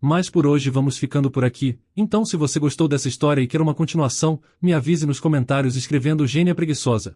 Mas por hoje vamos ficando por aqui, então se você gostou dessa história e quer uma continuação, me avise nos comentários escrevendo Gênia Preguiçosa.